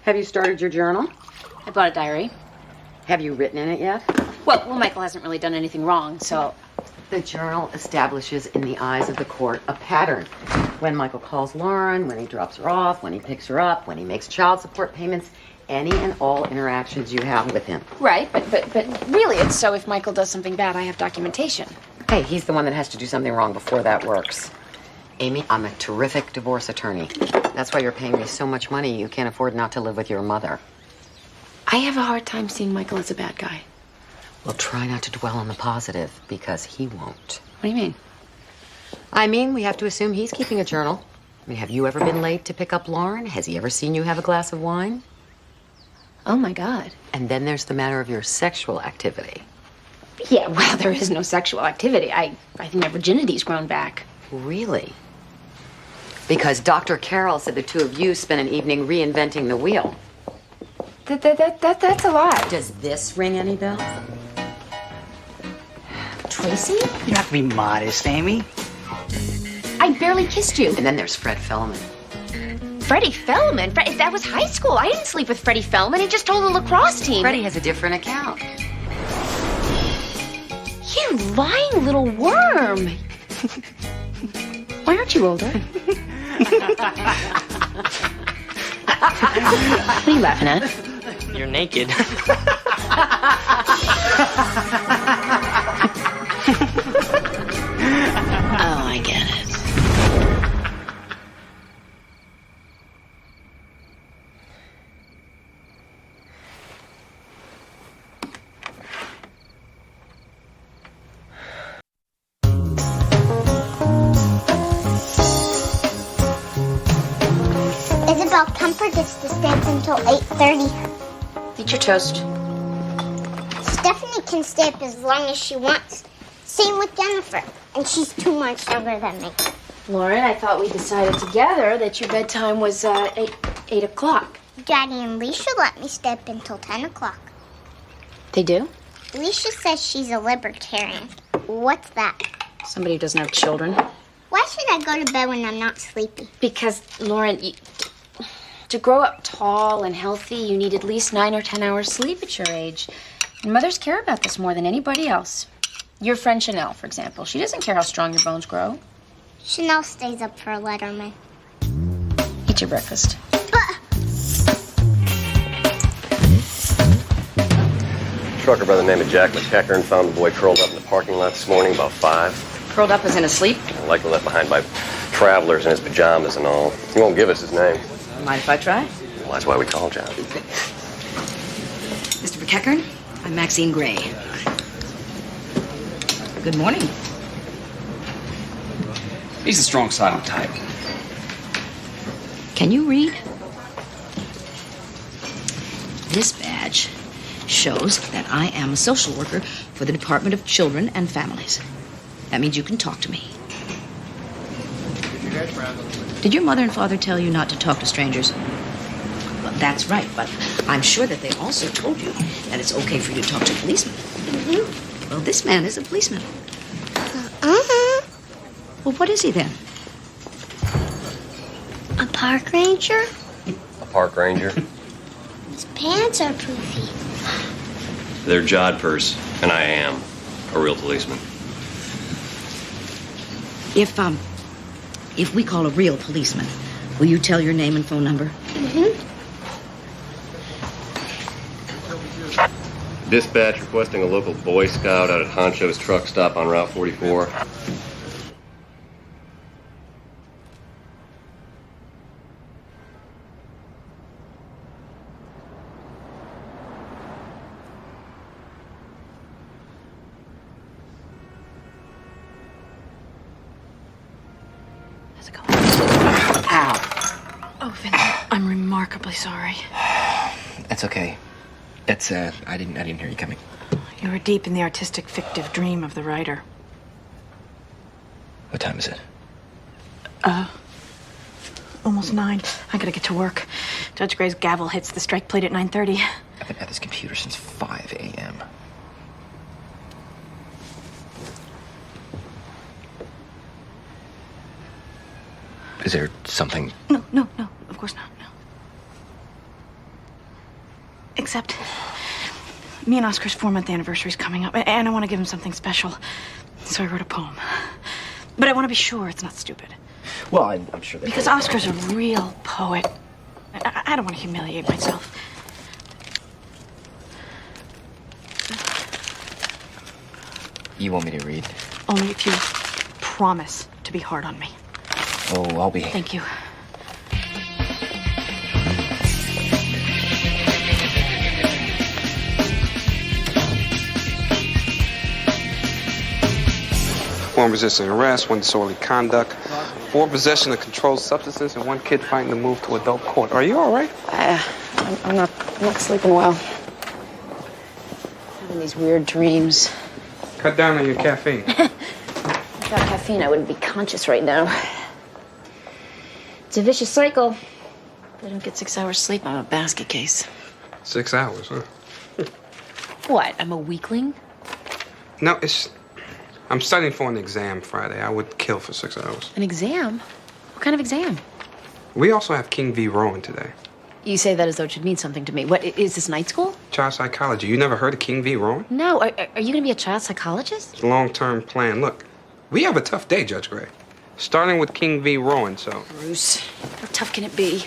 Have you started your journal? I bought a diary. Have you written in it yet? Well, Michael hasn't really done anything wrong, so... The journal establishes in the eyes of the court a pattern. When Michael calls Lauren, when he drops her off, when he picks her up, when he makes child support payments, any and all interactions you have with him. Right, but really it's so if Michael does something bad, I have documentation. Hey, he's the one that has to do something wrong before that works. Amy, I'm a terrific divorce attorney. That's why you're paying me so much money you can't afford not to live with your mother. I have a hard time seeing Michael as a bad guy. Well, try not to dwell on the positive, because he won't. What do you mean? I mean, we have to assume he's keeping a journal. I mean, have you ever been late to pick up Lauren? Has he ever seen you have a glass of wine? Oh, my God. And then there's the matter of your sexual activity. Yeah, well, there is no sexual activity. I think my virginity's grown back. Really? Because Dr. Carroll said the two of you spent an evening reinventing the wheel. That's a lie. Does this ring any bells? Tracy? You have to be modest, Amy. I barely kissed you. And then there's Fred Fellman. Freddie Fellman? That was high school. I didn't sleep with Freddie Fellman. He just told the lacrosse team. Freddie has a different account. You lying little worm. Why aren't you older? What are you laughing at? You're naked. Oh, I get it. Isabel Comfort gets to stay up until 8:30. Eat your toast. Stephanie can stay up as long as she wants. Same with Jennifer. And she's 2 months younger than me. Lauren, I thought we decided together that your bedtime was 8 o'clock. Daddy and Leisha let me stay up until 10 o'clock. They do? Leisha says she's a libertarian. What's that? Somebody who doesn't have children. Why should I go to bed when I'm not sleepy? Because, Lauren, to grow up tall and healthy, you need at least 9 or 10 hours sleep at your age. And mothers care about this more than anybody else. Your friend Chanel, for example, she doesn't care how strong your bones grow. Chanel stays up for Letterman. Eat your breakfast. Trucker by the name of Jack McEachern found the boy curled up in the parking lot this morning about 5. Curled up as in asleep? Likely left behind by travelers in his pajamas and all. He won't give us his name. Mind if I try? Well, that's why we called John. Mr. McEachern, I'm Maxine Gray. Good morning. He's a strong silent type. Can you read? This badge shows that I am a social worker for the Department of Children and Families. That means you can talk to me. Did your mother and father tell you not to talk to strangers? Well, that's right, but I'm sure that they also told you that it's okay for you to talk to policemen. Mm-hmm. Well, this man is a policeman. Well, what is he then? A park ranger? A park ranger? His pants are poofy. They're jodhpurs, and I am a real policeman. If we call a real policeman, will you tell your name and phone number? Mm-hmm. Dispatch requesting a local Boy Scout out at Honcho's truck stop on Route 44. Ow. Oh, Vincent, I'm remarkably sorry. That's okay. That's, I didn't hear you coming. You were deep in the artistic fictive dream of the writer. What time is it? Almost 9. I gotta get to work. Judge Gray's gavel hits the strike plate at 9:30. I've been at this computer since 5 a.m. Is there something? No, of course not, no. except me and Oscar's 4-month anniversary is coming up, and I want to give him something special. So I wrote a poem. But I want to be sure it's not stupid. Well, I'm sure that. Because Oscar's a real poet. I don't want to humiliate myself. You want me to read? Only if you promise to be hard on me. Oh, I'll be. Thank you. One resisting arrest, one disorderly conduct, 4 possession of controlled substances, and 1 kid fighting to move to adult court. Are you all right? I'm not sleeping well. Having these weird dreams. Cut down on your caffeine. Without caffeine, I wouldn't be conscious right now. It's a vicious cycle. If I don't get 6 hours sleep, I'm a basket case. 6 hours, huh? What? I'm a weakling? No, I'm studying for an exam Friday. I would kill for 6 hours. An exam? What kind of exam? We also have King v. Rowan today. You say that as though it should mean something to me. What, is this night school? Child psychology. You never heard of King v. Rowan? No. Are you going to be a child psychologist? It's a long-term plan. Look, we have a tough day, Judge Gray. Starting with King v. Rowan, so... Bruce, how tough can it be?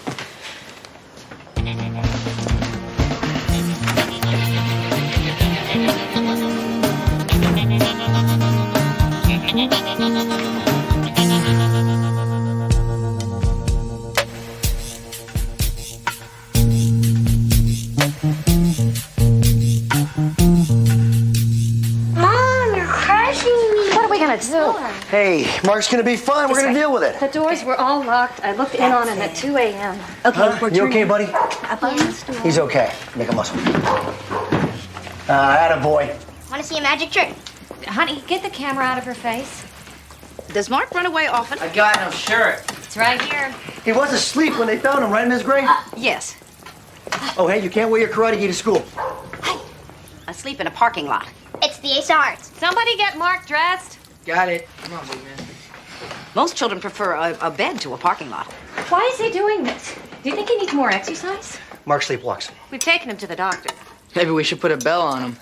Mom, you're crushing me. What are we going to do? Hey, Mark's gonna be fine. We're gonna deal with it. The doors were all locked. I looked in on him at 2 a.m. Okay, you okay, buddy? Yes. He's okay. Make a muscle. Attaboy. Want to see a magic trick? Honey, get the camera out of her face. Does Mark run away often? I got no shirt. It's right here. He was asleep when they found him, right, Miss Gray? Yes. Oh, hey, you can't wear your karate gi to school. Asleep in a parking lot. It's the Ace of Hearts. Somebody get Mark dressed. Got it. Come on, big man. Most children prefer a bed to a parking lot. Why is he doing this? Do you think he needs more exercise? Mark sleepwalks. We've taken him to the doctor. Maybe we should put a bell on him.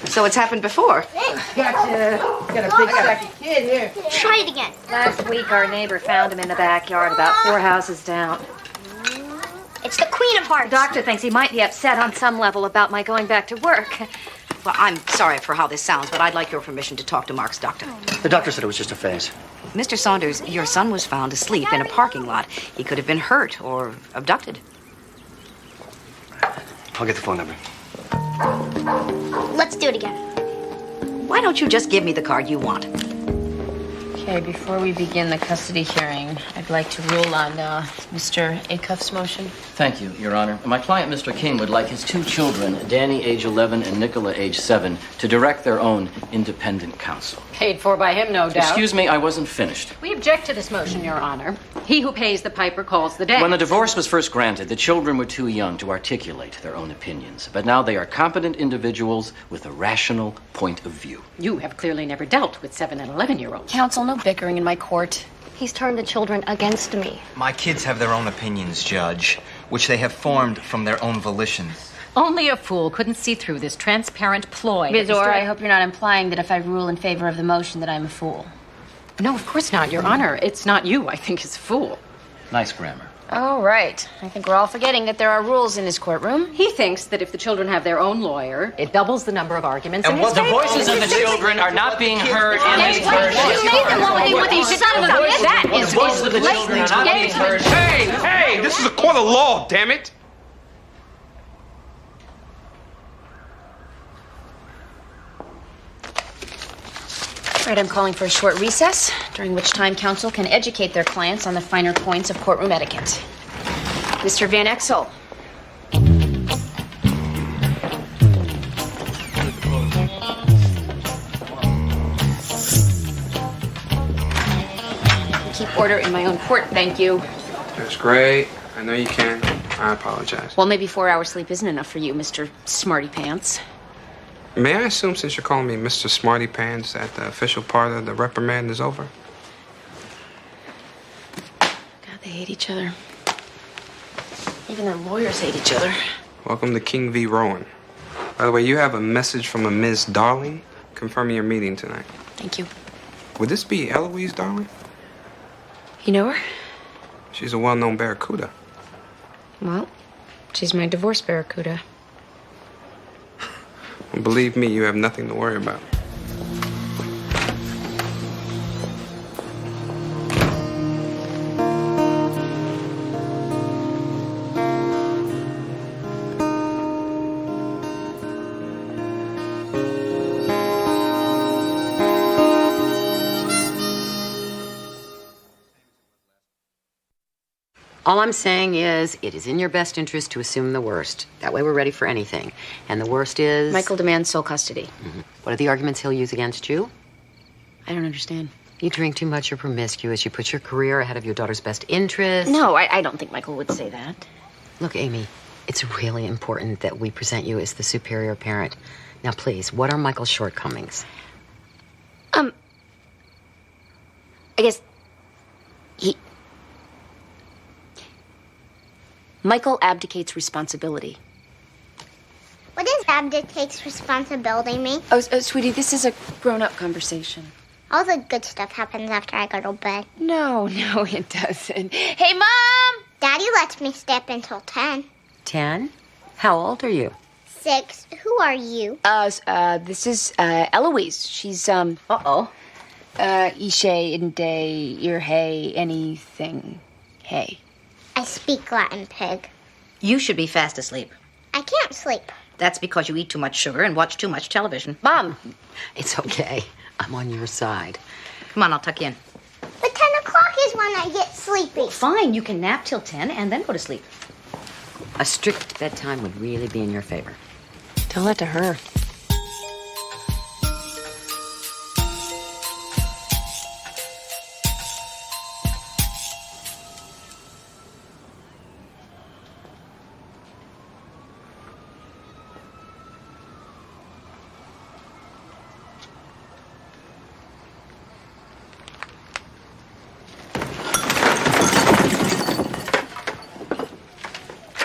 So it's happened before. Got a big sack of kid here. Try it again. Last week, our neighbor found him in the backyard about 4 houses down. It's the Queen of Hearts. The doctor thinks he might be upset on some level about my going back to work. Well, I'm sorry for how this sounds, but I'd like your permission to talk to Mark's doctor. The doctor said it was just a phase. Mr. Saunders, your son was found asleep in a parking lot. He could have been hurt or abducted. I'll get the phone number. Let's do it again. Why don't you just give me the card you want? Okay, before we begin the custody hearing, I'd like to rule on Mr. Acuff's motion. Thank you, Your Honor. My client, Mr. King, would like his 2 children, Danny, age 11, and Nicola, age 7, to direct their own independent counsel. Paid for by him, no doubt. Excuse me, I wasn't finished. We object to this motion, Your Honor. He who pays the piper calls the day. When the divorce was first granted, the children were too young to articulate their own opinions. But now they are competent individuals with a rational point of view. You have clearly never dealt with 7 and 11-year-olds. Counsel, no bickering in my court. He's turned the children against me. My kids have their own opinions, Judge, which they have formed from their own volition. Only a fool couldn't see through this transparent ploy. Ms. Orr, I hope you're not implying that if I rule in favor of the motion that I'm a fool. No, of course not, Your Honor. It's not you I think is a fool. Nice grammar. Oh, right. I think we're all forgetting that there are rules in this courtroom. He thinks that if the children have their own lawyer, it doubles the number of arguments. And the voices of the children are not being heard in this court. You made them all with you son of a bitch. That is The voices of the children are not being heard. Hey, this is a court of law, damn it! All right, I'm calling for a short recess, during which time counsel can educate their clients on the finer points of courtroom etiquette. Mr. Van Exel. Keep order in my own court, thank you. That's great. I know you can. I apologize. Well, maybe 4 hours sleep isn't enough for you, Mr. Smarty Pants. May I assume, since you're calling me Mr. Smarty Pants, that the official part of the reprimand is over? God, they hate each other. Even their lawyers hate each other. Welcome to King v. Rowan. By the way, you have a message from a Ms. Darling confirming your meeting tonight. Thank you. Would this be Eloise Darling? You know her? She's a well-known barracuda. Well, she's my divorce barracuda. Well, believe me, you have nothing to worry about. All I'm saying is, it is in your best interest to assume the worst. That way we're ready for anything. And the worst is... Michael demands sole custody. Mm-hmm. What are the arguments he'll use against you? I don't understand. You drink too much, you're promiscuous, you put your career ahead of your daughter's best interest. No, I don't think Michael would say that. Look, Amy, it's really important that we present you as the superior parent. Now, please, what are Michael's shortcomings? I guess Michael abdicates responsibility. What does abdicates responsibility mean? Oh, sweetie, this is a grown-up conversation. All the good stuff happens after I go to bed. No, it doesn't. Hey, Mom! Daddy lets me stay up until 10. 10? How old are you? 6. Who are you? This is, Eloise. She's, Uh-oh. Ishe, Inde, Irhe, anything. Hey. I speak Latin, pig. You should be fast asleep. I can't sleep. That's because you eat too much sugar and watch too much television. Mom! It's okay. I'm on your side. Come on, I'll tuck you in. But 10 o'clock is when I get sleepy. Fine, you can nap till 10 and then go to sleep. A strict bedtime would really be in your favor. Tell that to her.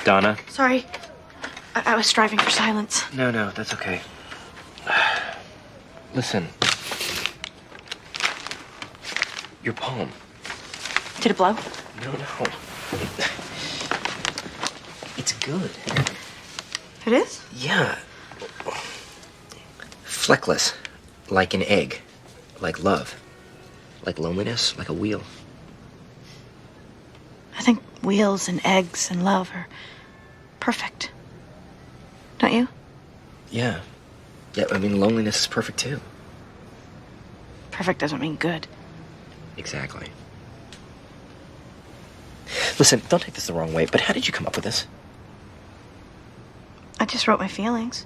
Donna? Sorry. I was striving for silence. No, that's okay. Listen. Your poem. Did it blow? No. It's good. It is? Yeah. Fleckless. Like an egg. Like love. Like loneliness. Like a wheel. I think wheels and eggs and love are perfect. Don't you? Yeah. Yeah, I mean, loneliness is perfect, too. Perfect doesn't mean good. Exactly. Listen, don't take this the wrong way, but how did you come up with this? I just wrote my feelings.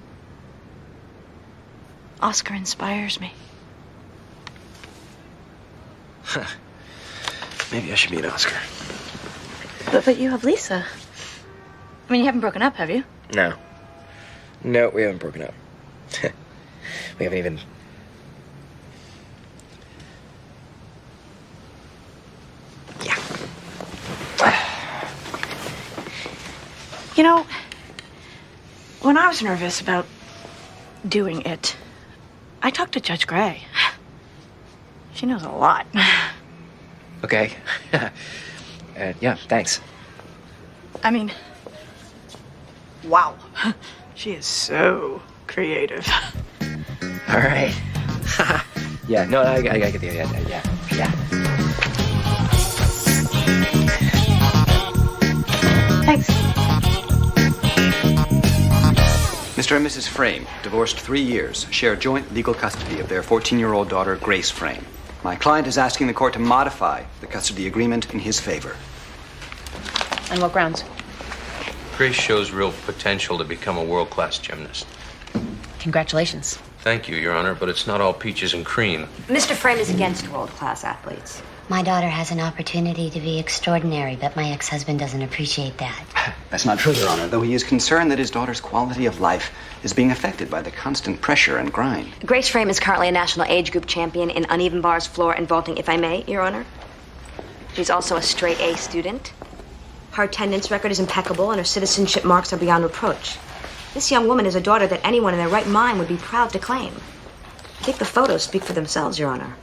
Oscar inspires me. Huh. Maybe I should be an Oscar. But you have Lisa. I mean, you haven't broken up, have you? No, we haven't broken up. We haven't even... Yeah. You know, when I was nervous about doing it, I talked to Judge Gray. She knows a lot. Okay. Yeah, thanks. I mean, wow. She is so creative. All right. Yeah, no, I get the idea. Yeah. Thanks. Mr. and Mrs. Frame, divorced 3 years, share joint legal custody of their 14-year-old daughter, Grace Frame. My client is asking the court to modify the custody agreement in his favor. On what grounds? Grace shows real potential to become a world-class gymnast. Congratulations. Thank you, Your Honor, but it's not all peaches and cream. Mr. Frame is against world-class athletes. My daughter has an opportunity to be extraordinary, but my ex-husband doesn't appreciate that. That's not true, Your Honor, though he is concerned that his daughter's quality of life is being affected by the constant pressure and grind. Grace Frame is currently a national age group champion in uneven bars, floor, and vaulting, if I may, Your Honor. She's also a straight A student. Her attendance record is impeccable, and her citizenship marks are beyond reproach. This young woman is a daughter that anyone in their right mind would be proud to claim. I think the photos speak for themselves, Your Honor.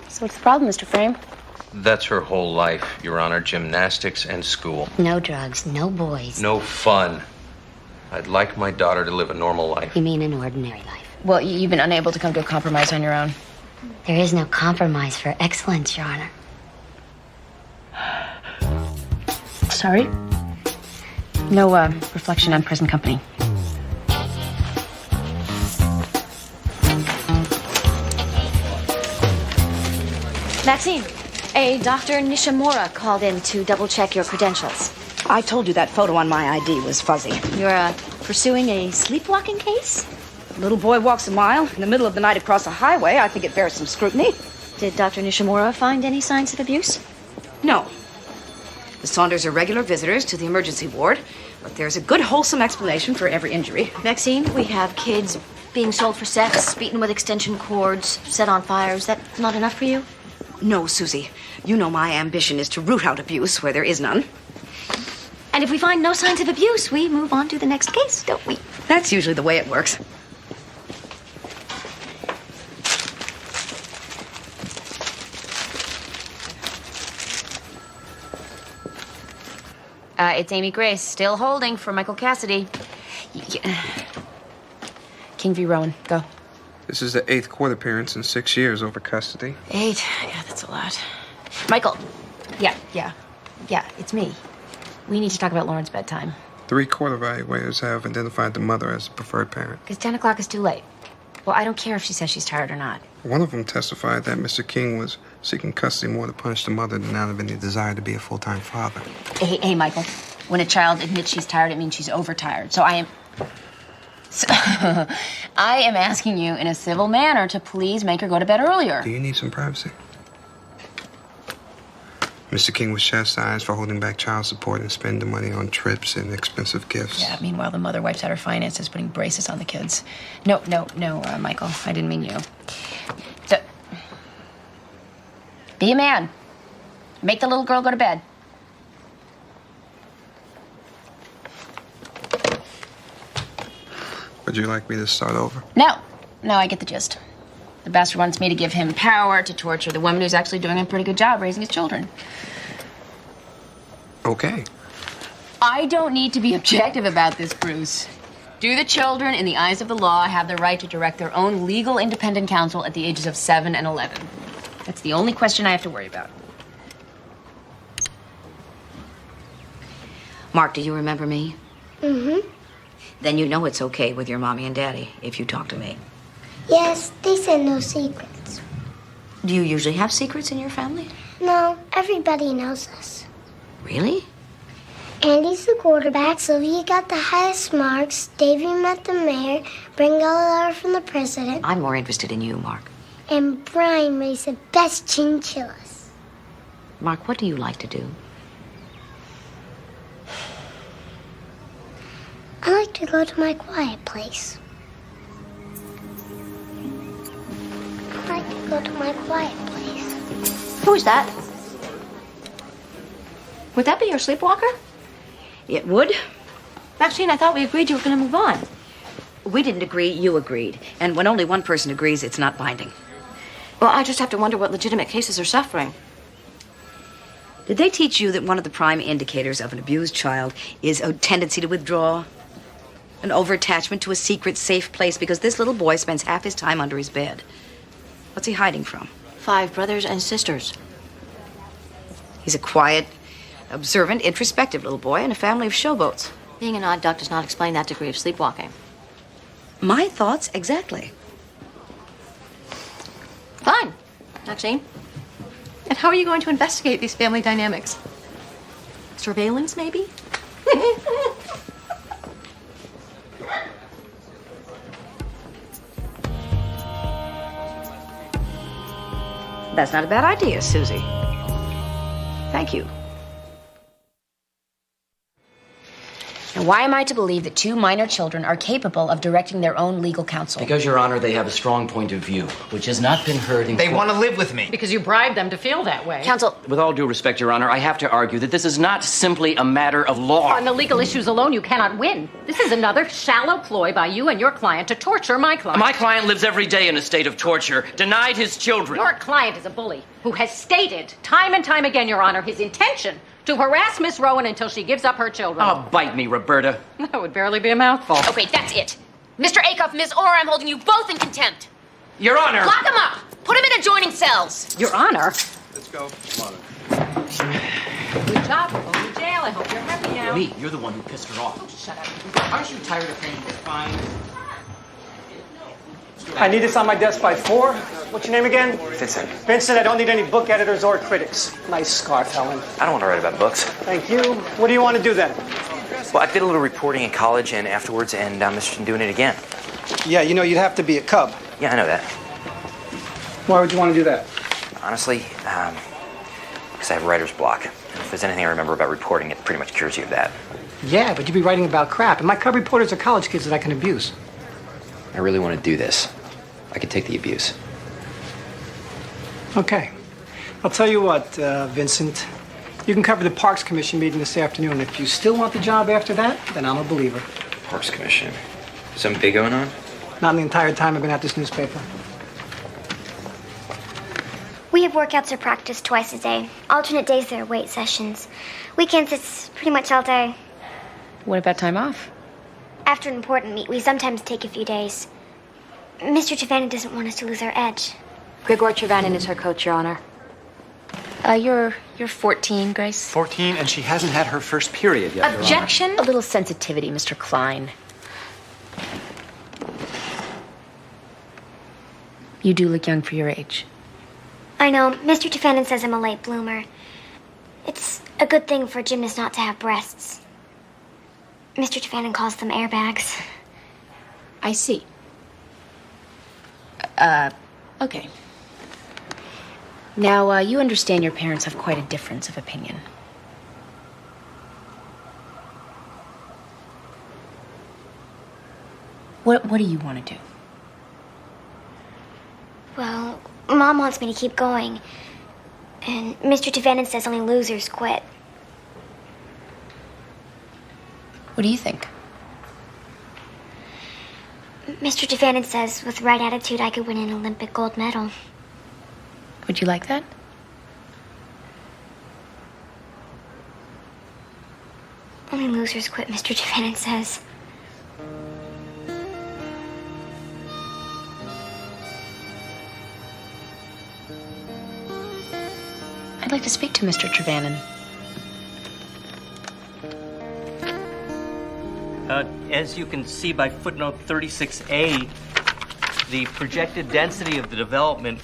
So what's the problem, Mr. Frame? That's her whole life, Your Honor. Gymnastics and school. No drugs, no boys. No fun. I'd like my daughter to live a normal life. You mean an ordinary life? Well, you've been unable to come to a compromise on your own. There is no compromise for excellence, Your Honor. Sorry? No reflection on present company. Maxine, a Dr. Nishimura called in to double-check your credentials. I told you that photo on my ID was fuzzy. You're pursuing a sleepwalking case? A little boy walks a mile in the middle of the night across a highway. I think it bears some scrutiny. Did Dr. Nishimura find any signs of abuse? No. The Saunders are regular visitors to the emergency ward, but there's a good, wholesome explanation for every injury. Maxine, we have kids being sold for sex, beaten with extension cords, set on fire. Is that not enough for you? No, Susie. You know my ambition is to root out abuse where there is none. And if we find no signs of abuse, we move on to the next case, don't we? That's usually the way it works. It's Amy Grace, still holding for Michael Cassidy. King v. Rowan, go. This is the 8th court appearance in 6 years over custody. 8. Yeah, that's a lot. Michael. Yeah, it's me. We need to talk about Lauren's bedtime. 3 court evaluators have identified the mother as the preferred parent. Because 10 o'clock is too late. Well, I don't care if she says she's tired or not. One of them testified that Mr. King was seeking custody more to punish the mother than out of any desire to be a full-time father. Hey, Michael. When a child admits she's tired, it means she's overtired. So I am asking you in a civil manner to please make her go to bed earlier. Do you need some privacy? Mr. King was chastised for holding back child support and spending money on trips and expensive gifts. Yeah, meanwhile, the mother wipes out her finances, putting braces on the kids. No, Michael. I didn't mean you. So, be a man. Make the little girl go to bed. Would you like me to start over? No, I get the gist. The bastard wants me to give him power to torture the woman who's actually doing a pretty good job raising his children. Okay. I don't need to be objective about this, Bruce. Do the children, in the eyes of the law, have the right to direct their own legal independent counsel at the ages of 7 and 11? That's the only question I have to worry about. Mark, do you remember me? Mm-hmm. Then you know it's okay with your mommy and daddy if you talk to me. Yes, they said no secrets. Do you usually have secrets in your family? No, everybody knows us. Really? Andy's the quarterback, Sylvia got the highest marks, Davy met the mayor, Brent got a letter from the president, I'm more interested in you, Mark. and Brian raised the best chinchillas. Mark, what do you like to do? I like to go to my quiet place. I like to go to my quiet place. Who's that? Would that be your sleepwalker? It would. Maxine, I thought we agreed you were going to move on. We didn't agree, you agreed. And when only one person agrees, it's not binding. Well, I just have to wonder what legitimate cases are suffering. Did they teach you that one of the prime indicators of an abused child is a tendency to withdraw? An over-attachment to a secret, safe place? Because this little boy spends half his time under his bed. What's he hiding from? 5 brothers and sisters. He's a quiet, observant, introspective little boy in a family of showboats. Being an odd duck does not explain that degree of sleepwalking. My thoughts, exactly. Fine, Maxine. And how are you going to investigate these family dynamics? Surveillance, maybe? That's not a bad idea, Susie. Thank you. Now, why am I to believe that 2 minor children are capable of directing their own legal counsel? Because, Your Honor, they have a strong point of view, which has not been heard in They court. want to live with me. Because you bribed them to feel that way. Counsel, With all due respect, Your Honor, I have to argue that this is not simply a matter of law. On the legal issues alone, you cannot win. This is another shallow ploy by you and your client to torture my client. My client lives every day in a state of torture, denied his children. Your client is a bully who has stated time and time again, Your Honor, his intention to harass Miss Rowan until she gives up her children. Oh, bite me, Roberta. That would barely be a mouthful. okay, that's it. Mr. Acuff, Ms. Orr, I'm holding you both in contempt. Your Honor! Lock them up. Put them in adjoining cells. Your Honor. Let's go. Come on. Good job. We're going to jail. I hope you're happy now. Me, you're the one who pissed her off. Oh, shut up. Aren't you tired of paying your fines? I need this on my desk by 4. What's your name again? Vincent. Vincent, I don't need any book editors or critics. Nice scarf, Helen. I don't want to write about books. Thank you. What do you want to do then? Well, I did a little reporting in college and afterwards, and I'm interested in doing it again. Yeah, you know, you'd have to be a cub. Yeah, I know that. Why would you want to do that? Honestly, because I have writer's block. And if there's anything I remember about reporting, it pretty much cures you of that. Yeah, but you'd be writing about crap. And my cub reporters are college kids that I can abuse. I really want to do this. I could take the abuse. Okay. I'll tell you what, Vincent. You can cover the Parks Commission meeting this afternoon. If you still want the job after that, then I'm a believer. Parks Commission. Something big going on? Not in the entire time I've been at this newspaper. We have workouts or practice twice a day. Alternate days there are weight sessions. Weekends it's pretty much all day. What about time off? After an important meet, we sometimes take a few days. Mr. Trevannon doesn't want us to lose our edge. Grigor Trevannon is her coach, Your Honor. You're 14, Grace. 14, and she hasn't had her first period yet, Your Honor. Objection. A little sensitivity, Mr. Klein. You do look young for your age. I know. Mr. Trevannon says I'm a late bloomer. It's a good thing for a gymnast not to have breasts. Mr. Trevannon calls them airbags. I see. Okay. Now, you understand your parents have quite a difference of opinion. What do you want to do? Well, Mom wants me to keep going. And Mr. Trevannon says only losers quit. What do you think? Mr. Trevannon says with the right attitude I could win an Olympic gold medal. Would you like that? Only losers quit, Mr. Trevannon says. I'd like to speak to Mr. Trevannon. As you can see by footnote 36A, the projected density of the development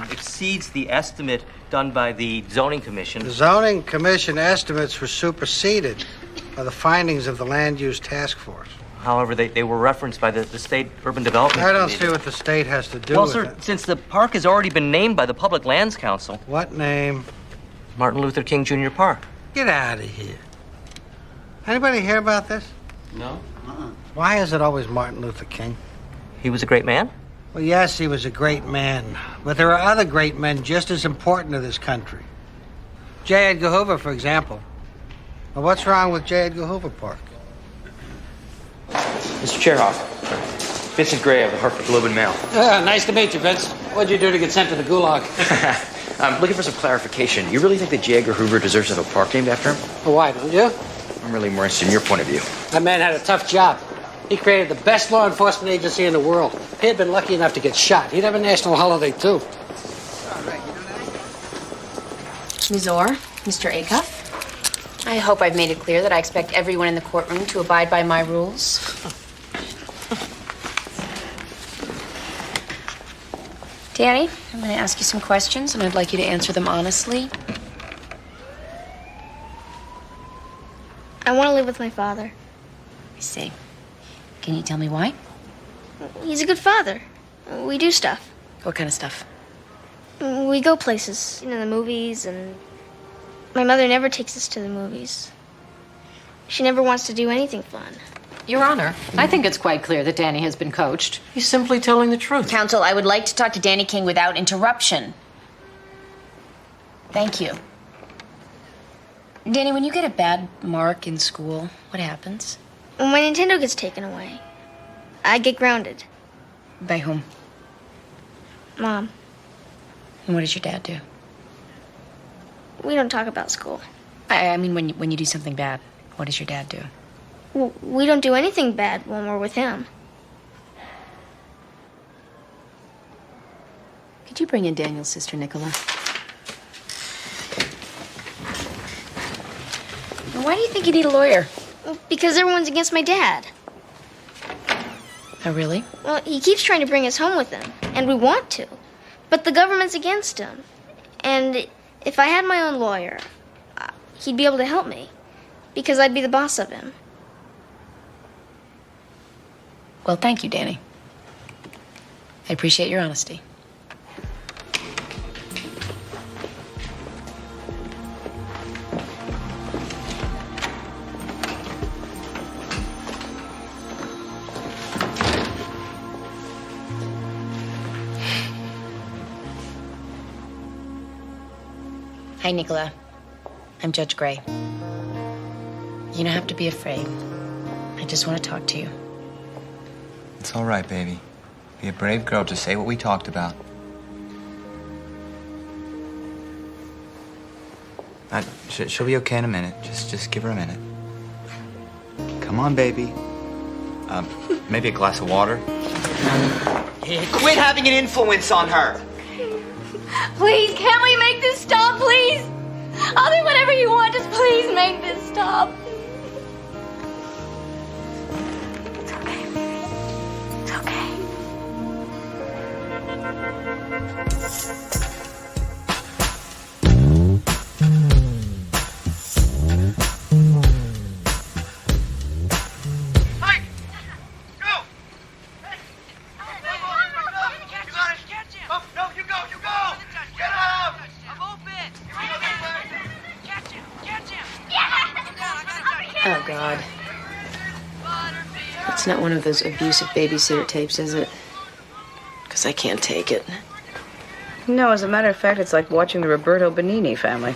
exceeds the estimate done by the zoning commission. The zoning commission estimates were superseded by the findings of the land use task force. However, they were referenced by the state urban development I don't committee. see what the state has to do Well, with sir, it. since the park has already been named by the Public Lands Council. What name? Martin Luther King Jr. Park. Get out of here. Anybody hear about this? No? Why is it always Martin Luther King? He was a great man? Well, yes, he was a great man. But there are other great men just as important to this country. J. Edgar Hoover, for example. Well, what's wrong with J. Edgar Hoover Park? Mr. Cherhoff, Vincent Gray of the Hartford Globe and Mail. Nice to meet you, Vince. What'd you do to get sent to the gulag? I'm looking for some clarification. You really think that J. Edgar Hoover deserves to have a park named after him? Why, don't you? I'm really more interested in your point of view. That man had a tough job. He created the best law enforcement agency in the world. If he had been lucky enough to get shot, he'd have a national holiday, too. Ms. Orr, Mr. Acuff, I hope I've made it clear that I expect everyone in the courtroom to abide by my rules. Danny, I'm going to ask you some questions, and I'd like you to answer them honestly. I want to live with my father. I see. Can you tell me why? He's a good father. We do stuff. What kind of stuff? We go places, the movies, and my mother never takes us to the movies. She never wants to do anything fun. Your Honor, I think it's quite clear that Danny has been coached. He's simply telling the truth. Counsel, I would like to talk to Danny King without interruption. Thank you. Danny, when you get a bad mark in school, what happens? When my Nintendo gets taken away, I get grounded. By whom? Mom, And what does your dad do? we don't talk about school. I mean, when you do something bad, what does your dad do? Well, we don't do anything bad when we're with him. Could you bring in Daniel's sister, Nicola? Why do you think you need a lawyer? Because everyone's against my dad. Oh, really? Well, he keeps trying to bring us home with him, and we want to. But the government's against him. And if I had my own lawyer, he'd be able to help me. Because I'd be the boss of him. Well, thank you, Danny. I appreciate your honesty. Hi, Nicola. I'm Judge Gray. You don't have to be afraid. I just want to talk to you. It's all right, baby. Be a brave girl. Just say what we talked about. She'll be okay in a minute. Just give her a minute. Come on, baby. Maybe a glass of water. Quit having an influence on her. Please, can't we make this stop, please? I'll do whatever you want. Just please make this stop. It's okay, baby. It's okay. Oh, God. It's not one of those abusive babysitter tapes, is it? Because I can't take it. No, as a matter of fact, it's like watching the Roberto Benigni family.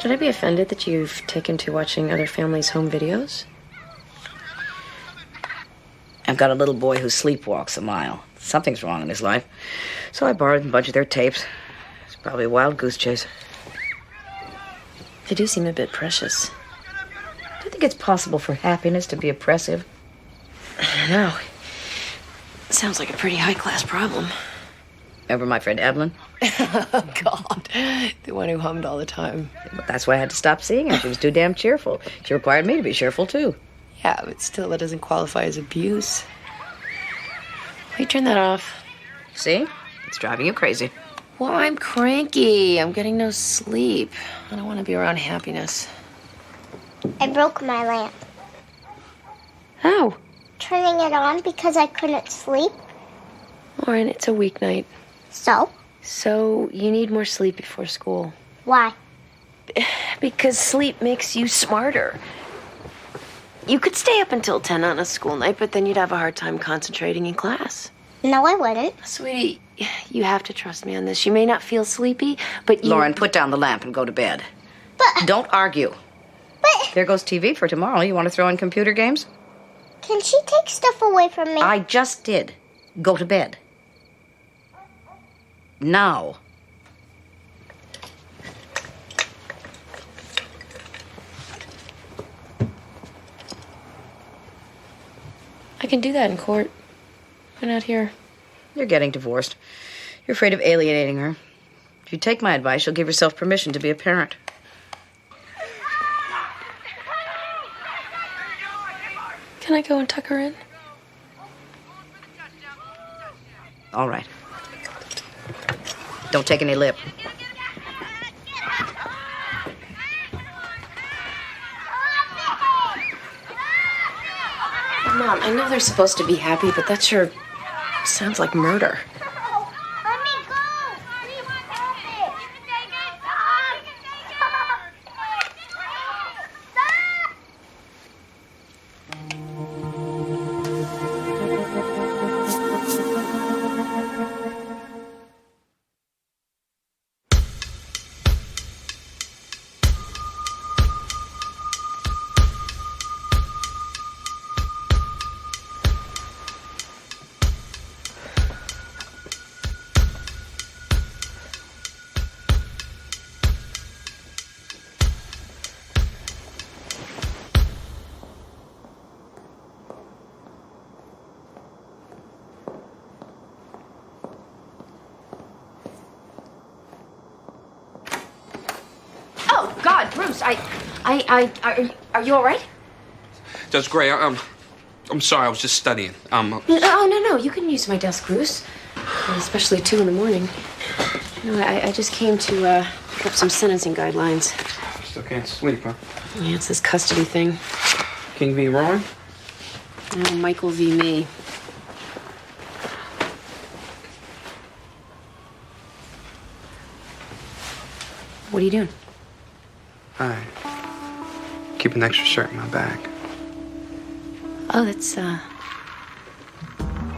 Should I be offended that you've taken to watching other families' home videos? I've got a little boy who sleepwalks a mile. Something's wrong in his life. So I borrowed a bunch of their tapes. It's probably a wild goose chase. They do seem a bit precious. Do you think it's possible for happiness to be oppressive? I don't know. It sounds like a pretty high-class problem. Remember my friend Evelyn? Oh, God. The one who hummed all the time. But that's why I had to stop seeing her. She was too damn cheerful. She required me to be cheerful, too. Yeah, but still, that doesn't qualify as abuse. Will you turn that off? See? It's driving you crazy. Well, I'm cranky. I'm getting no sleep. I don't want to be around happiness. I broke my lamp. How? Turning it on because I couldn't sleep. Lauren, it's a weeknight. So? So you need more sleep before school. Why? Because sleep makes you smarter. You could stay up until 10 on a school night, but then you'd have a hard time concentrating in class. No, I wouldn't. Sweetie, you have to trust me on this. You may not feel sleepy, but you... Lauren, put down the lamp and go to bed. But... Don't argue. But... There goes TV for tomorrow. You want to throw in computer games? Can she take stuff away from me? I just did. Go to bed. Now. I can do that in court. But not here. You're getting divorced. You're afraid of alienating her. If you take my advice, you'll give yourself permission to be a parent. Can I go and tuck her in? All right. Don't take any lip. Mom, I know they're supposed to be happy, but that sure sounds like murder. Bruce, are you all right? Judge Gray, I'm sorry. I was just studying. Oh, no. You can use my desk, Bruce. Especially at 2 in the morning. No, I just came to look up some sentencing guidelines. Still can't sleep, huh? Yeah, it's this custody thing. King v. Rowan? No, Michael v. me. What are you doing? I keep an extra shirt in my bag. Oh, that's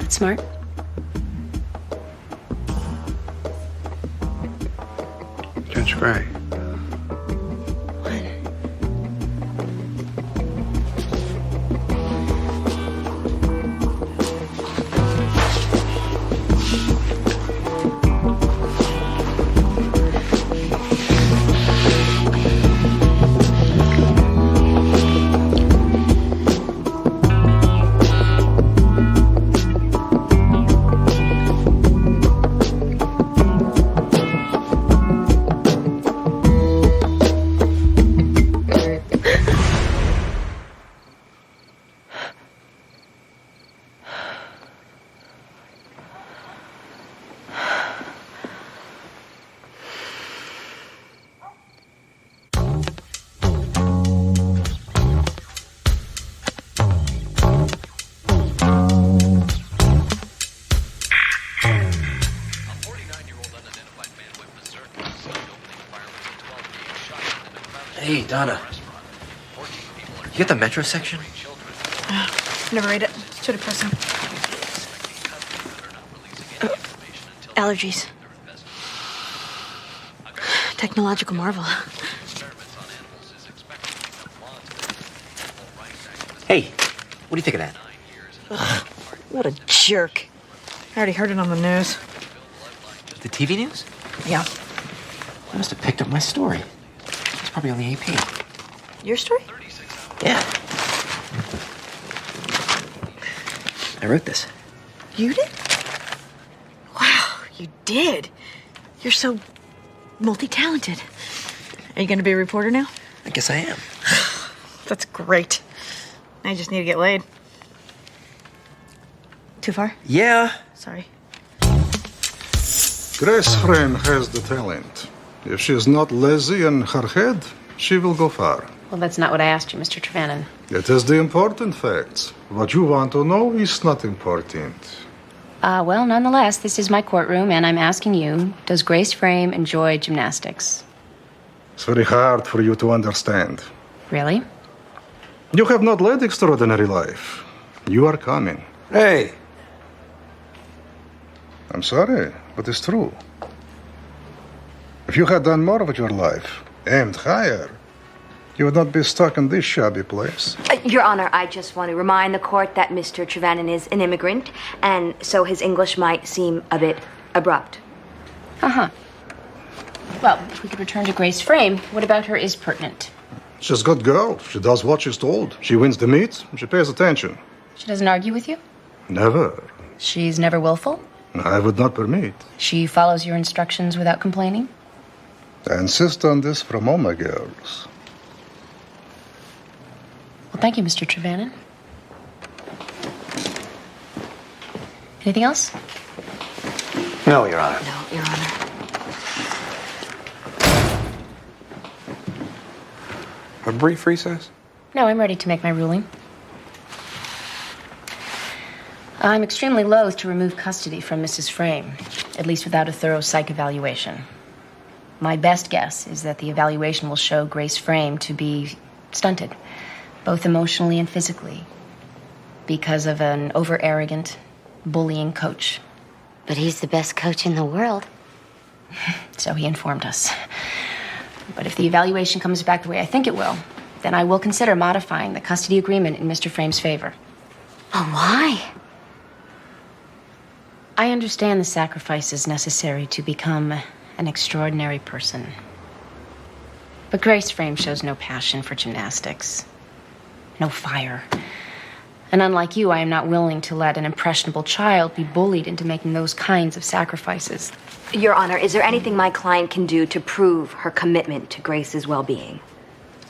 smart. Judge Gray. Hey, Donna. You get the metro section? Never read it. It's too depressing. Allergies. Technological marvel. Hey, what do you think of that? Ugh, what a jerk. I already heard it on the news. The TV news? Yeah. I must have picked up my story. It's probably on the AP. Your story? Yeah. I wrote this. You did? Wow, you did. You're so multi-talented. Are you going to be a reporter now? I guess I am. That's great. I just need to get laid. Too far? Yeah. Sorry. Grace Frame has the talent. If she is not lazy in her head, she will go far. Well, that's not what I asked you, Mr. Trevannon. It is the important facts. What you want to know is not important. Well, nonetheless, this is my courtroom, and I'm asking you, does Grace Frame enjoy gymnastics? It's very hard for you to understand. Really? You have not led extraordinary life. You are coming. Hey! I'm sorry, but it's true. If you had done more with your life, aimed higher, you would not be stuck in this shabby place. Your Honor, I just want to remind the court that Mr. Trevannon is an immigrant, and so his English might seem a bit abrupt. Uh-huh. Well, if we could return to Grace Frame, what about her is pertinent? She's a good girl. She does what she's told. She wins the meet. She pays attention. She doesn't argue with you? Never. She's never willful? I would not permit. She follows your instructions without complaining? I insist on this from all my girls. Well, thank you, Mr. Trevannon. Anything else? No, Your Honor. No, Your Honor. A brief recess? No, I'm ready to make my ruling. I'm extremely loath to remove custody from Mrs. Frame, at least without a thorough psych evaluation. My best guess is that the evaluation will show Grace Frame to be stunted, both emotionally and physically, because of an over-arrogant, bullying coach. But he's the best coach in the world. So he informed us. But if the evaluation comes back the way I think it will, then I will consider modifying the custody agreement in Mr. Frame's favor. Oh, why? I understand the sacrifices necessary to become an extraordinary person. But Grace Frame shows no passion for gymnastics, no fire. And unlike you, I am not willing to let an impressionable child be bullied into making those kinds of sacrifices. Your Honor, is there anything my client can do to prove her commitment to Grace's well-being?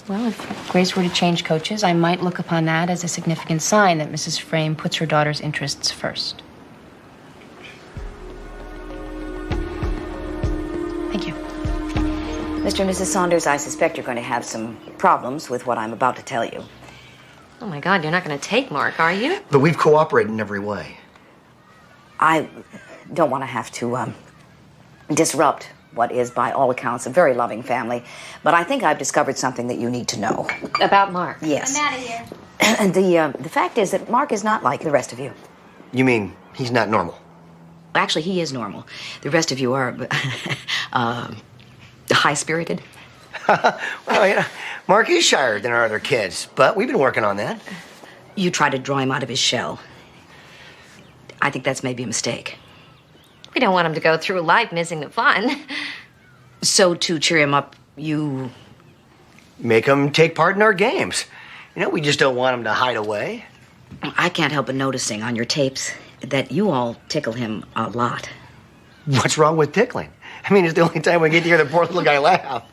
Well, if Grace were to change coaches, I might look upon that as a significant sign that Mrs. Frame puts her daughter's interests first. Thank you. Mr. and Mrs. Saunders, I suspect you're going to have some problems with what I'm about to tell you. Oh my God, you're not going to take Mark, are you? But we've cooperated in every way. I don't want to have to disrupt what is, by all accounts, a very loving family, but I think I've discovered something that you need to know. About Mark? Yes. I'm out of here. And the fact is that Mark is not like the rest of you. You mean he's not normal? Actually, he is normal. The rest of you are high-spirited. Well, yeah, Mark is shyer than our other kids, but we've been working on that. You try to draw him out of his shell. I think that's maybe a mistake. We don't want him to go through life missing the fun. So, to cheer him up, you... Make him take part in our games. You know, we just don't want him to hide away. I can't help but noticing on your tapes that you all tickle him a lot. What's wrong with tickling? I mean, it's the only time we get to hear the poor little guy laugh.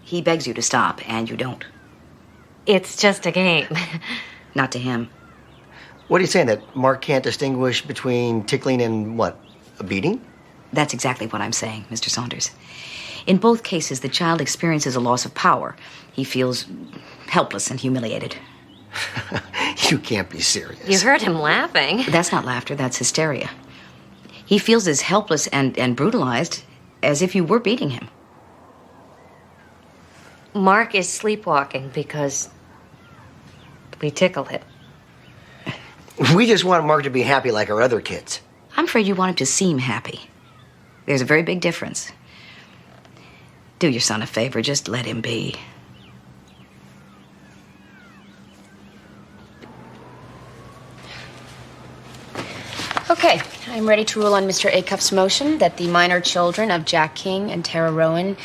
He begs you to stop, and you don't. It's just a game. Not to him. What are you saying, that Mark can't distinguish between tickling and what, a beating? That's exactly what I'm saying, Mr. Saunders. In both cases, the child experiences a loss of power. He feels helpless and humiliated. You can't be serious. You heard him laughing. That's not laughter, that's hysteria. He feels as helpless and brutalized as if you were beating him. Mark is sleepwalking because we tickle him. We just want Mark to be happy like our other kids. I'm afraid you want him to seem happy. There's a very big difference. Do your son a favor, just let him be. Okay, I'm ready to rule on Mr. Acuff's motion that the minor children of Jack King and Tara Rowan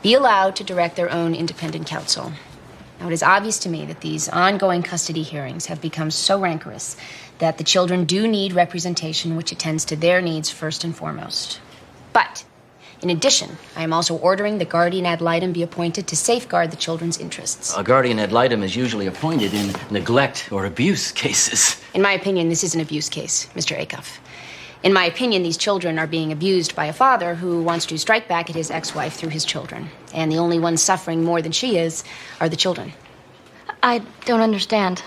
be allowed to direct their own independent counsel. Now, it is obvious to me that these ongoing custody hearings have become so rancorous that the children do need representation which attends to their needs first and foremost. But, in addition, I am also ordering the guardian ad litem be appointed to safeguard the children's interests. A guardian ad litem is usually appointed in neglect or abuse cases. In my opinion, this is an abuse case, Mr. Acuff. In my opinion, these children are being abused by a father who wants to strike back at his ex-wife through his children. And the only ones suffering more than she is are the children. I don't understand.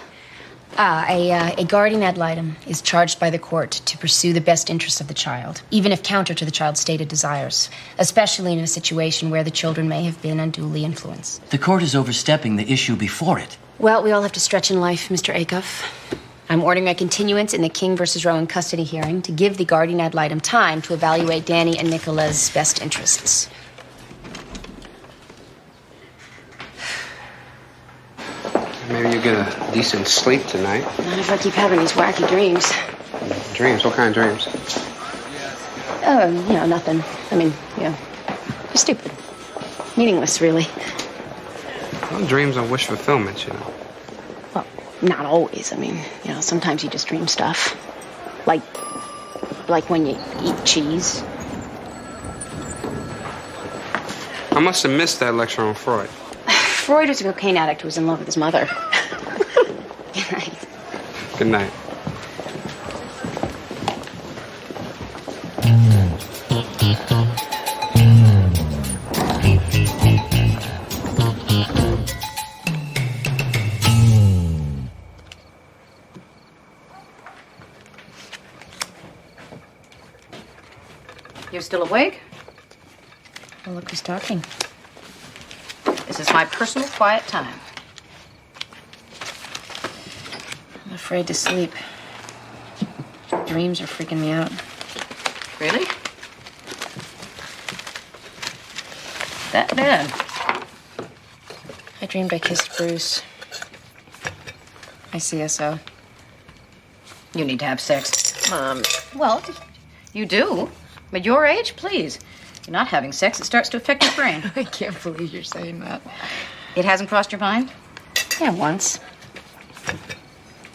A guardian ad litem is charged by the court to pursue the best interests of the child, even if counter to the child's stated desires, especially in a situation where the children may have been unduly influenced. The court is overstepping the issue before it. Well, we all have to stretch in life, Mr. Acuff. I'm ordering a continuance in the King versus Rowan custody hearing to give the guardian ad litem time to evaluate Danny and Nicola's best interests. Maybe you get a decent sleep tonight. Not if I keep having these wacky dreams. Dreams? What kind of dreams? Nothing. I mean, just stupid. Meaningless, really. Well, dreams are wish fulfillment, you know. Well, not always. I mean, sometimes you just dream stuff. Like when you eat cheese. I must have missed that lecture on Freud. Freud was a cocaine addict who was in love with his mother. Good night. Good night. You're still awake? Well, look who's talking. This is my personal quiet time. I'm afraid to sleep. Dreams are freaking me out. Really? That bad? I dreamed I kissed Bruce. My CSO. You need to have sex. Well, you do. But your age, please. You're not having sex, it starts to affect your brain. I can't believe you're saying that. It hasn't crossed your mind? Yeah, once.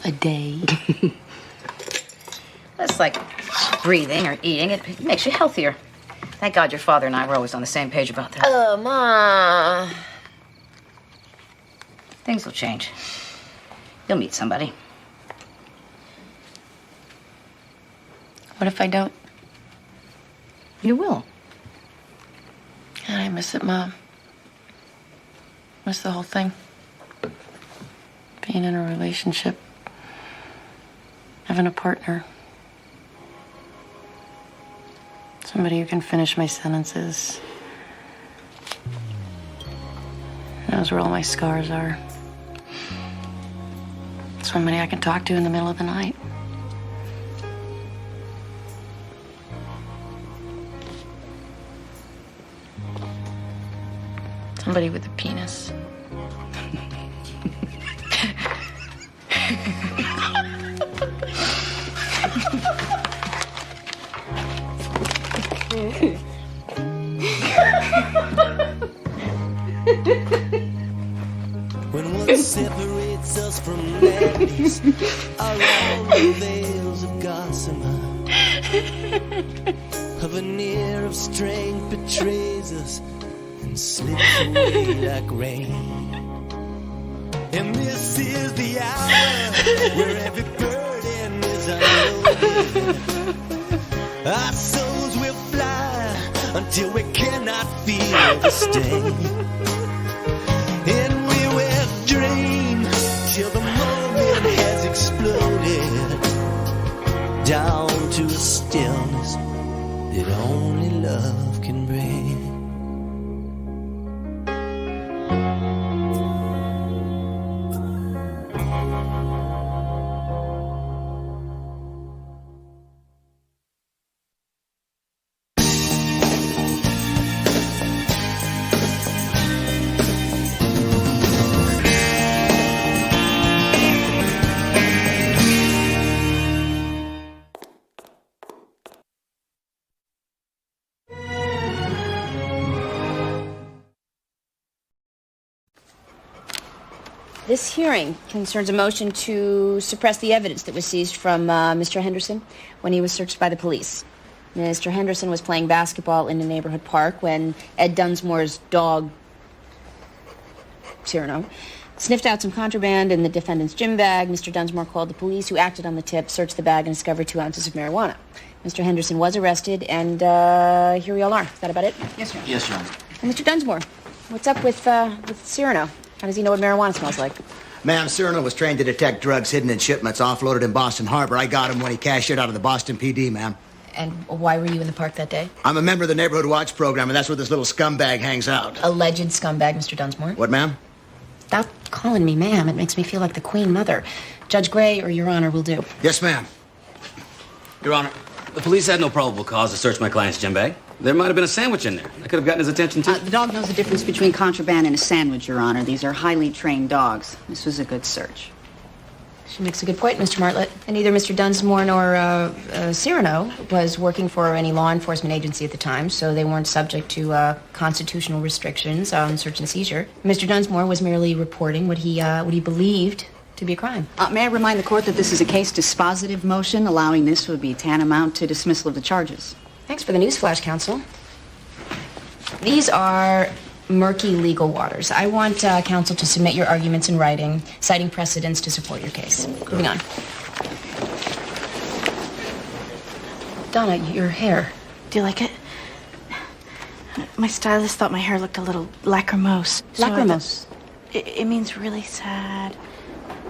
A day. That's like breathing or eating. It makes you healthier. Thank God your father and I were always on the same page about that. Ma. Things will change. You'll meet somebody. What if I don't? You will. God, I miss it, Mom. Miss the whole thing. Being in a relationship. Having a partner. Somebody who can finish my sentences. Knows where all my scars are. Somebody I can talk to in the middle of the night. Somebody with a penis. When what separates us from madness are all the veils of gossamer. A veneer of strength betrays us and slips away like rain. And this is the hour where every burden is unloaded. Our souls will fly until we cannot feel the sting. And we will dream till the moment has exploded down to a stillness that only love can bring. This hearing concerns a motion to suppress the evidence that was seized from Mr. Henderson when he was searched by the police. Mr. Henderson was playing basketball in a neighborhood park when Ed Dunsmore's dog, Cyrano, sniffed out some contraband in the defendant's gym bag. Mr. Dunsmore called the police, who acted on the tip, searched the bag, and discovered 2 ounces of marijuana. Mr. Henderson was arrested, and here we all are. Is that about it? Yes, Your Honor. Yes, Your Honor. And Mr. Dunsmore, what's up with Cyrano? How does he know what marijuana smells like? Ma'am, Cyrano was trained to detect drugs hidden in shipments offloaded in Boston Harbor. I got him when he cashiered out of the Boston PD, ma'am. And why were you in the park that day? I'm a member of the Neighborhood Watch program, and that's where this little scumbag hangs out. Alleged scumbag, Mr. Dunsmore. What, ma'am? Stop calling me ma'am. It makes me feel like the Queen Mother. Judge Gray or Your Honor will do. Yes, ma'am. Your Honor, the police had no probable cause to search my client's gym bag. There might have been a sandwich in there. I could have gotten his attention, too. The dog knows the difference between contraband and a sandwich, Your Honor. These are highly trained dogs. This was a good search. She makes a good point, Mr. Martlett. And neither Mr. Dunsmore nor Cyrano was working for any law enforcement agency at the time, so they weren't subject to constitutional restrictions on search and seizure. Mr. Dunsmore was merely reporting what he believed to be a crime. May I remind the court that this is a case dispositive motion. Allowing this would be tantamount to dismissal of the charges. Thanks for the newsflash, counsel. These are murky legal waters. I want counsel to submit your arguments in writing, citing precedents to support your case. Moving on. Donna, your hair. Do you like it? My stylist thought my hair looked a little lachrymose. So Lachrymose? It means really sad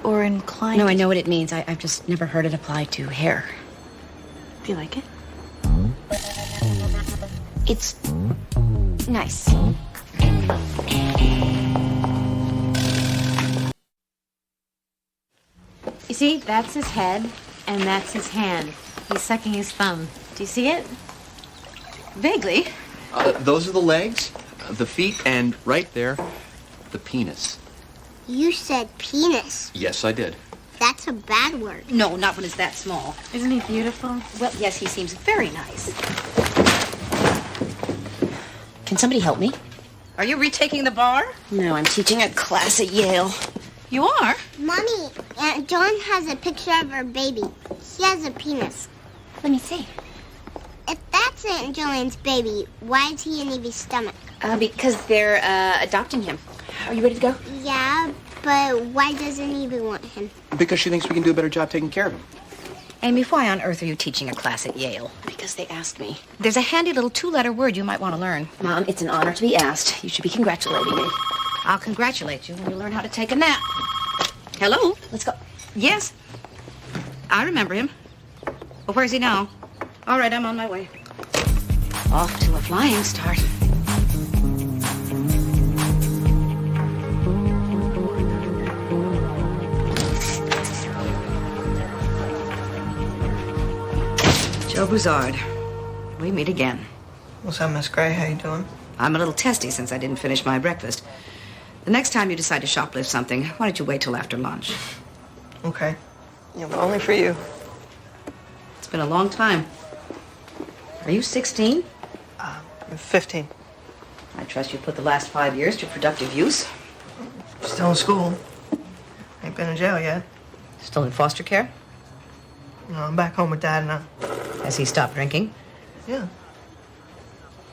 or inclined. No, I know what it means. I've just never heard it applied to hair. Do you like it? It's nice. You see, that's his head, and that's his hand. He's sucking his thumb. Do you see it? Vaguely. Those are the legs, the feet, and right there, the penis. You said penis. Yes, I did. That's a bad word. No, not when it's that small. Isn't he beautiful? Well, yes, he seems very nice. Can somebody help me? Are you retaking the bar? No, I'm teaching a class at Yale. You are? Mommy, Aunt Joan has a picture of her baby. He has a penis. Let me see. If that's Aunt Joanne's baby, why is he in Evie's stomach? Because they're adopting him. Are you ready to go? Yeah, But why doesn't Evie want him? Because she thinks we can do a better job taking care of him. Amy, why on earth are you teaching a class at Yale? Because they asked me. There's a handy little 2-letter word you might want to learn. Mom, it's an honor to be asked. You should be congratulating me. I'll congratulate you when you learn how to take a nap. Hello? Let's go. Yes. I remember him. Well, where's he now? All right, I'm on my way. Off to a flying start. Joe Bouzzard. We meet again. What's up, Miss Gray? How you doing? I'm a little testy since I didn't finish my breakfast. The next time you decide to shoplift something, why don't you wait till after lunch? Okay. Yeah, but only for you. It's been a long time. Are you 16? I'm 15. I trust you put the last 5 years to productive use. Still in school. Ain't been in jail yet. Still in foster care? No, I'm back home with Dad now. Has he stopped drinking? Yeah.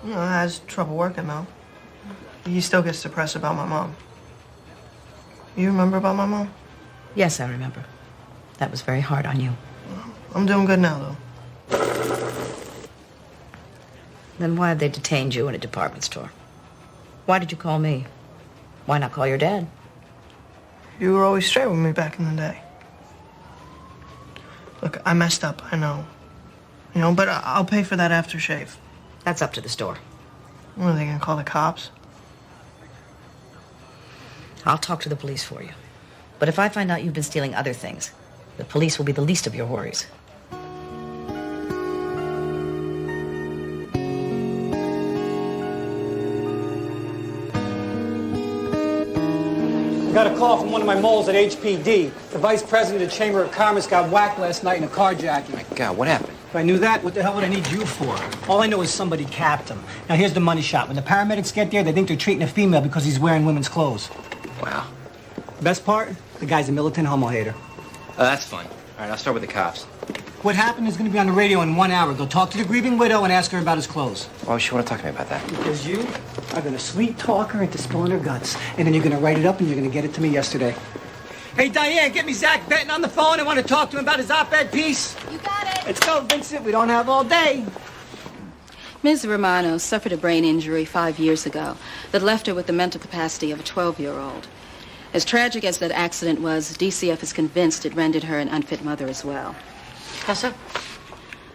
You know, has trouble working though. He still gets depressed about my mom. You remember about my mom? Yes, I remember. That was very hard on you. I'm doing good now though. Then why have they detained you in a department store? Why did you call me? Why not call your dad? You were always straight with me back in the day. Look, I messed up, I know. You know, but I'll pay for that aftershave. That's up to the store. What, are they gonna call the cops? I'll talk to the police for you. But if I find out you've been stealing other things, the police will be the least of your worries. I got a call from one of my moles at HPD. The vice president of the Chamber of Commerce got whacked last night in a carjacking. My God, what happened? If I knew that, what the hell would I need you for? All I know is somebody capped him. Now, here's the money shot. When the paramedics get there, they think they're treating a female because he's wearing women's clothes. Wow. Best part? The guy's a militant homo hater. That's fun. All right, I'll start with the cops. What happened is going to be on the radio in 1 hour. Go talk to the grieving widow and ask her about his clothes. Why would she want to talk to me about that? Because you are going to sweet talk her into spilling her guts. And then you're going to write it up and you're going to get it to me yesterday. Hey, Diane, get me Zach Benton on the phone. I want to talk to him about his op-ed piece. You got it. Let's go, Vincent. We don't have all day. Ms. Romano suffered a brain injury 5 years ago that left her with the mental capacity of a 12-year-old. As tragic as that accident was, DCF is convinced it rendered her an unfit mother as well. How so?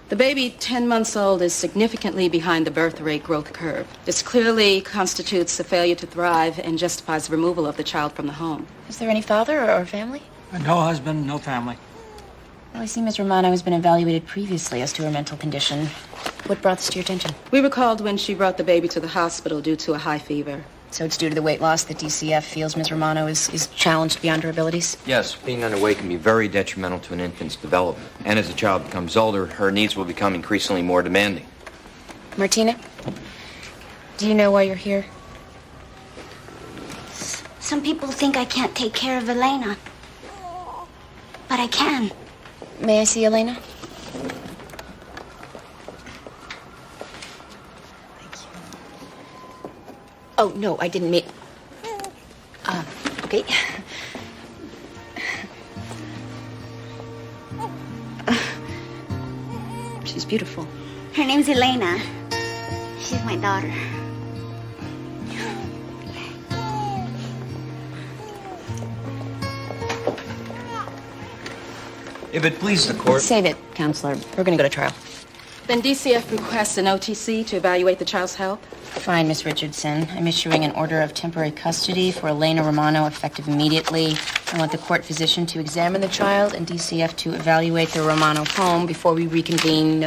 The baby, 10 months old, is significantly behind the birth rate growth curve. This clearly constitutes a failure to thrive and justifies the removal of the child from the home. Is there any father or family? No husband, no family. Well, I see Ms. Romano has been evaluated previously as to her mental condition. What brought this to your attention? We were called when she brought the baby to the hospital due to a high fever. So it's due to the weight loss that DCF feels Ms. Romano is challenged beyond her abilities? Yes, being underweight can be very detrimental to an infant's development. And as the child becomes older, her needs will become increasingly more demanding. Martina, do you know why you're here? Some people think I can't take care of Elena. But I can. May I see Elena? Oh, no, I didn't mean... okay. She's beautiful. Her name's Elena. She's my daughter. If it pleases the court... Save it, Counselor. We're going to go to trial. Then DCF requests an OTC to evaluate the child's health. Fine, Miss Richardson. I'm issuing an order of temporary custody for Elena Romano, effective immediately. I want the court physician to examine the child and DCF to evaluate the Romano home before we reconvene,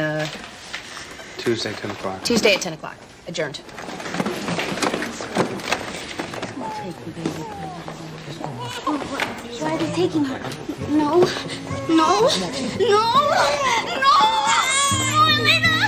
Tuesday, 10 o'clock. Tuesday at 10 o'clock. Adjourned. Why are they taking her? No. No. No. No. Elena.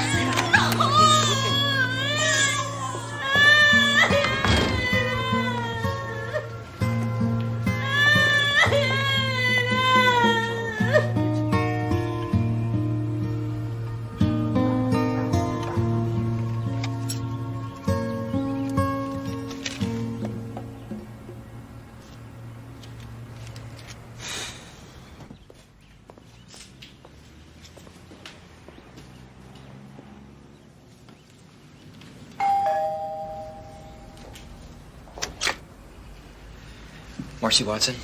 Marcy Watson?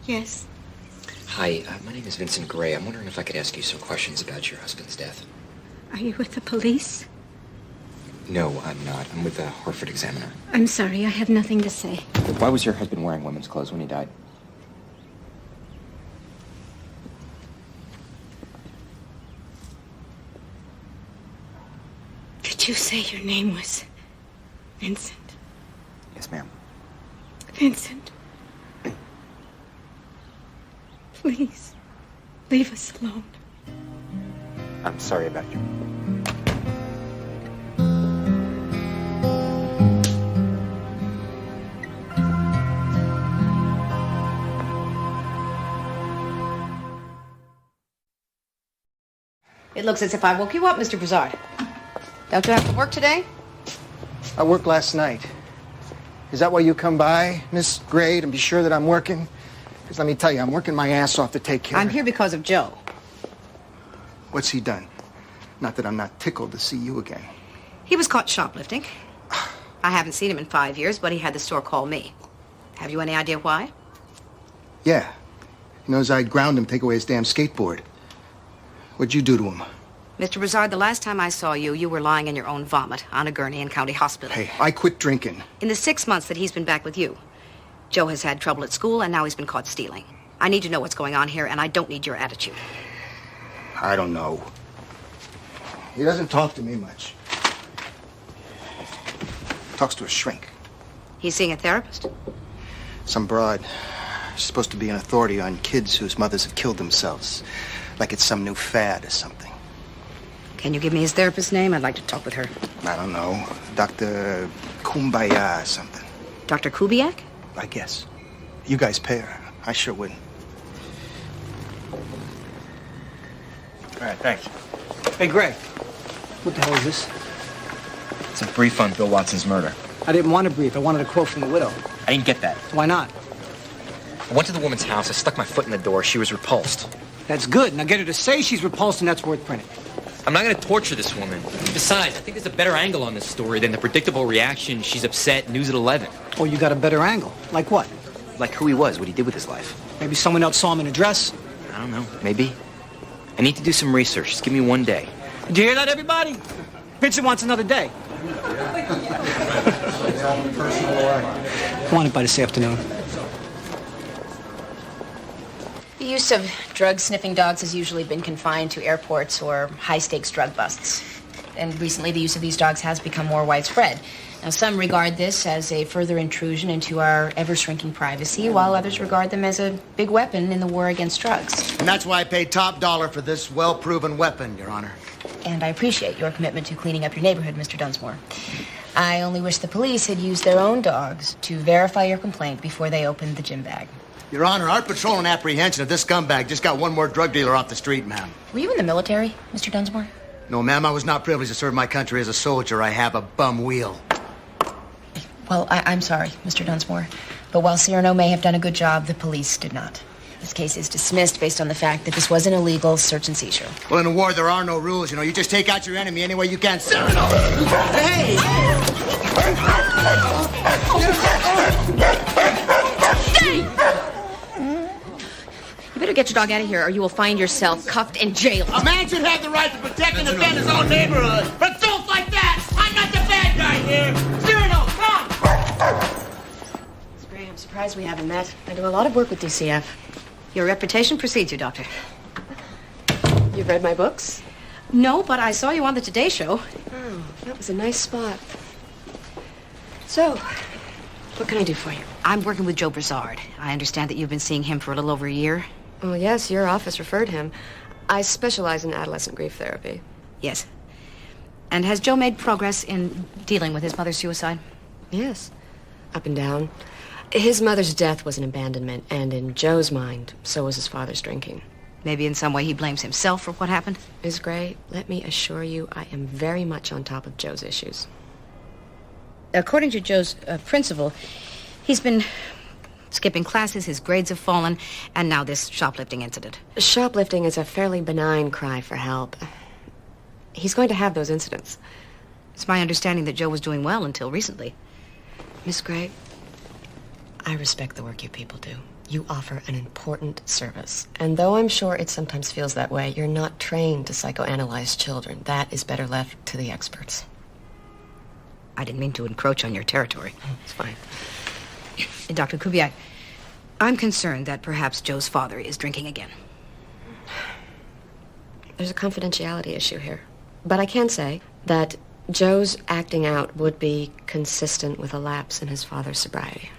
Yes. Hi, my name is Vincent Gray. I'm wondering if I could ask you some questions about your husband's death. Are you with the police? No, I'm not. I'm with the Hartford Examiner. I'm sorry, I have nothing to say. Why was your husband wearing women's clothes when he died? Did you say your name was Vincent? Yes, ma'am. Vincent. Please, leave us alone. I'm sorry about you. It looks as if I woke you up, Mr. Broussard. Don't you have to work today? I worked last night. Is that why you come by, Miss Gray, to be sure that I'm working? Because let me tell you, I'm working my ass off to take care I'm of... here because of Joe. What's he done? Not that I'm not tickled to see you again. He was caught shoplifting. I haven't seen him in 5 years, but he had the store call me. Have you any idea why? Yeah. He knows I'd ground him, take away his damn skateboard. What'd you do to him? Mr. Broussard, the last time I saw you, you were lying in your own vomit on a gurney in County Hospital. Hey, I quit drinking. In the 6 months that he's been back with you, Joe has had trouble at school, and now he's been caught stealing. I need to know what's going on here, and I don't need your attitude. I don't know. He doesn't talk to me much. Talks to a shrink. He's seeing a therapist? Some broad. She's supposed to be an authority on kids whose mothers have killed themselves. Like it's some new fad or something. Can you give me his therapist's name? I'd like to talk with her. I don't know. Dr. Kumbaya or something. Dr. Kubiak? I guess. You guys pay her. I sure wouldn't. All right, thanks. Hey, Greg. What the hell is this? It's a brief on Bill Watson's murder. I didn't want a brief. I wanted a quote from the widow. I didn't get that. Why not? I went to the woman's house. I stuck my foot in the door. She was repulsed. That's good. Now get her to say she's repulsed, and that's worth printing. I'm not going to torture this woman. Besides, I think there's a better angle on this story than the predictable reaction, she's upset, news at 11. Oh, you got a better angle? Like what? Like who he was, what he did with his life. Maybe someone else saw him in a dress? I don't know. Maybe. I need to do some research. Just give me one day. Did you hear that, everybody? Vincent wants another day. I want it by this afternoon. The use of drug-sniffing dogs has usually been confined to airports or high-stakes drug busts. And recently, the use of these dogs has become more widespread. Now, some regard this as a further intrusion into our ever-shrinking privacy, while others regard them as a big weapon in the war against drugs. And that's why I paid top dollar for this well-proven weapon, Your Honor. And I appreciate your commitment to cleaning up your neighborhood, Mr. Dunsmore. I only wish the police had used their own dogs to verify your complaint before they opened the gym bag. Your Honor, our patrol and apprehension of this scumbag just got one more drug dealer off the street, ma'am. Were you in the military, Mr. Dunsmore? No, ma'am, I was not privileged to serve my country as a soldier. I have a bum wheel. Well, I'm sorry, Mr. Dunsmore. But while Cyrano may have done a good job, the police did not. This case is dismissed based on the fact that this was an illegal search and seizure. Well, in a war, there are no rules. You know, you just take out your enemy any way you can. Cyrano! Hey! You better get your dog out of here, or you will find yourself cuffed and jailed. A man should have the right to protect and defend his own neighborhood. But don't like that! I'm not the bad guy here! Cyrano, come! It's great. I'm surprised we haven't met. I do a lot of work with DCF. Your reputation precedes you, Doctor. You've read my books? No, but I saw you on the Today Show. Oh, that was a nice spot. So, what can I do for you? I'm working with Joe Broussard. I understand that you've been seeing him for a little over a year. Oh, yes, your office referred him. I specialize in adolescent grief therapy. Yes. And has Joe made progress in dealing with his mother's suicide? Yes. Up and down. His mother's death was an abandonment, and in Joe's mind, so was his father's drinking. Maybe in some way he blames himself for what happened? Ms. Gray, let me assure you I am very much on top of Joe's issues. According to Joe's principal, he's been skipping classes, his grades have fallen, and now this shoplifting incident. Shoplifting is a fairly benign cry for help. He's going to have those incidents. It's my understanding that Joe was doing well until recently. Miss Gray, I respect the work you people do. You offer an important service. And though I'm sure it sometimes feels that way, you're not trained to psychoanalyze children. That is better left to the experts. I didn't mean to encroach on your territory. It's fine. Dr. Kubiak, I'm concerned that perhaps Joe's father is drinking again. There's a confidentiality issue here. But I can say that Joe's acting out would be consistent with a lapse in his father's sobriety.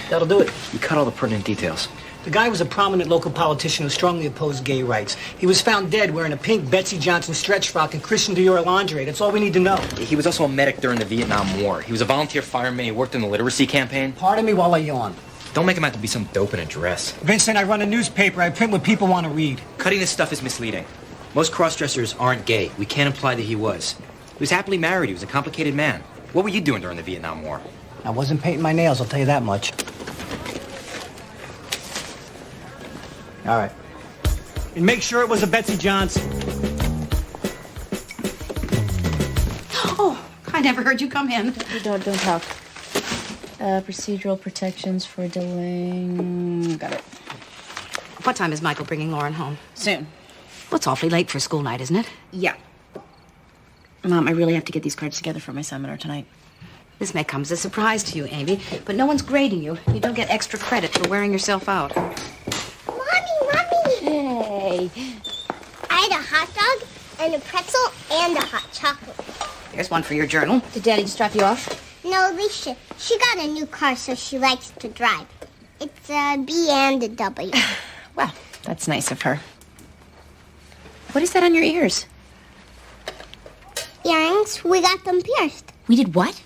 That'll do it. You cut all the pertinent details. The guy was a prominent local politician who strongly opposed gay rights. He was found dead wearing a pink Betsy Johnson stretch frock and Christian Dior lingerie. That's all we need to know. He was also a medic during the Vietnam War. He was a volunteer fireman. He worked in the literacy campaign. Pardon me while I yawn. Don't make him out to be some dope in a dress. Vincent, I run a newspaper. I print what people want to read. Cutting this stuff is misleading. Most cross-dressers aren't gay. We can't imply that he was. He was happily married. He was a complicated man. What were you doing during the Vietnam War? I wasn't painting my nails, I'll tell you that much. All right. And make sure it was a Betsy Johnson. Oh, I never heard you come in. Don't talk. Procedural protections for delaying. Got it. What time is Michael bringing Lauren home? Soon. Well, it's awfully late for school night, isn't it? Yeah. Mom, I really have to get these cards together for my seminar tonight. This may come as a surprise to you, Amy, but no one's grading you. You don't get extra credit for wearing yourself out. Hey. I had a hot dog and a pretzel and a hot chocolate. Here's one for your journal. Did Daddy just drop you off? No, Alicia. She got a new car, so she likes to drive. It's a B and a W. Well, that's nice of her. What is that on your ears? Earrings. We got them pierced. We did what?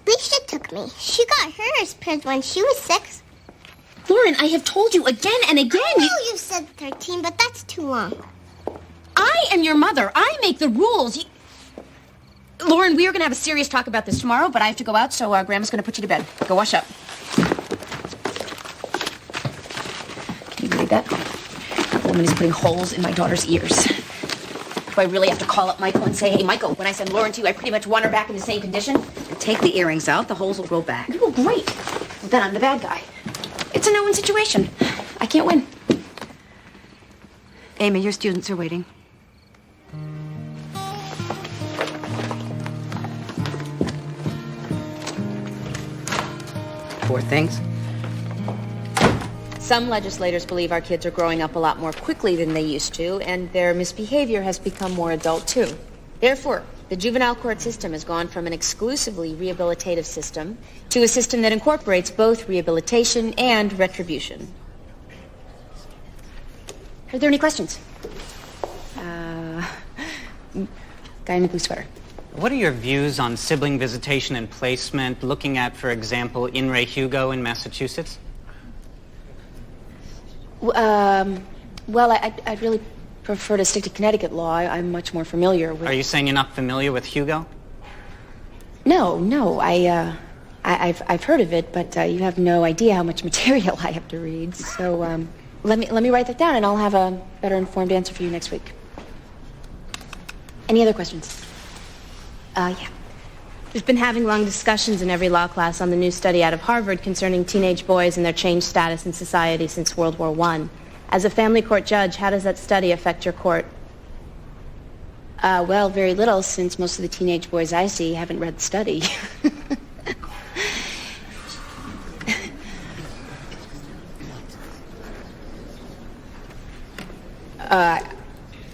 Alicia took me. She got hers pierced when she was 6. Lauren, I have told you again and again. I know you said 13, but that's too long. I am your mother. I make the rules. Lauren, we are going to have a serious talk about this tomorrow, but I have to go out, so Grandma's going to put you to bed. Go wash up. Can you believe that? The woman is putting holes in my daughter's ears. Do I really have to call up Michael and say, hey, Michael, when I send Lauren to you, I pretty much want her back in the same condition? Take the earrings out. The holes will grow back. Oh, great. Well, then I'm the bad guy. It's a no-win situation. I can't win. Amy, your students are waiting. Poor things. Some legislators believe our kids are growing up a lot more quickly than they used to, and their misbehavior has become more adult, too. Therefore, the juvenile court system has gone from an exclusively rehabilitative system to a system that incorporates both rehabilitation and retribution. Are there any questions? Guy in the blue sweater. What are your views on sibling visitation and placement, looking at, for example, In re Hugo in Massachusetts? Well, I'd really prefer to stick to Connecticut law. I'm much more familiar with... Are you saying you're not familiar with Hugo? No, I've heard of it, but you have no idea how much material I have to read. So, let me write that down, and I'll have a better informed answer for you next week. Any other questions? Yeah. We've been having long discussions in every law class on the new study out of Harvard concerning teenage boys and their changed status in society since World War I. As a family court judge, how does that study affect your court? Well, very little, since most of the teenage boys I see haven't read the study.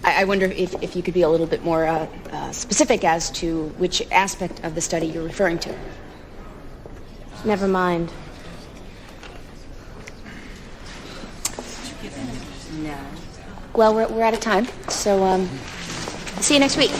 I wonder if you could be a little bit more specific as to which aspect of the study you're referring to. Never mind. No. Well, we're out of time, so see you next week.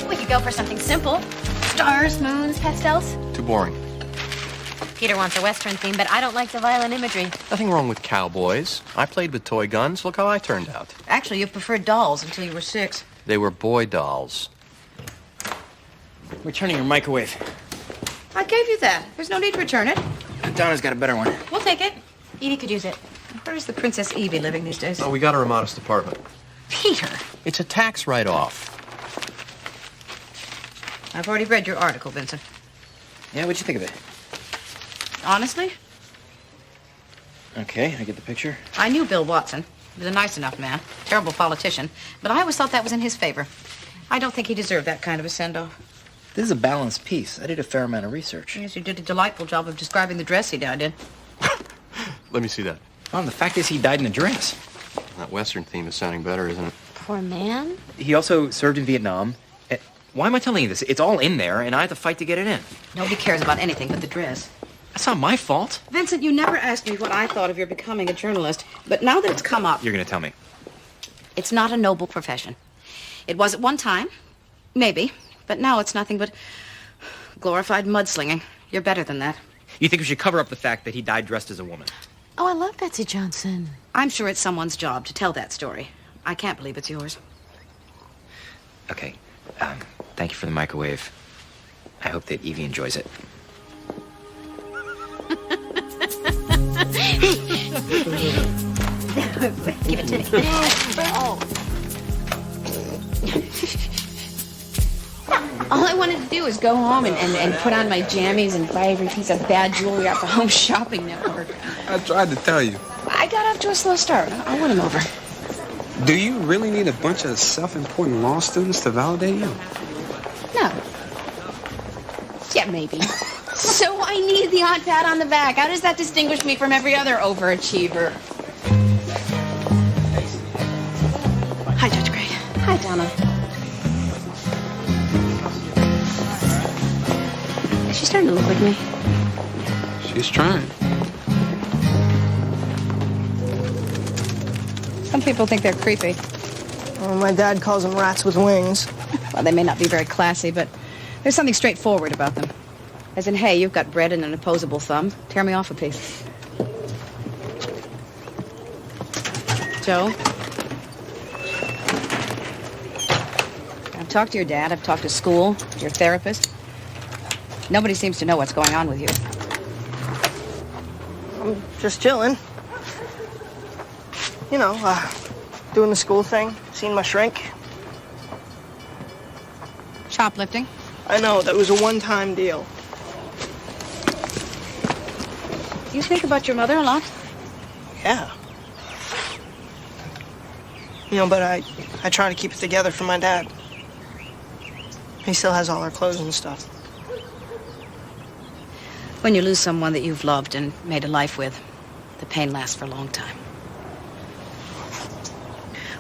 We could go for something simple. Stars, moons, pastels? Too boring. Peter wants a Western theme, but I don't like the violent imagery. Nothing wrong with cowboys. I played with toy guns. Look how I turned out. Actually, you preferred dolls until you were 6. They were boy dolls. Returning your microwave. I gave you that. There's no need to return it. Donna's got a better one. We'll take it. Edie could use it. Where is the Princess Evie living these days? Oh, we got her a modest apartment. Peter! It's a tax write-off. I've already read your article, Vincent. Yeah, what'd you think of it? Honestly, Okay, I get the picture. I knew Bill Watson. He was a nice enough man, terrible politician, but I always thought that was in his favor. I don't think he deserved that kind of a send-off. This is a balanced piece. I did a fair amount of research. Yes, you did a delightful job of describing the dress he died in. Let me see that. Well, the fact is he died in a dress. That Western theme is sounding better, isn't it? Poor man. He also served in Vietnam. Why am I telling you this? It's all in there, and I have to fight to get it in. Nobody cares about anything but the dress. That's not my fault. Vincent, you never asked me what I thought of your becoming a journalist, but now that it's come up, You're going to tell me. it's not a noble profession. It was at one time, maybe, but now it's nothing but glorified mudslinging. You're better than that. You think we should cover up the fact that he died dressed as a woman? Oh, I love Betsy Johnson. I'm sure it's someone's job to tell that story. I can't believe it's yours. Okay. Thank you for the microwave. I hope that Evie enjoys it. Give it to me. Oh. All I wanted to do was go home and put on my jammies and buy every piece of bad jewelry off the Home Shopping Network. I tried to tell you. I got off to a slow start. I won him over. Do you really need a bunch of self-important law students to validate you? No. Yeah, maybe. So I needed the odd pat on the back. How does that distinguish me from every other overachiever? Hi, Judge Gray. Hi, Donna. Is she starting to look like me? She's trying. Some people think they're creepy. Well, my dad calls them rats with wings. Well, they may not be very classy, but there's something straightforward about them. As in, hey, you've got bread and an opposable thumb. Tear me off a piece. Joe? I've talked to your dad. I've talked to school, your therapist. Nobody seems to know what's going on with you. I'm just chilling. You know, doing the school thing, seeing my shrink. Shoplifting? I know, that was a one-time deal. You think about your mother a lot? Yeah. You know, but I try to keep it together for my dad. He still has all our clothes and stuff. When you lose someone that you've loved and made a life with, the pain lasts for a long time.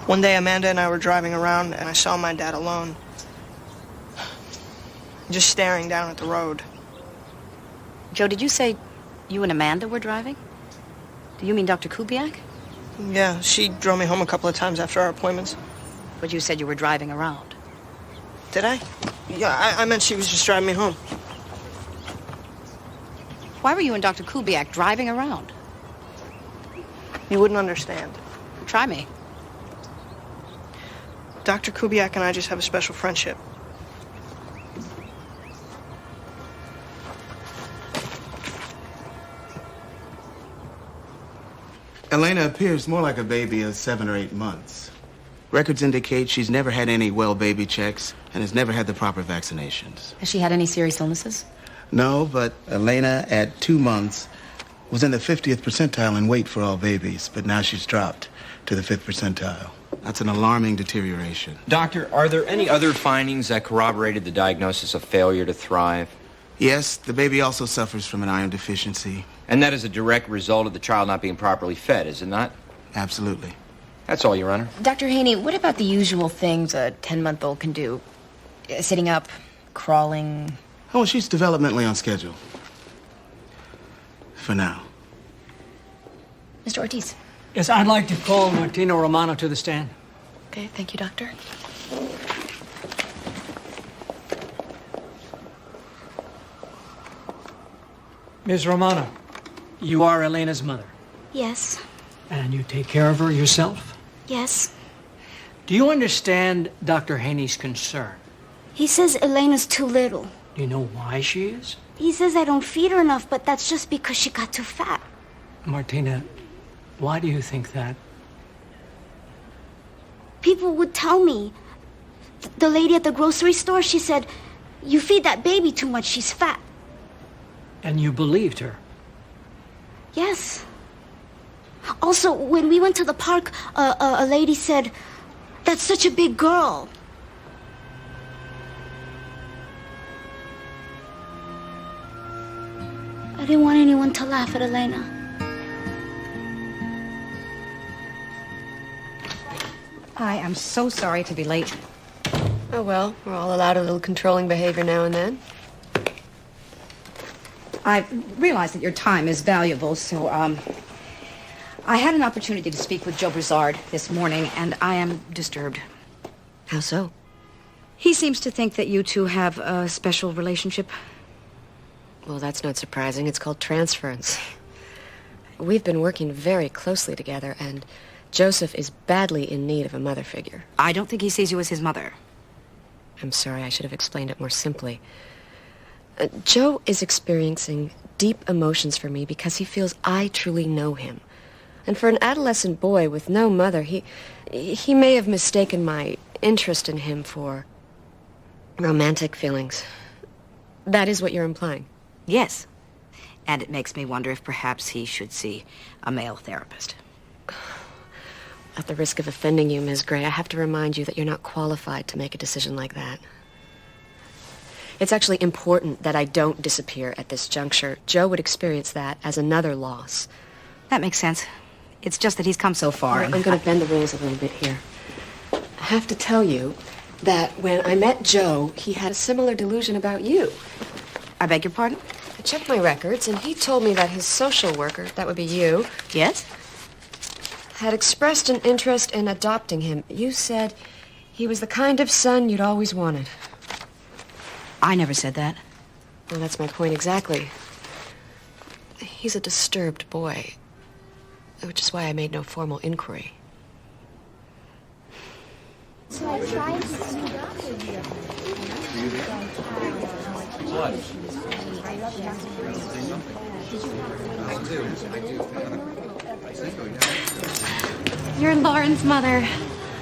One day, Amanda and I were driving around, and I saw my dad alone, just staring down at the road. Joe, did you say you and Amanda were driving? Do you mean Dr. Kubiak? Yeah, she drove me home a couple of times after our appointments. But you said you were driving around. Did I? Yeah, I meant she was just driving me home. Why were you and Dr. Kubiak driving around? You wouldn't understand. Try me. Dr. Kubiak and I just have a special friendship. Elena appears more like a baby of 7 or 8 months. Records indicate she's never had any well baby checks and has never had the proper vaccinations. Has she had any serious illnesses? No, but Elena at 2 months was in the 50th percentile in weight for all babies, but now she's dropped to the 5th percentile. That's an alarming deterioration. Doctor, are there any other findings that corroborated the diagnosis of failure to thrive? Yes, the baby also suffers from an iron deficiency. And that is a direct result of the child not being properly fed, is it not? Absolutely. That's all, Your Honor. Dr. Haney, what about the usual things a 10-month-old can do? Sitting up, crawling? Oh, she's developmentally on schedule. For now. Mr. Ortiz. Yes, I'd like to call Martino Romano to the stand. Okay, thank you, Doctor. Ms. Romano, you are Elena's mother, Yes. and you take care of her yourself? Yes. Do you understand Dr. Haney's concern? He says Elena's too little. Do you know why she is? He says I don't feed her enough, but that's just because she got too fat. Martina, why do you think that? People would tell me. The lady at the grocery store, she said, you feed that baby too much, she's fat. And you believed her? Yes. Also, when we went to the park, a lady said, that's such a big girl. I didn't want anyone to laugh at Elena. I am so sorry to be late. Oh, well, we're all allowed a little controlling behavior now and then. I realize that your time is valuable, so, I had an opportunity to speak with Joe Broussard this morning, and I am disturbed. How so? He seems to think that you two have a special relationship. Well, that's not surprising. It's called transference. We've been working very closely together, and Joseph is badly in need of a mother figure. I don't think he sees you as his mother. I'm sorry, I should have explained it more simply. Joe is experiencing deep emotions for me because he feels I truly know him. And for an adolescent boy with no mother, he may have mistaken my interest in him for romantic feelings. That is what you're implying. Yes. And it makes me wonder if perhaps he should see a male therapist. At the risk of offending you, Ms. Gray, I have to remind you that you're not qualified to make a decision like that. It's actually important that I don't disappear at this juncture. Joe would experience that as another loss. That makes sense. It's just that he's come so far. I'm going to bend the rules a little bit here. I have to tell you that when I met Joe, he had a similar delusion about you. I beg your pardon? I checked my records, and he told me that his social worker, that would be you, yes, had expressed an interest in adopting him. You said he was the kind of son you'd always wanted. I never said that. Well, that's my point exactly. He's a disturbed boy, which is why I made no formal inquiry. So I tried You're Lauren's mother.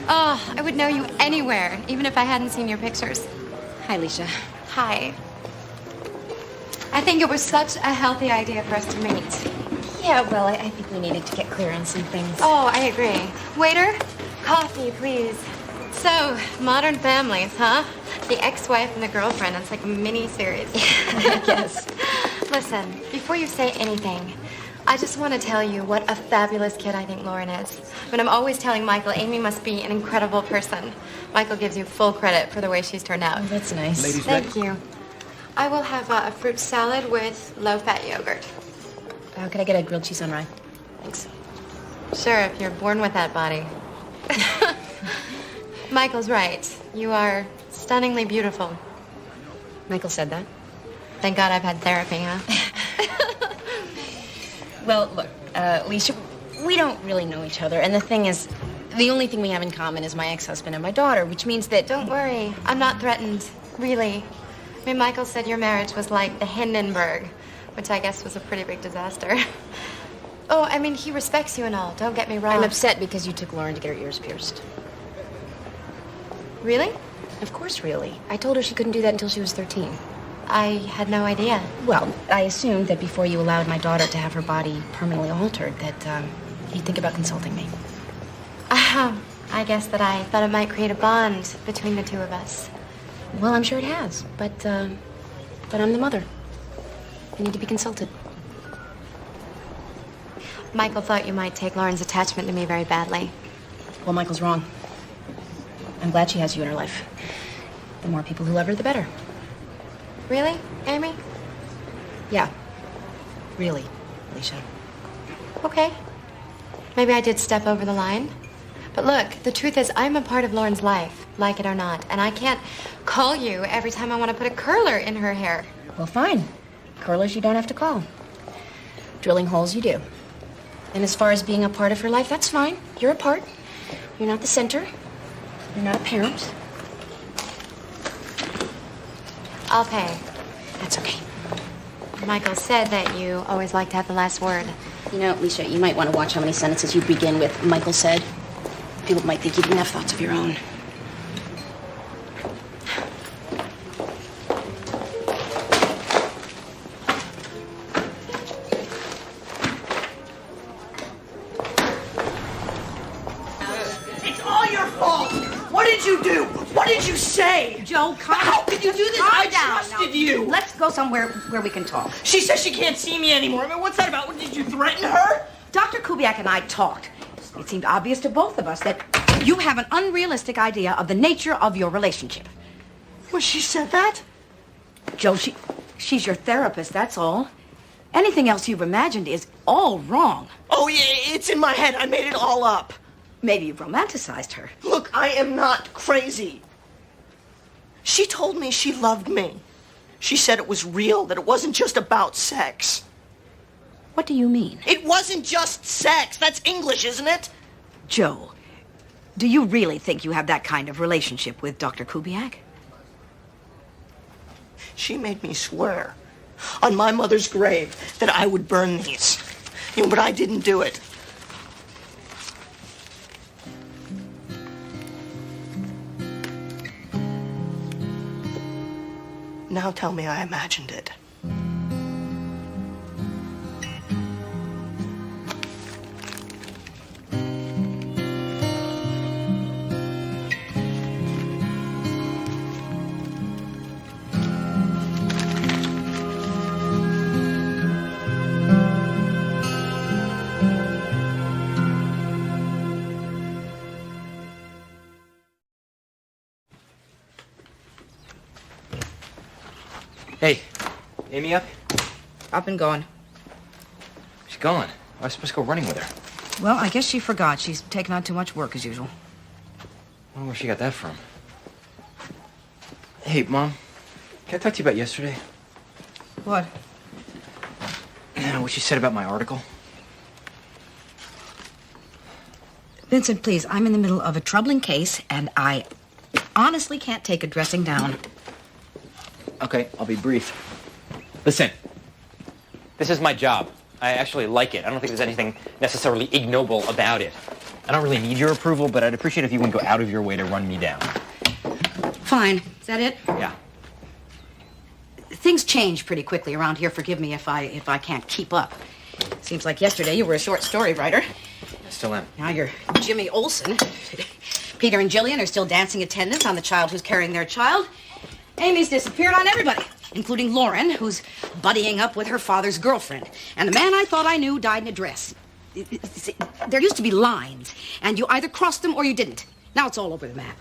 Oh, I would know you anywhere, even if I hadn't seen your pictures. Hi, Leisha. Hi. I think it was such a healthy idea for us to meet. Yeah, well, I think we needed to get clear on some things. Oh, I agree. Waiter, coffee, please. So, Modern Families, huh? The ex-wife and the girlfriend. It's like a mini-series. I guess. Listen, before you say anything, I just want to tell you what a fabulous kid I think Lauren is. But I'm always telling Michael Amy must be an incredible person. Michael gives you full credit for the way she's turned out. Oh, that's nice. Ladies, Thank you. I will have a fruit salad with low-fat yogurt. Could I get a grilled cheese on rye? Thanks. Sure, if you're born with that body. Michael's right. You are stunningly beautiful. Michael said that. Thank God I've had therapy, huh? Well, look, Leisha, we don't really know each other. And the thing is, the only thing we have in common is my ex-husband and my daughter, which means that... Don't worry. I'm not threatened. Really. I mean, Michael said your marriage was like the Hindenburg, which I guess was a pretty big disaster. Oh, I mean, he respects you and all. Don't get me wrong. I'm upset because you took Lauren to get her ears pierced. Really? Of course, really. I told her she couldn't do that until she was 13. I had no idea. Well, I assumed that before you allowed my daughter to have her body permanently altered, that you'd think about consulting me. I guess that I thought it might create a bond between the two of us. Well, I'm sure it has, but I'm the mother. I need to be consulted. Michael thought you might take Lauren's attachment to me very badly. Well, Michael's wrong. I'm glad she has you in her life. The more people who love her, the better. Really, Amy? Yeah. Really, Alicia. Okay. Maybe I did step over the line. But look, the truth is I'm a part of Lauren's life, like it or not. And I can't call you every time I want to put a curler in her hair. Well, fine. Curlers you don't have to call. drilling holes, you do. And as far as being a part of her life, that's fine. You're a part. You're not the center. You're not a parent. I'll pay. That's okay. Michael said that you always like to have the last word. You know, Alicia, you might want to watch how many sentences you begin with Michael said. People might think you didn't have thoughts of your own. It's all your fault. What did you do? What did you say? Joe, calm down. How could you do this? I trusted you. Let's go somewhere where we can talk. She says she can't see me anymore. I mean, what's that about? Did you threaten her? Dr. Kubiak and I talked. It seemed obvious to both of us that you have an unrealistic idea of the nature of your relationship. Well, she said that? Joe, she's your therapist, that's all. Anything else you've imagined is all wrong. Oh, yeah, it's in my head. I made it all up. Maybe you've romanticized her. Look, I am not crazy. She told me she loved me. She said it was real, that it wasn't just about sex. What do you mean? It wasn't just sex. That's English, isn't it? Joe, do you really think you have that kind of relationship with Dr. Kubiak? She made me swear on my mother's grave that I would burn these. You know, but I didn't do it. Now tell me I imagined it. Hey, Amy up? Up and gone. She's gone. I was supposed to go running with her. Well, I guess she forgot. She's taken on too much work as usual. I wonder where she got that from. Hey, Mom, can I talk to you about yesterday? What? What she said about my article? Vincent, please, I'm in the middle of a troubling case, and I honestly can't take a dressing down. Okay, I'll be brief. Listen, this is my job. I actually like it. I don't think there's anything necessarily ignoble about it. I don't really need your approval, but I'd appreciate if you wouldn't go out of your way to run me down. Fine. Is that it? Yeah. Things change pretty quickly around here. Forgive me if I can't keep up. Seems like yesterday you were a short story writer. I still am. Now you're Jimmy Olsen. Peter and Jillian are still dancing attendance on the child who's carrying their child. Amy's disappeared on everybody, including Lauren, who's buddying up with her father's girlfriend. And the man I thought I knew died in a dress. There used to be lines, and you either crossed them or you didn't. Now it's all over the map.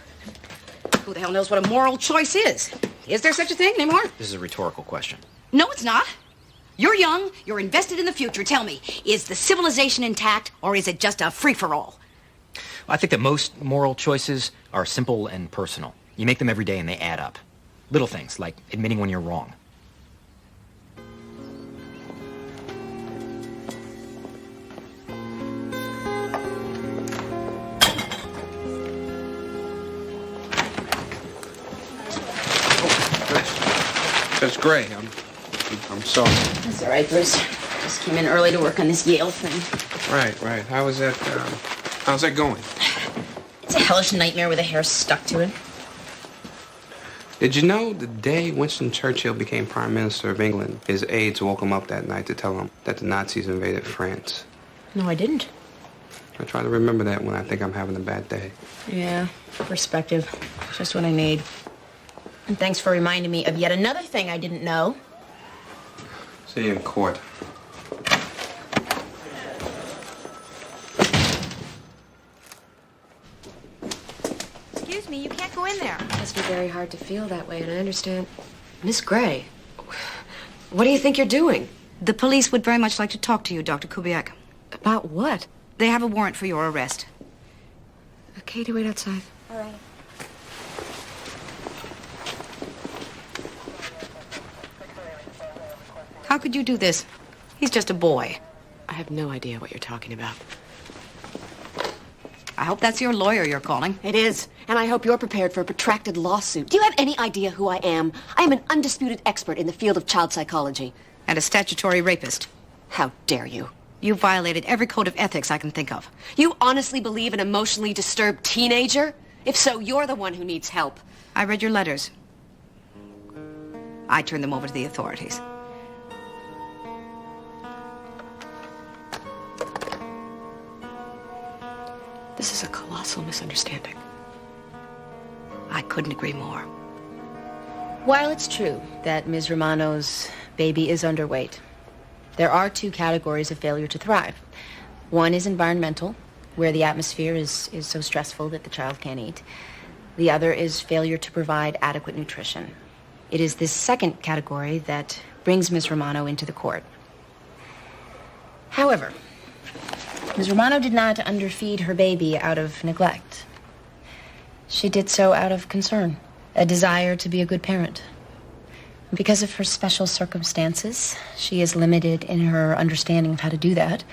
Who the hell knows what a moral choice is? Is there such a thing anymore? This is a rhetorical question. No, it's not. You're young, you're invested in the future. Tell me, is the civilization intact, or is it just a free-for-all? I think that most moral choices are simple and personal. You make them every day and they add up. Little things, like admitting when you're wrong. Judge Gray, I'm sorry. That's all right, Bruce. Just came in early to work on this Yale thing. Right. How's that going? It's a hellish nightmare with a hair stuck to it. Did you know the day Winston Churchill became Prime Minister of England, his aides woke him up that night to tell him that the Nazis invaded France? No, I didn't. I try to remember that when I think I'm having a bad day. Yeah, perspective. Just what I need. And thanks for reminding me of yet another thing I didn't know. See you in court. Excuse me, you can't go in there. It must be very hard to feel that way, and I understand. Miss Gray, what do you think you're doing? The police would very much like to talk to you, Dr. Kubiak. About what? They have a warrant for your arrest. Katie, wait outside. All right. How could you do this? He's just a boy. I have no idea what you're talking about. I hope that's your lawyer you're calling. It is. And I hope you're prepared for a protracted lawsuit. Do you have any idea who I am? I am an undisputed expert in the field of child psychology. And a statutory rapist. How dare you? You violated every code of ethics I can think of. You honestly believe an emotionally disturbed teenager? If so, you're the one who needs help. I read your letters. I turned them over to the authorities. This is a colossal misunderstanding. I couldn't agree more. While it's true that Ms. Romano's baby is underweight, there are two categories of failure to thrive. One is environmental, where the atmosphere is so stressful that the child can't eat. The other is failure to provide adequate nutrition. It is this second category that brings Ms. Romano into the court. However, Ms. Romano did not underfeed her baby out of neglect. She did so out of concern, a desire to be a good parent. Because of her special circumstances, she is limited in her understanding of how to do that.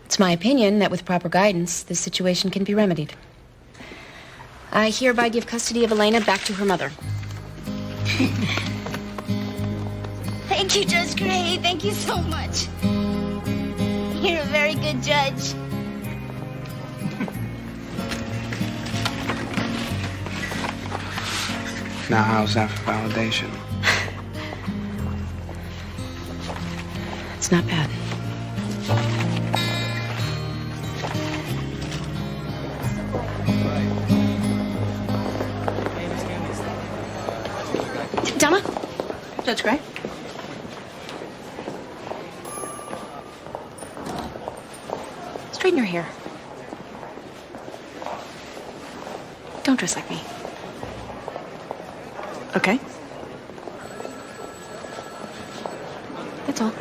It's my opinion that with proper guidance, this situation can be remedied. I hereby give custody of Elena back to her mother. Thank you, Judge Gray. Thank you so much. You're a very good judge. Now, how's that for validation? It's not bad. Donna? Judge Gray? Straighten your hair. Don't dress like me. Okay. That's all.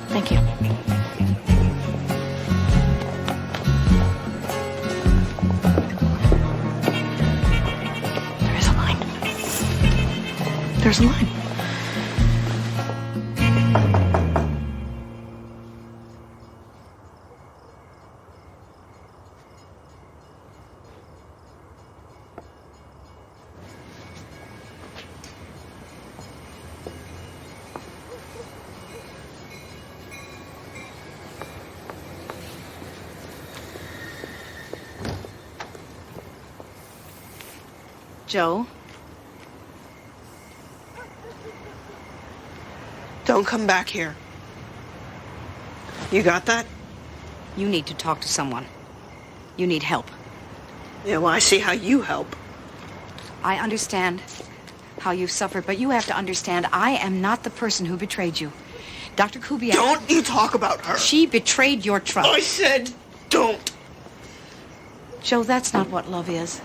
Thank you. There is a line. There's a line. Joe? Don't come back here. You got that? You need to talk to someone. You need help. Yeah, well, I see how you help. I understand how you've suffered, but you have to understand I am not the person who betrayed you. Dr. Kubiak... Don't you talk about her. She betrayed your trust. I said don't. Joe, that's not what love is.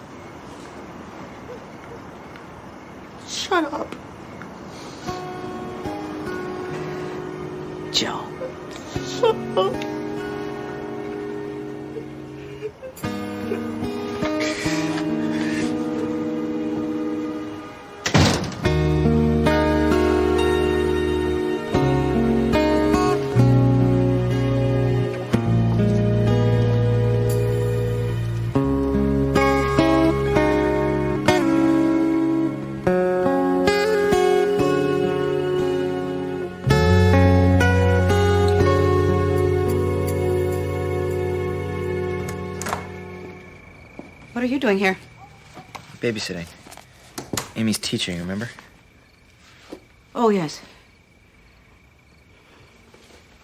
Shut up. Joe. Shut up. What are you doing here? Babysitting. Amy's teaching, remember? Oh, yes.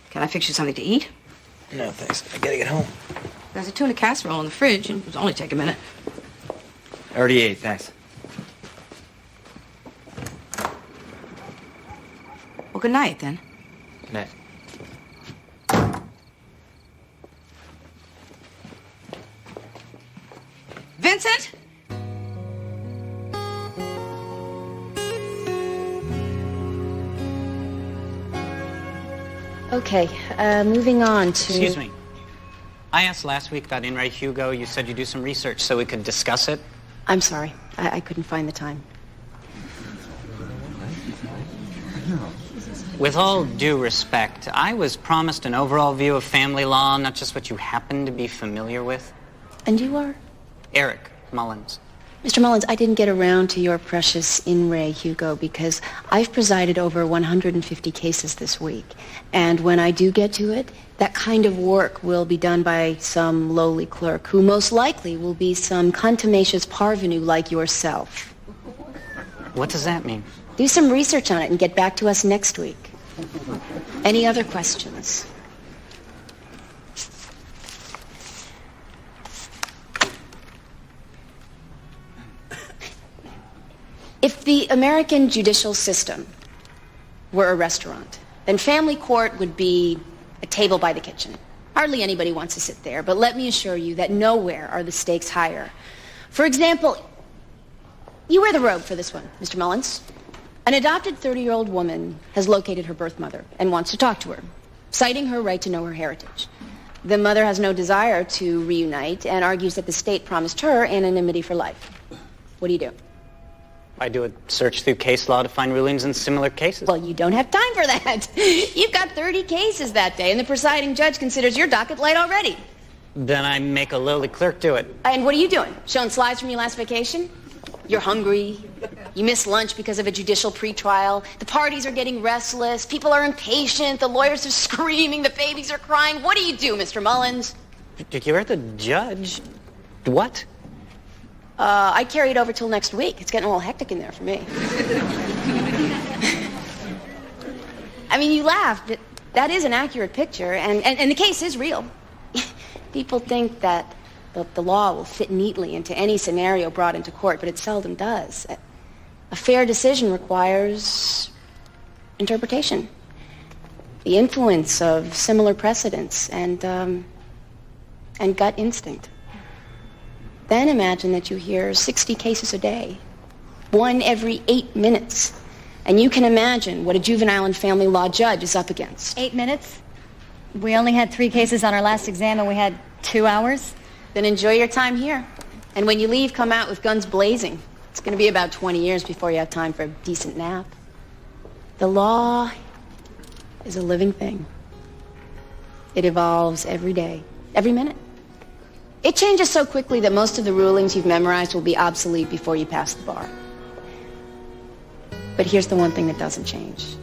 Can I fix you something to eat? No, thanks. I gotta get home. There's a tuna casserole in the fridge, and it'll only take a minute. I already ate, thanks. Well, good night, then. Good night. Vincent? Okay, moving on to... Excuse me. I asked last week about In re Hugo. You said you'd do some research so we could discuss it. I'm sorry. I couldn't find the time. With all due respect, I was promised an overall view of family law, not just what you happen to be familiar with. And you are? Eric Mullins. Mr. Mullins, I didn't get around to your precious In Re Hugo because I've presided over 150 cases this week. And when I do get to it, that kind of work will be done by some lowly clerk who most likely will be some contumacious parvenu like yourself. What does that mean? Do some research on it and get back to us next week. Any other questions? If the American judicial system were a restaurant, then family court would be a table by the kitchen. Hardly anybody wants to sit there, but let me assure you that nowhere are the stakes higher. For example, you wear the robe for this one, Mr. Mullins. An adopted 30-year-old woman has located her birth mother and wants to talk to her, citing her right to know her heritage. The mother has no desire to reunite and argues that the state promised her anonymity for life. What do you do? I do a search through case law to find rulings in similar cases. Well, you don't have time for that. You've got 30 cases that day, and the presiding judge considers your docket light already. Then I make a lowly clerk do it. And what are you doing? Showing slides from your last vacation? You're hungry. You miss lunch because of a judicial pretrial. The parties are getting restless. People are impatient. The lawyers are screaming. The babies are crying. What do you do, Mr. Mullins? You're the judge. What? I carry it over till next week. It's getting a little hectic in there for me. I mean, you laugh, but that is an accurate picture, and the case is real. People think that the law will fit neatly into any scenario brought into court, but it seldom does. A fair decision requires interpretation, the influence of similar precedents, and gut instinct. Then imagine that you hear 60 cases a day, one every 8 minutes. And you can imagine what a juvenile and family law judge is up against. 8 minutes? We only had 3 cases on our last exam and we had 2 hours? Then enjoy your time here. And when you leave, come out with guns blazing. It's going to be about 20 years before you have time for a decent nap. The law is a living thing. It evolves every day, every minute. It changes so quickly that most of the rulings you've memorized will be obsolete before you pass the bar. But here's the one thing that doesn't change.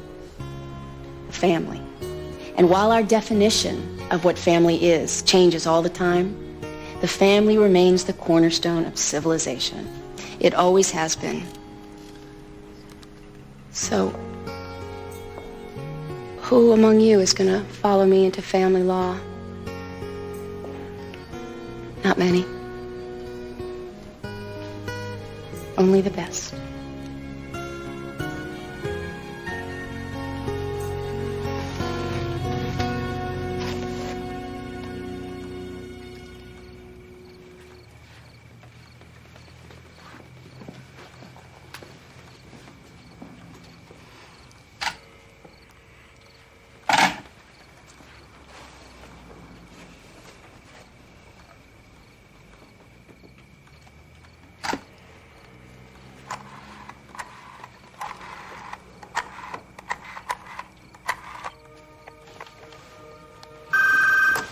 Family. And while our definition of what family is changes all the time, the family remains the cornerstone of civilization. It always has been. So, who among you is going to follow me into family law? Not many. Only the best.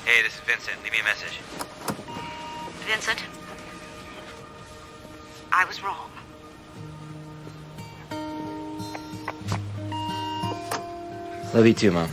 Hey, this is Vincent. Leave me a message. Vincent, I was wrong. Love you too, Mom.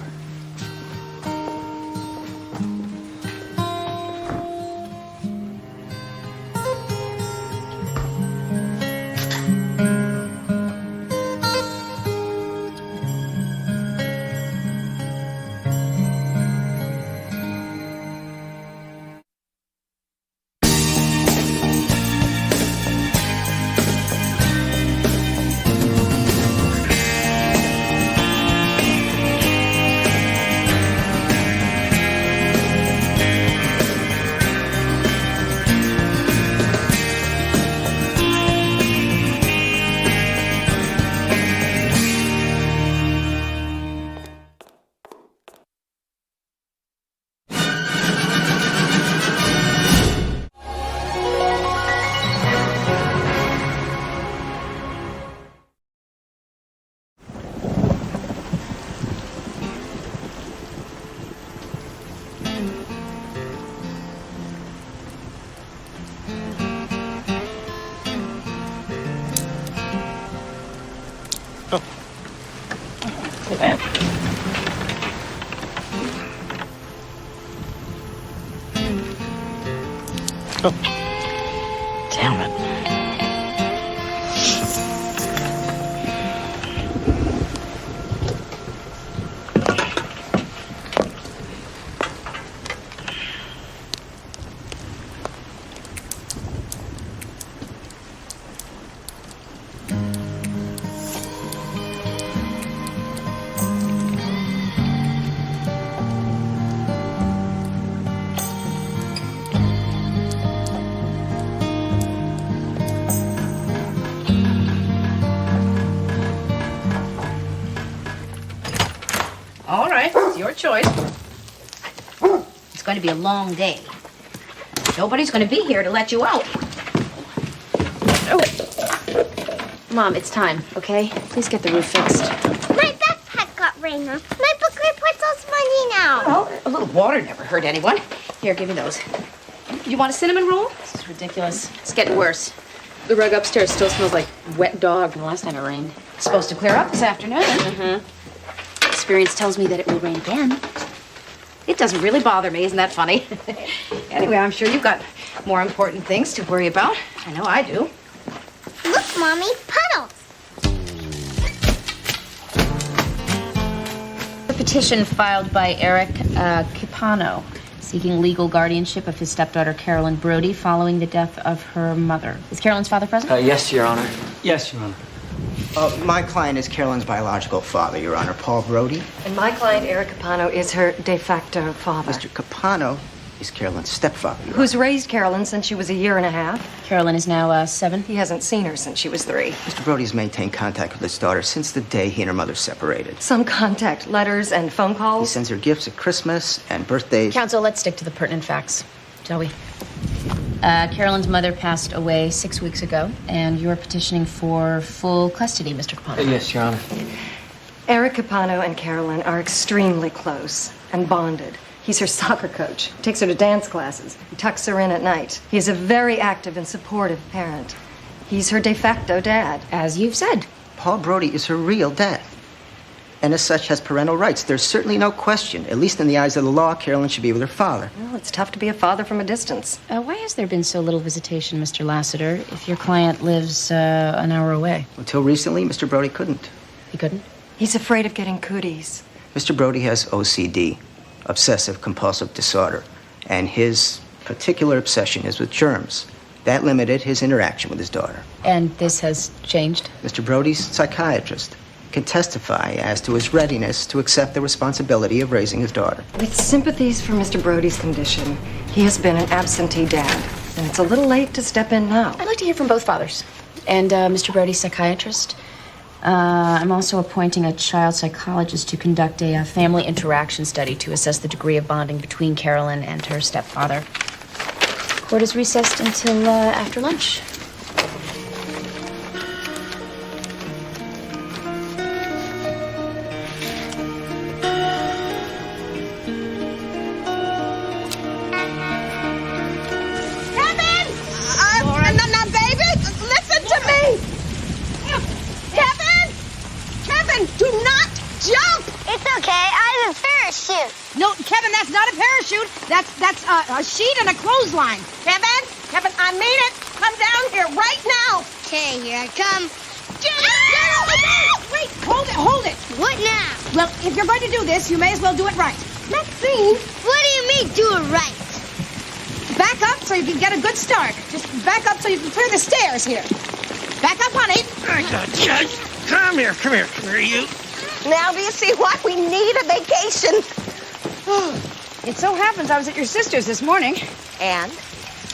Damn it. All right, it's your choice. It's going to be a long day. Nobody's going to be here to let you out. Mom, it's time, okay? Please get the roof fixed. My backpack got rained on. My book report's all smudgy now. Well, a little water never hurt anyone. Here, give me those. You want a cinnamon roll? This is ridiculous. It's getting worse. The rug upstairs still smells like wet dog from the last time it rained. It's supposed to clear up this afternoon. Mm-hmm. Experience tells me that it will rain again. It doesn't really bother me. Isn't that funny? Anyway, I'm sure you've got more important things to worry about. I know I do. Look, Mommy, puddles. A petition filed by Eric Capano seeking legal guardianship of his stepdaughter Carolyn Brody following the death of her mother. Is Carolyn's father present? Yes, Your Honor. Yes, Your Honor. My client is Carolyn's biological father, Your Honor, Paul Brody. And my client, Eric Capano, is her de facto father. Mr. Capano is Carolyn's stepfather. Who's raised Carolyn since she was a year and a half. Carolyn is now 7. He hasn't seen her since she was 3. Mr. Brody's maintained contact with his daughter since the day he and her mother separated. Some contact, letters and phone He calls. sends her gifts at Christmas and birthdays. Counsel, let's stick to the pertinent facts, shall we? Carolyn's mother passed away 6 weeks ago, and you're petitioning for full custody, Mr. Capano. Yes, Your Honor. Eric Capano and Carolyn are extremely close and bonded. He's her soccer coach, takes her to dance classes, he tucks her in at night. He's a very active and supportive parent. He's her de facto dad. As you've said. Paul Brody is her real dad, and as such has parental rights. There's certainly no question, at least in the eyes of the law, Carolyn should be with her father. Well, it's tough to be a father from a distance. Why has there been so little visitation, Mr. Lassiter, if your client lives an hour away? Until recently, Mr. Brody couldn't. He couldn't? He's afraid of getting cooties. Mr. Brody has OCD, obsessive compulsive disorder, and his particular obsession is with germs. That limited his interaction with his daughter. And this has changed? Mr. Brody's psychiatrist can testify as to his readiness to accept the responsibility of raising his daughter. With sympathies for Mr. Brody's condition, he has been an absentee dad, and it's a little late to step in now. I'd like to hear from both fathers. And Mr. Brody's psychiatrist. I'm also appointing a child psychologist to conduct a family interaction study to assess the degree of bonding between Carolyn and her stepfather. Court is recessed until after lunch. No, Kevin, that's not a parachute. That's a sheet and a clothesline. Kevin, I mean it. Come down here right now. Okay, here I come. Wait, hold it. What now? Well, if you're going to do this, you may as well do it right. Maxine, what do you mean do it right? Back up so you can get a good start. Just back up so you can clear the stairs here. Back up, honey. Judge, come here, you. Now do you see why we need a vacation? It so happens I was at your sister's this morning. And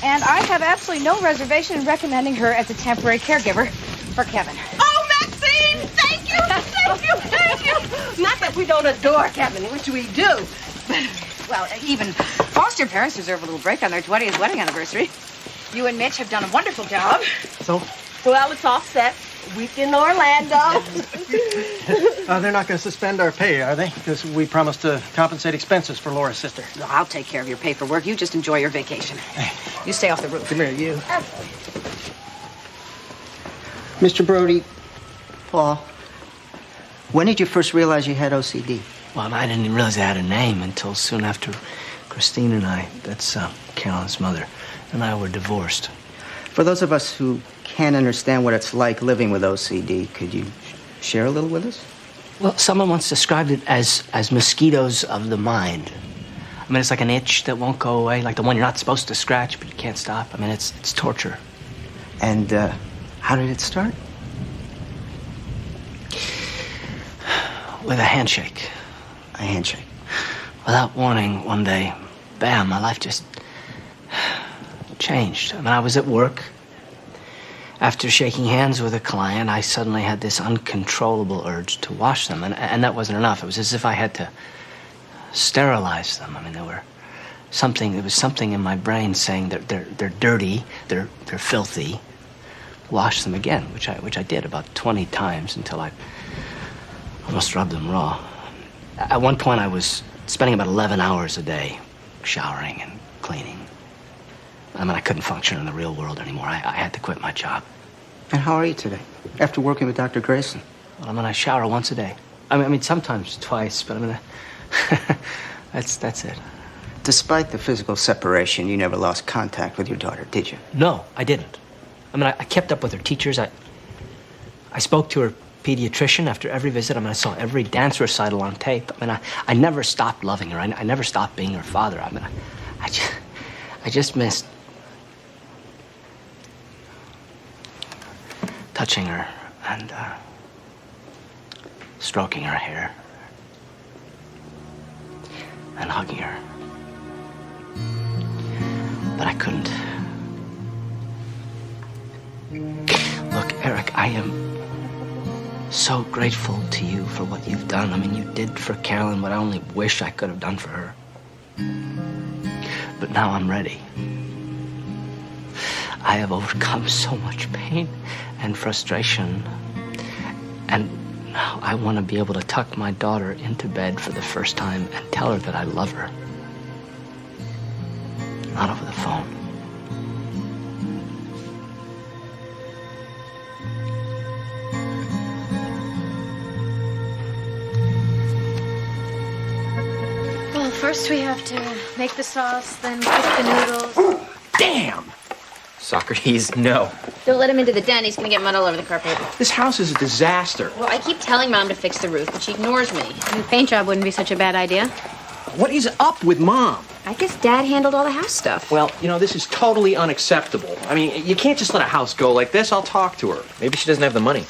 I have absolutely no reservation in recommending her as a temporary caregiver for Kevin. Oh, Maxine! Thank you! Not that we don't adore Kevin, which we do. But, well, even foster parents deserve a little break on their 20th wedding anniversary. You and Mitch have done a wonderful job. So? Well, it's all set. Week in Orlando. They're not going to suspend our pay, are they? Because we promised to compensate expenses for Laura's sister. Well, I'll take care of your paperwork. You just enjoy your vacation. You stay off the roof. Come here, you. Mr. Brody, Paul, When did you first realize you had OCD? Well, I didn't realize I had a name until soon after Christine and I, that's Carolyn's mother, and I were divorced. For those of us who can't understand what it's like living with OCD, could you share a little with us? Well, someone once described it as mosquitoes of the mind. I mean, it's like an itch that won't go away, like the one you're not supposed to scratch, but you can't stop. I mean, it's torture. And how did it start? With a handshake. A handshake? Without warning, one day, bam, my life just changed. I mean, I was at work. After shaking hands with a client, I suddenly had this uncontrollable urge to wash them, and that wasn't enough. It was as if I had to sterilize them. I mean, there was something in my brain saying that they're dirty, they're filthy. Wash them again, which I did about 20 times until I almost rubbed them raw. At one point, I was spending about 11 hours a day showering and cleaning. I mean, I couldn't function in the real world anymore. I had to quit my job. And how are you today, after working with Dr. Grayson? Well, I mean, I shower once a day. I mean, sometimes twice, but I mean, that's it. Despite the physical separation, you never lost contact with your daughter, did you? No, I didn't. I mean, I kept up with her teachers. I spoke to her pediatrician after every visit. I mean, I saw every dance recital on tape. I mean, I never stopped loving her. I never stopped being her father. I mean, I just missed touching her and stroking her hair and hugging her. But I couldn't. Look, Eric, I am so grateful to you for what you've done. I mean, you did for Carolyn what I only wish I could have done for her. But now I'm ready. I have overcome so much pain and frustration. And now I want to be able to tuck my daughter into bed for the first time and tell her that I love her. Not over the phone. Well, first we have to make the sauce, then cook the noodles. Damn! Socrates, no. Don't let him into the den. He's going to get mud all over the carpet. This house is a disaster. Well, I keep telling Mom to fix the roof, but she ignores me. A paint job wouldn't be such a bad idea. What is up with Mom? I guess Dad handled all the house stuff. Well, you know, this is totally unacceptable. I mean, you can't just let a house go like this. I'll talk to her. Maybe she doesn't have the money.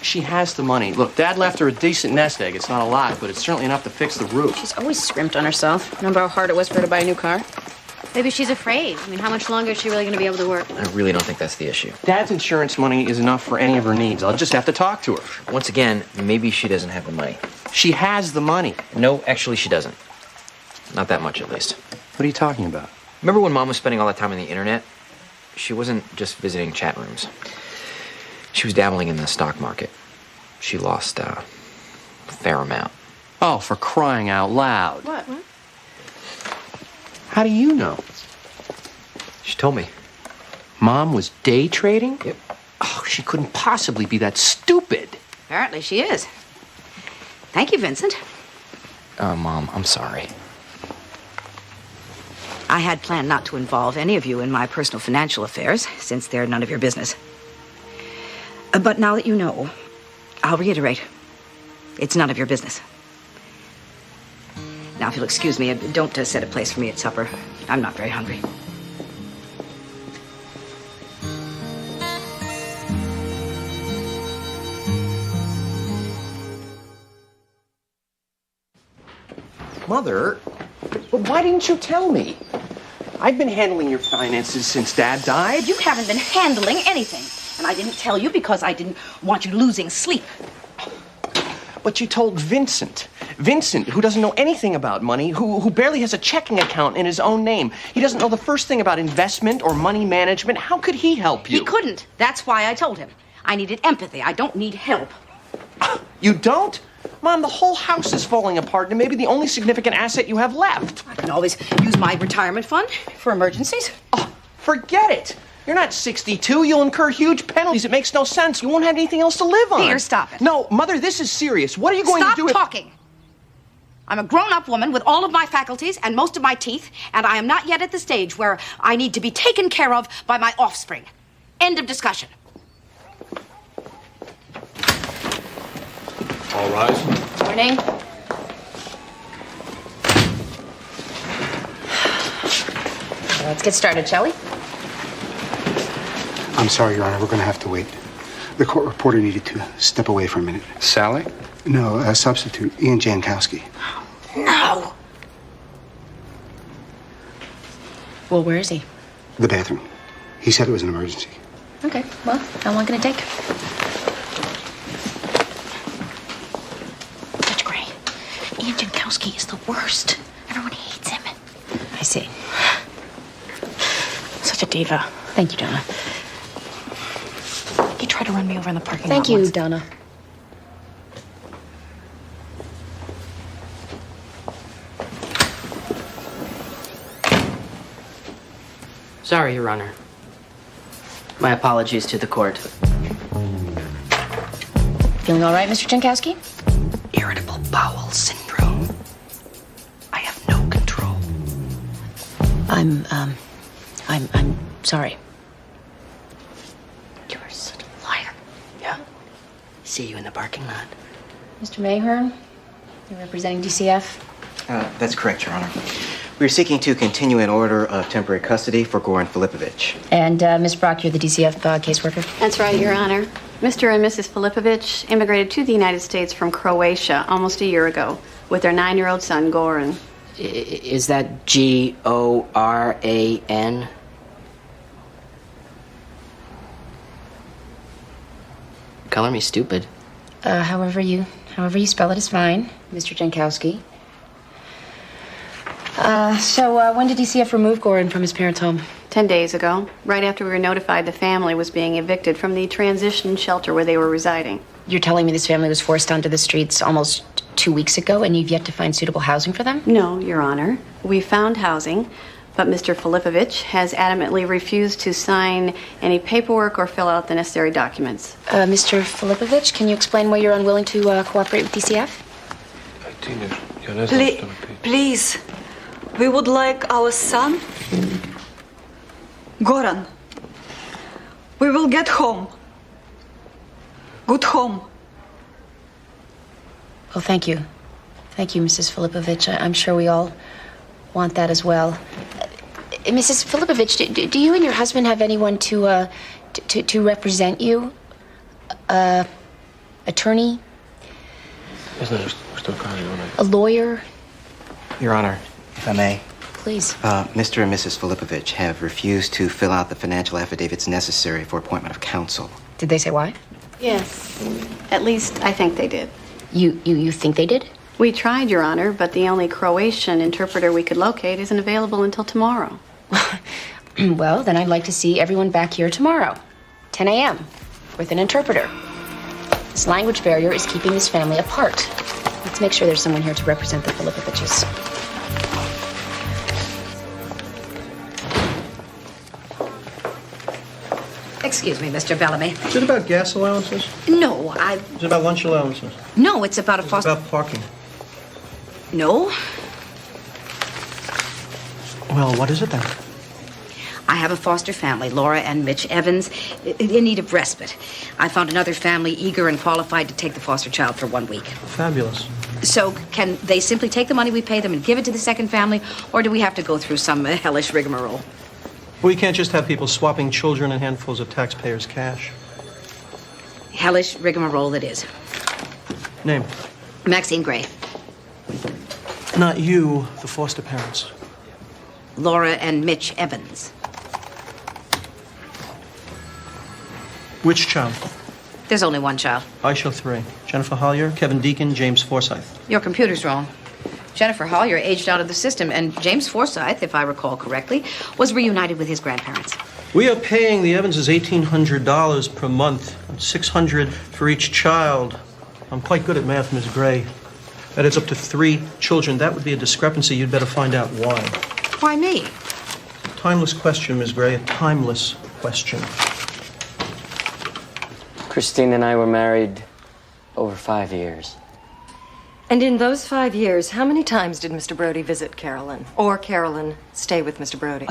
She has the money. Look, Dad left her a decent nest egg. It's not a lot, but it's certainly enough to fix the roof. She's always scrimped on herself. Remember how hard it was for her to buy a new car? Maybe she's afraid. I mean, how much longer is she really going to be able to work? I really don't think that's the issue. Dad's insurance money is enough for any of her needs. I'll just have to talk to her. Once again, maybe she doesn't have the money. She has the money. No, actually, she doesn't. Not that much, at least. What are you talking about? Remember when Mom was spending all that time on the internet? She wasn't just visiting chat rooms. She was dabbling in the stock market. She lost a fair amount. Oh, for crying out loud. What? How do you know? She told me. Mom was day trading? Yep. Oh, she couldn't possibly be that stupid. Apparently she is. Thank you, Vincent. Mom, I'm sorry. I had planned not to involve any of you in my personal financial affairs, since they're none of your business. But now that you know, I'll reiterate. It's none of your business. Now, if you'll excuse me, don't set a place for me at supper. I'm not very hungry. Mother, but why didn't you tell me? I've been handling your finances since Dad died. You haven't been handling anything. And I didn't tell you because I didn't want you losing sleep. But you told Vincent. Vincent, who doesn't know anything about money, who barely has a checking account in his own name. He doesn't know the first thing about investment or money management. How could he help you? He couldn't. That's why I told him. I needed empathy. I don't need help. You don't? Mom, the whole house is falling apart, and maybe the only significant asset you have left. I can always use my retirement fund for emergencies. Oh, forget it. You're not 62. You'll incur huge penalties. It makes no sense. You won't have anything else to live on. Peter, stop it. No, Mother, this is serious. What are you going to do? Stop talking. I'm a grown-up woman with all of my faculties and most of my teeth, and I am not yet at the stage where I need to be taken care of by my offspring. End of discussion. All rise. Morning. Let's get started, shall we? I'm sorry, Your Honor. We're going to have to wait. The court reporter needed to step away for a minute. Sally? No, a substitute, Ian Jankowski. No! Well, where is he? The bathroom. He said it was an emergency. Okay, well, how long can it take? Judge Gray, Ian Jankowski is the worst. Everyone hates him. I see. Such a diva. Thank you, Donna. He tried to run me over in the parking lot. Thank you, once. Donna. Sorry, Your Honor. My apologies to the court. Feeling all right, Mr. Jankowski? Irritable bowel syndrome. I have no control. I'm sorry. You're such a liar. Yeah. See you in the parking lot. Mr. Mayhern, you're representing DCF? That's correct, Your Honor. We're seeking to continue an order of temporary custody for Goran Filipovich. And Ms. Brock, you're the DCF caseworker? That's right, Your Honor. Mr. and Mrs. Filipovich immigrated to the United States from Croatia almost a year ago with their 9-year-old son, Goran. Is that Goran? Color me stupid. However you spell it is fine, Mr. Jankowski. So when did DCF remove Goran from his parents' home? 10 days ago, right after we were notified the family was being evicted from the transition shelter where they were residing. You're telling me this family was forced onto the streets almost 2 weeks ago and you've yet to find suitable housing for them? No, Your Honor. We found housing, but Mr. Filipovich has adamantly refused to sign any paperwork or fill out the necessary documents. Mr. Filipovich, can you explain why you're unwilling to cooperate with DCF? Please, we would like our son, Goran. We will get home. Good home. Well, thank you. Thank you, Mrs. Filipovich. I'm sure we all want that as well. Mrs. Filipovich, do you and your husband have anyone to represent you? Attorney? A lawyer? Your Honor, if I may. Please. Mr. and Mrs. Filipovich have refused to fill out the financial affidavits necessary for appointment of counsel. Did they say why? Yes. At least I think they did. You think they did? We tried, Your Honor, but the only Croatian interpreter we could locate isn't available until tomorrow. Well, then I'd like to see everyone back here tomorrow, 10 a.m., with an interpreter. This language barrier is keeping this family apart. Let's make sure there's someone here to represent the Filipoviches. Excuse me, Mr. Bellamy. Is it about gas allowances? No, Is it about lunch allowances? No, it's about a It's foster... about parking. No, Well, what is it then? I have a foster family, Laura and Mitch Evans, in need of respite. I found another family eager and qualified to take the foster child for 1 week. Fabulous. So can they simply take the money we pay them and give it to the second family, or do we have to go through some hellish rigmarole? We can't just have people swapping children and handfuls of taxpayers' cash. Hellish rigmarole it is. Name? Maxine Gray. Not you, the foster parents. Laura and Mitch Evans. Which child? There's only one child. I show 3. Jennifer Hollier, Kevin Deacon, James Forsythe. Your computer's wrong. Jennifer Hollier aged out of the system, and James Forsythe, if I recall correctly, was reunited with his grandparents. We are paying the Evanses $1,800 per month, and $600 for each child. I'm quite good at math, Ms. Gray. That adds up to 3 children. That would be a discrepancy. You'd better find out why. Why me? Timeless question, Ms. Gray. A timeless question. Christine and I were married over 5 years. And in those 5 years, how many times did Mr. Brody visit Carolyn? Or Carolyn stay with Mr. Brody?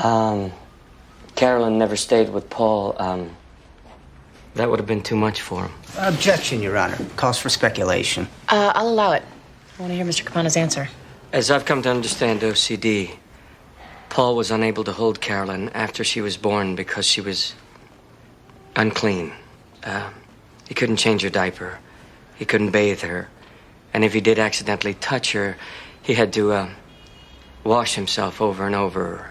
Carolyn never stayed with Paul. That would have been too much for him. Objection, Your Honor. Calls for speculation. I'll allow it. I want to hear Mr. Capano's answer. As I've come to understand OCD, Paul was unable to hold Carolyn after she was born because she was unclean. He couldn't change her diaper. He couldn't bathe her. And if he did accidentally touch her, he had to wash himself over and over.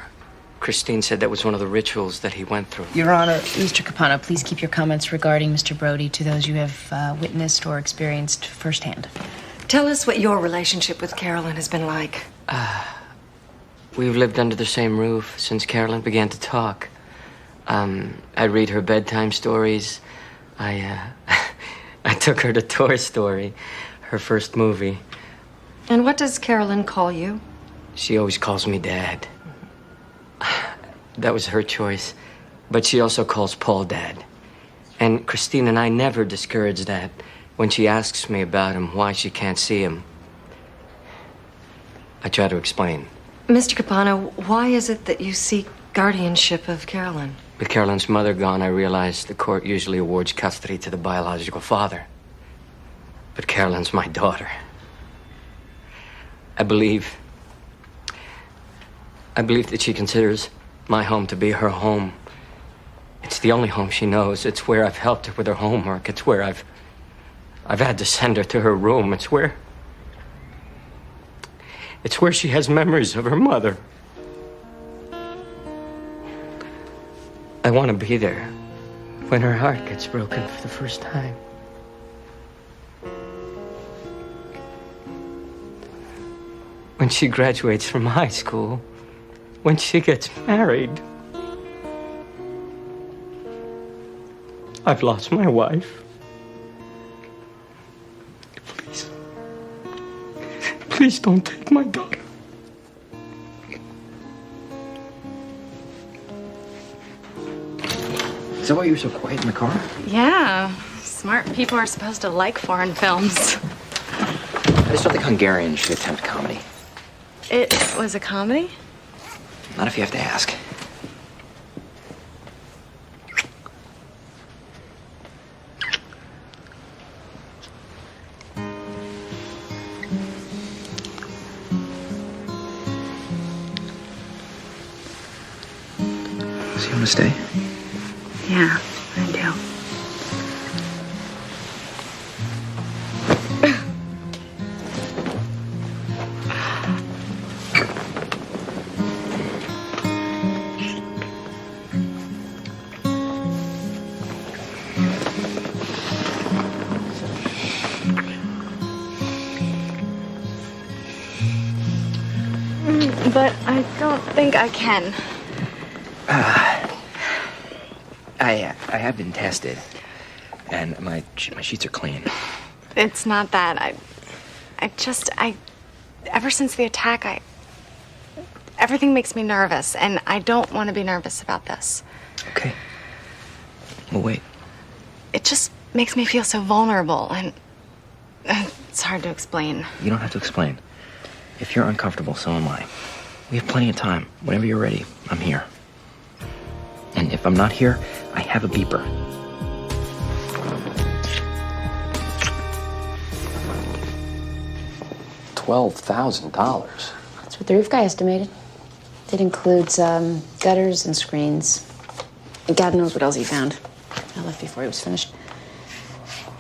Christine said that was one of the rituals that he went through. Your Honor, Mr. Capano, please keep your comments regarding Mr. Brody to those you have witnessed or experienced firsthand. Tell us what your relationship with Carolyn has been like. We've lived under the same roof since Carolyn began to talk. I read her bedtime stories. I took her to Toy Story, her first movie. And what does Carolyn call you? She always calls me Dad. That was her choice. But she also calls Paul Dad. And Christine and I never discourage that. When she asks me about him, why she can't see him, I try to explain. Mr. Capano, why is it that you seek guardianship of Carolyn? With Carolyn's mother gone, I realized the court usually awards custody to the biological father. But Carolyn's my daughter. I believe that she considers my home to be her home. It's the only home she knows. It's where I've helped her with her homework. It's where I've had to send her to her room. It's where she has memories of her mother. I want to be there when her heart gets broken for the first time. When she graduates from high school. When she gets married. I've lost my wife. Please don't take my daughter. Is that why you were so quiet in the car? Yeah. Smart people are supposed to like foreign films. I just don't think Hungarians should attempt comedy. It was a comedy? Not if you have to ask. So you want to stay? Yeah, I do. But I don't think I can. I have been tested, and my sheets are clean. It's not that. Ever since the attack, everything makes me nervous, and I don't want to be nervous about this. Okay. We'll wait. It just makes me feel so vulnerable, and it's hard to explain. You don't have to explain. If you're uncomfortable, so am I. We have plenty of time. Whenever you're ready, I'm here. And if I'm not here, I have a beeper. $12,000. That's what the roof guy estimated. It includes gutters and screens. And God knows what else he found. I left before he was finished.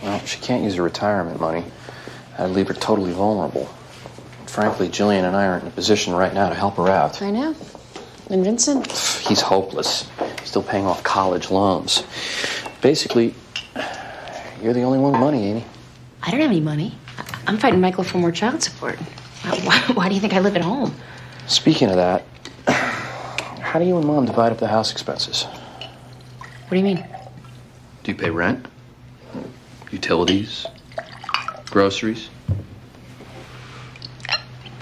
Well, she can't use her retirement money. I'd leave her totally vulnerable. Frankly, Jillian and I aren't in a position right now to help her out. I know. And Vincent? He's hopeless. He's still paying off college loans. Basically, you're the only one with money, Amy. I don't have any money. I'm fighting Michael for more child support. Why do you think I live at home? Speaking of that, how do you and Mom divide up the house expenses? What do you mean? Do you pay rent? Utilities? Groceries?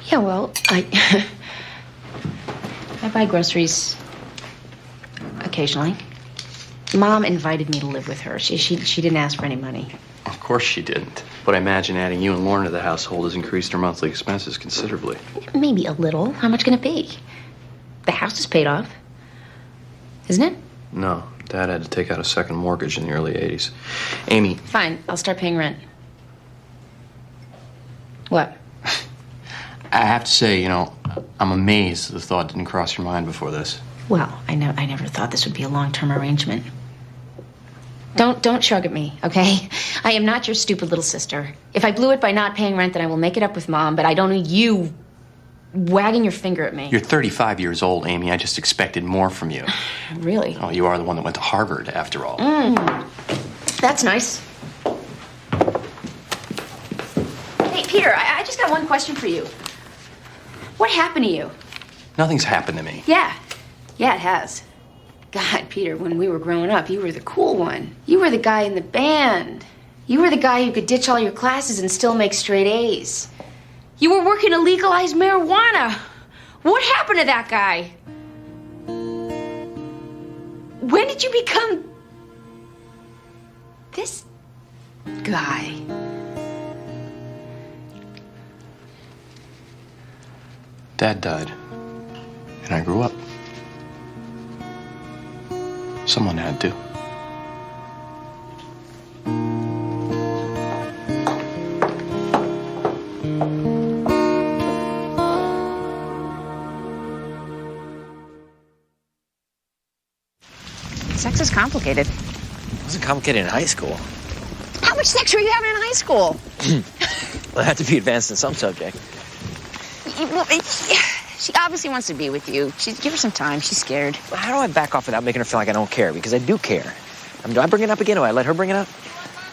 Yeah, well, I buy groceries occasionally. Mom invited me to live with her. She didn't ask for any money. Of course she didn't. But I imagine adding you and Lauren to the household has increased her monthly expenses considerably. Maybe a little. How much can it be? The house is paid off. Isn't it? No, Dad had to take out a second mortgage in the early 80s. Amy. Fine, I'll start paying rent. What? I have to say, I'm amazed the thought didn't cross your mind before this. Well, I never thought this would be a long-term arrangement. Don't shrug at me, okay? I am not your stupid little sister. If I blew it by not paying rent, then I will make it up with Mom, but I don't need you wagging your finger at me. You're 35 years old, Amy. I just expected more from you. Really? Oh, you are the one that went to Harvard, after all. That's nice. Hey, Peter, I just got one question for you. What happened to you? Nothing's happened to me. Yeah, it has. God, Peter, when we were growing up, you were the cool one. You were the guy in the band. You were the guy who could ditch all your classes and still make straight A's. You were working to legalize marijuana. What happened to that guy? When did you become this guy? Dad died, and I grew up. Someone had to. Sex is complicated. It wasn't complicated in high school. How much sex were you having in high school? Well, I had to be advanced in some subject. She obviously wants to be with you. Give her some time. She's scared. How do I back off without making her feel like I don't care? Because I do care. Do I bring it up again? Do I let her bring it up?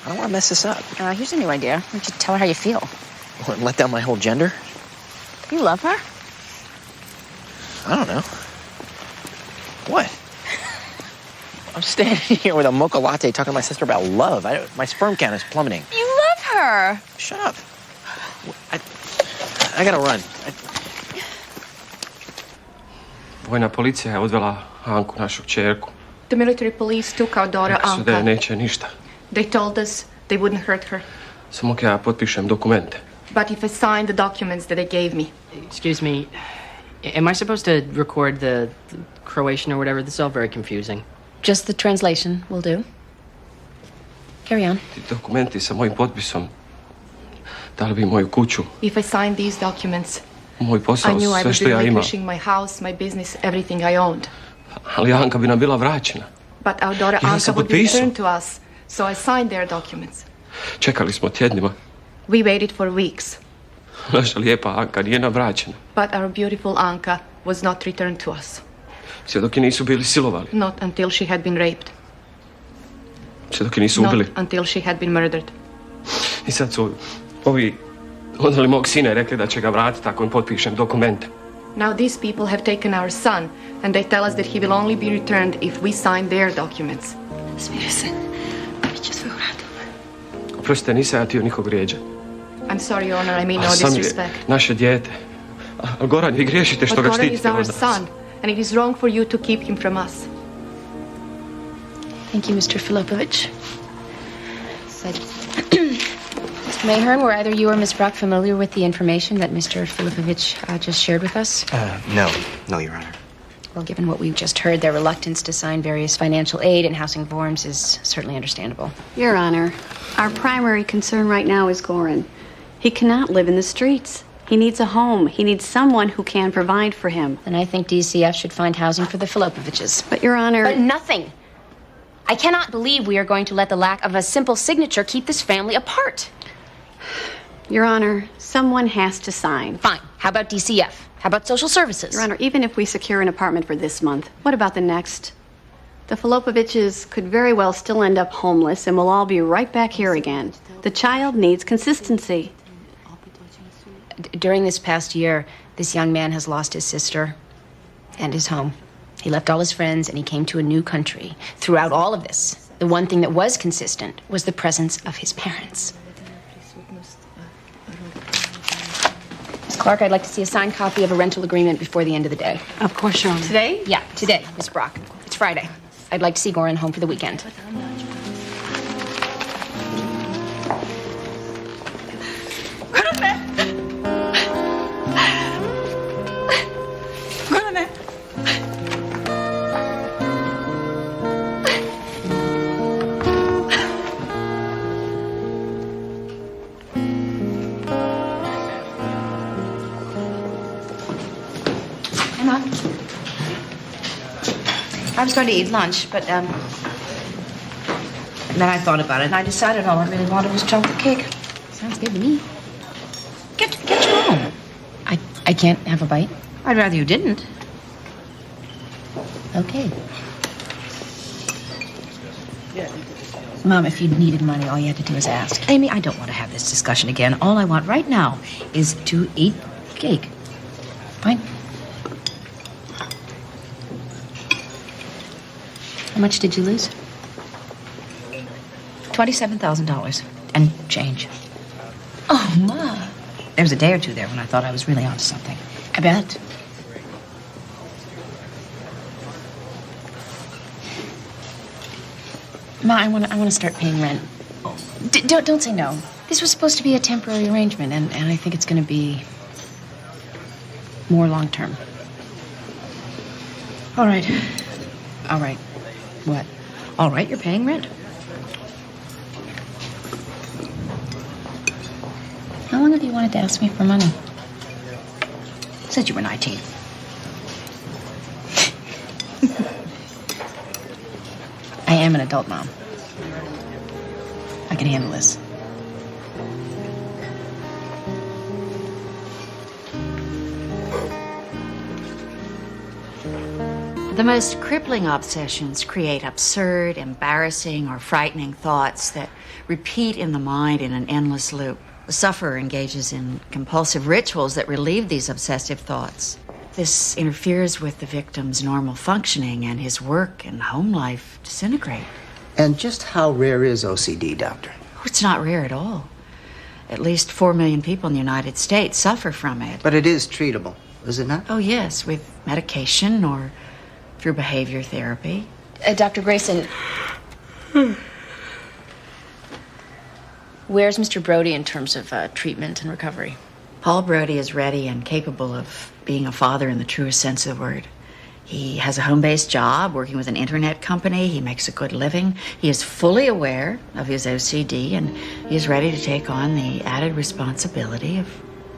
I don't want to mess this up. Here's a new idea. Why don't you tell her how you feel? What, let down my whole gender? You love her? I don't know. What? I'm standing here with a mocha latte talking to my sister about love. My sperm count is plummeting. You love her. Shut up. I gotta run. Vojna policija je odvela Anku, našu kćerku. The military police took our daughter Rekli su da je Anka. neće ništa. They told us they wouldn't hurt her. Samo kad ja potpišem dokumente. But if I signed the documents that they gave me. Excuse me, am I supposed to record the Croatian or whatever? This is all very confusing. Just the translation will do. Carry on. Ti dokumenti sa mojim potpisom dali bi moju kuću, If I signed these documents, moj I posao, knew I sve would što be ja imam. relinquishing my house, my business, everything I owned. Ali Anka bi nam bila vraćena. But our daughter Ja Anka sam would be potpisao. returned to us, so I signed their documents. Čekali smo tjednima. We waited for weeks, Naša lijepa Anka nije nam vraćena. but our beautiful Anka was not returned to us. Sve dok je nisu bili silovali. Not until she had been raped. Sve dok je nisu ubili. Not until she had been murdered. I sad su ovi odveli mog sina i rekli da će ga vratiti ako im potpišem dokumente. Now these people have taken our son, and they tell us that he will only be returned if we sign their documents. Smiri se. Biće sve u redu. Oprostite, nisam ja htio nikog vrijeđati. I'm sorry, Your Honor, I mean no A sam je disrespect. naše dijete. A Goran, vi griješite što But ga Goran is štitite our od nas. son, and it is wrong for you to keep him from us. Thank you, Mr. Filipovich. Mr. Mayhern, were either you or Miss Brock familiar with the information that Mr. Filipovich just shared with us? No, Your Honor. Well, given what we've just heard, their reluctance to sign various financial aid and housing forms is certainly understandable. Your Honor, our primary concern right now is Goran. He cannot live in the streets. He needs a home. He needs someone who can provide for him. Then I think DCF should find housing for the Filipoviches. But, Your Honor... But nothing. I cannot believe we are going to let the lack of a simple signature keep this family apart. Your Honor, someone has to sign. Fine. How about DCF? How about social services? Your Honor, even if we secure an apartment for this month, what about the next? The Filipoviches could very well still end up homeless, and we'll all be right back here again. The child needs consistency. During this past year, this young man has lost his sister and his home. He left all his friends and he came to a new country. Throughout all of this, the one thing that was consistent was the presence of his parents. Miss Clark, I'd like to see a signed copy of a rental agreement before the end of the day. Of course, Your Honor. Today? Yeah, today, Miss Brock. It's Friday. I'd like to see Goran home for the weekend. Emma. I was going to eat lunch, but then I thought about it, and I decided all I really wanted was chocolate cake. Sounds good to me. Get your own. I can't have a bite? I'd rather you didn't. Okay. Mom, if you needed money, all you had to do is ask. Amy, I don't want to have this discussion again. All I want right now is to eat cake. Fine? How much did you lose? $27,000 and change. Oh, Ma. There was a day or two there when I thought I was really onto something. I bet. Ma, I want to start paying rent. Don't say no. This was supposed to be a temporary arrangement, and I think it's going to be more long term. All right. All right. What? All right, you're paying rent. How long have you wanted to ask me for money? Since you were 19. I am an adult, Mom. I can handle this. The most crippling obsessions create absurd, embarrassing, or frightening thoughts that repeat in the mind in an endless loop. The sufferer engages in compulsive rituals that relieve these obsessive thoughts. This interferes with the victim's normal functioning, and his work and home life disintegrate. And just how rare is OCD, Doctor? Oh, it's not rare at all. At least 4 million people in the United States suffer from it. But it is treatable, is it not? Oh, yes, with medication or through behavior therapy. Dr. Grayson, where's Mr. Brody in terms of treatment and recovery? Paul Brody is ready and capable of being a father in the truest sense of the word. He has a home-based job working with an internet company. He makes a good living. He is fully aware of his OCD, and he is ready to take on the added responsibility of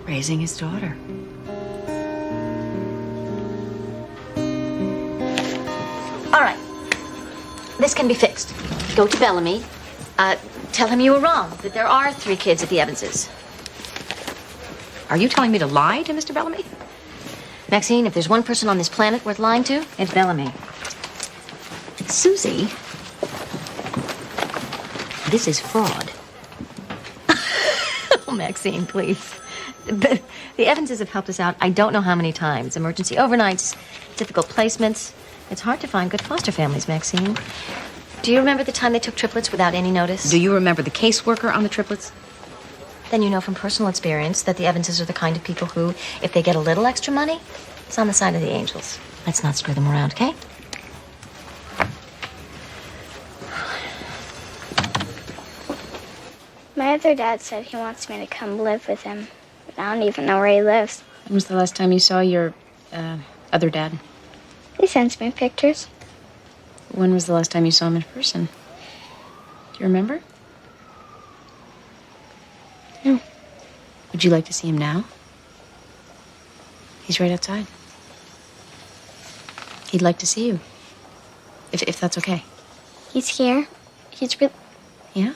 raising his daughter. All right. This can be fixed. Go to Bellamy. Tell him you were wrong, that there are 3 kids at the Evanses. Are you telling me to lie to Mr. Bellamy? Maxine, if there's one person on this planet worth lying to, it's Bellamy. Susie, this is fraud. Oh, Maxine, please. The Evanses have helped us out I don't know how many times. Emergency overnights, difficult placements. It's hard to find good foster families, Maxine. Do you remember the time they took triplets without any notice? Do you remember the caseworker on the triplets? Then you know from personal experience that the Evanses are the kind of people who, if they get a little extra money, it's on the side of the angels. Let's not screw them around, okay? My other dad said he wants me to come live with him, but I don't even know where he lives. When was the last time you saw your other dad? He sends me pictures. When was the last time you saw him in person? Do you remember? No. Would you like to see him now? He's right outside. He'd like to see you. If that's okay. He's here. He's really... Yeah?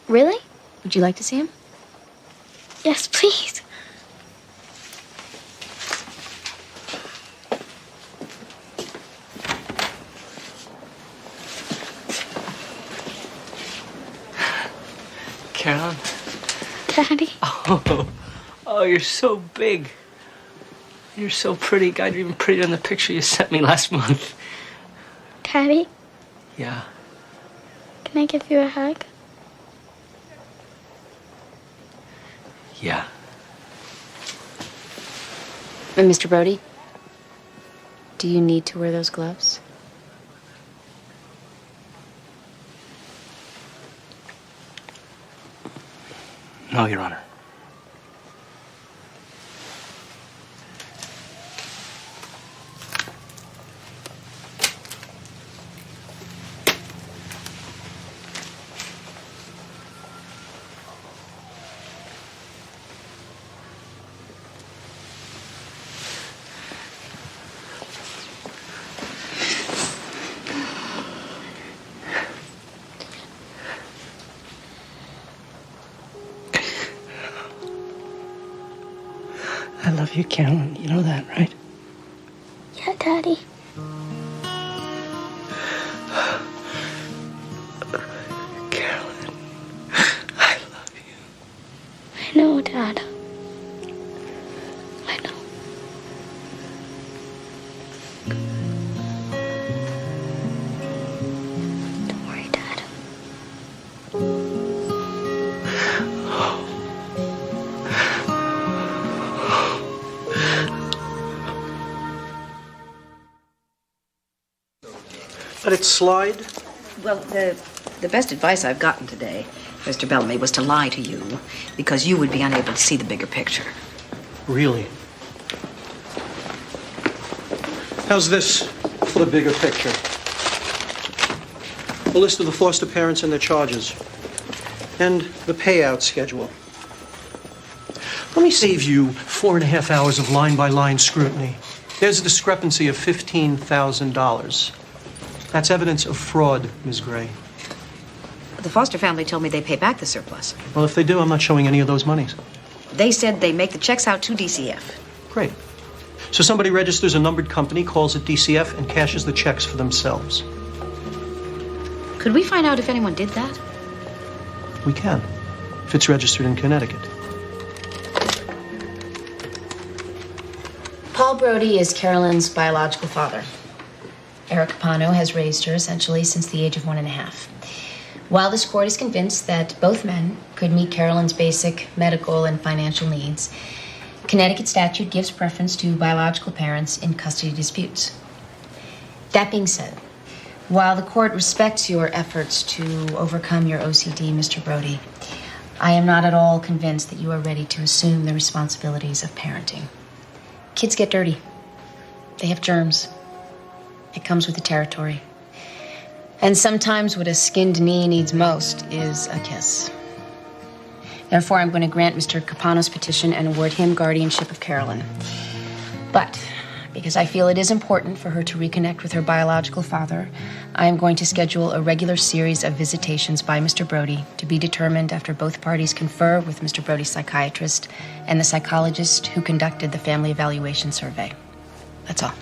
Really? Would you like to see him? Yes, please. Carolyn? Daddy? Oh, you're so big. You're so pretty. God, you're even prettier than the picture you sent me last month. Daddy, Yeah. can I give you a hug? Yeah. And Mr. Brody, do you need to wear those gloves? No, Your Honor. I love you, Carolyn. You know that, right? Yeah, Daddy. Carolyn, I know, Dad. I know. Don't worry, Dad. Let it slide. Well, the best advice I've gotten today, Mr. Bellamy, was to lie to you because you would be unable to see the bigger picture. Really? How's this for the bigger picture? A list of the foster parents and their charges. And the payout schedule. Let me save you 4.5 hours of line-by-line scrutiny. There's a discrepancy of $15,000. That's evidence of fraud, Ms. Gray. The foster family told me they pay back the surplus. Well, if they do, I'm not showing any of those monies. They said they make the checks out to DCF. Great. So somebody registers a numbered company, calls it DCF, and cashes the checks for themselves. Could we find out if anyone did that? We can, if it's registered in Connecticut. Paul Brody is Carolyn's biological father. Eric Capano has raised her essentially since the age of 1.5. While this court is convinced that both men could meet Carolyn's basic medical and financial needs, Connecticut statute gives preference to biological parents in custody disputes. That being said, while the court respects your efforts to overcome your OCD, Mr. Brody, I am not at all convinced that you are ready to assume the responsibilities of parenting. Kids get dirty. They have germs. It comes with the territory. And sometimes what a skinned knee needs most is a kiss. Therefore, I'm going to grant Mr. Capano's petition and award him guardianship of Carolyn. But because I feel it is important for her to reconnect with her biological father, I am going to schedule a regular series of visitations by Mr. Brody to be determined after both parties confer with Mr. Brody's psychiatrist and the psychologist who conducted the family evaluation survey. That's all.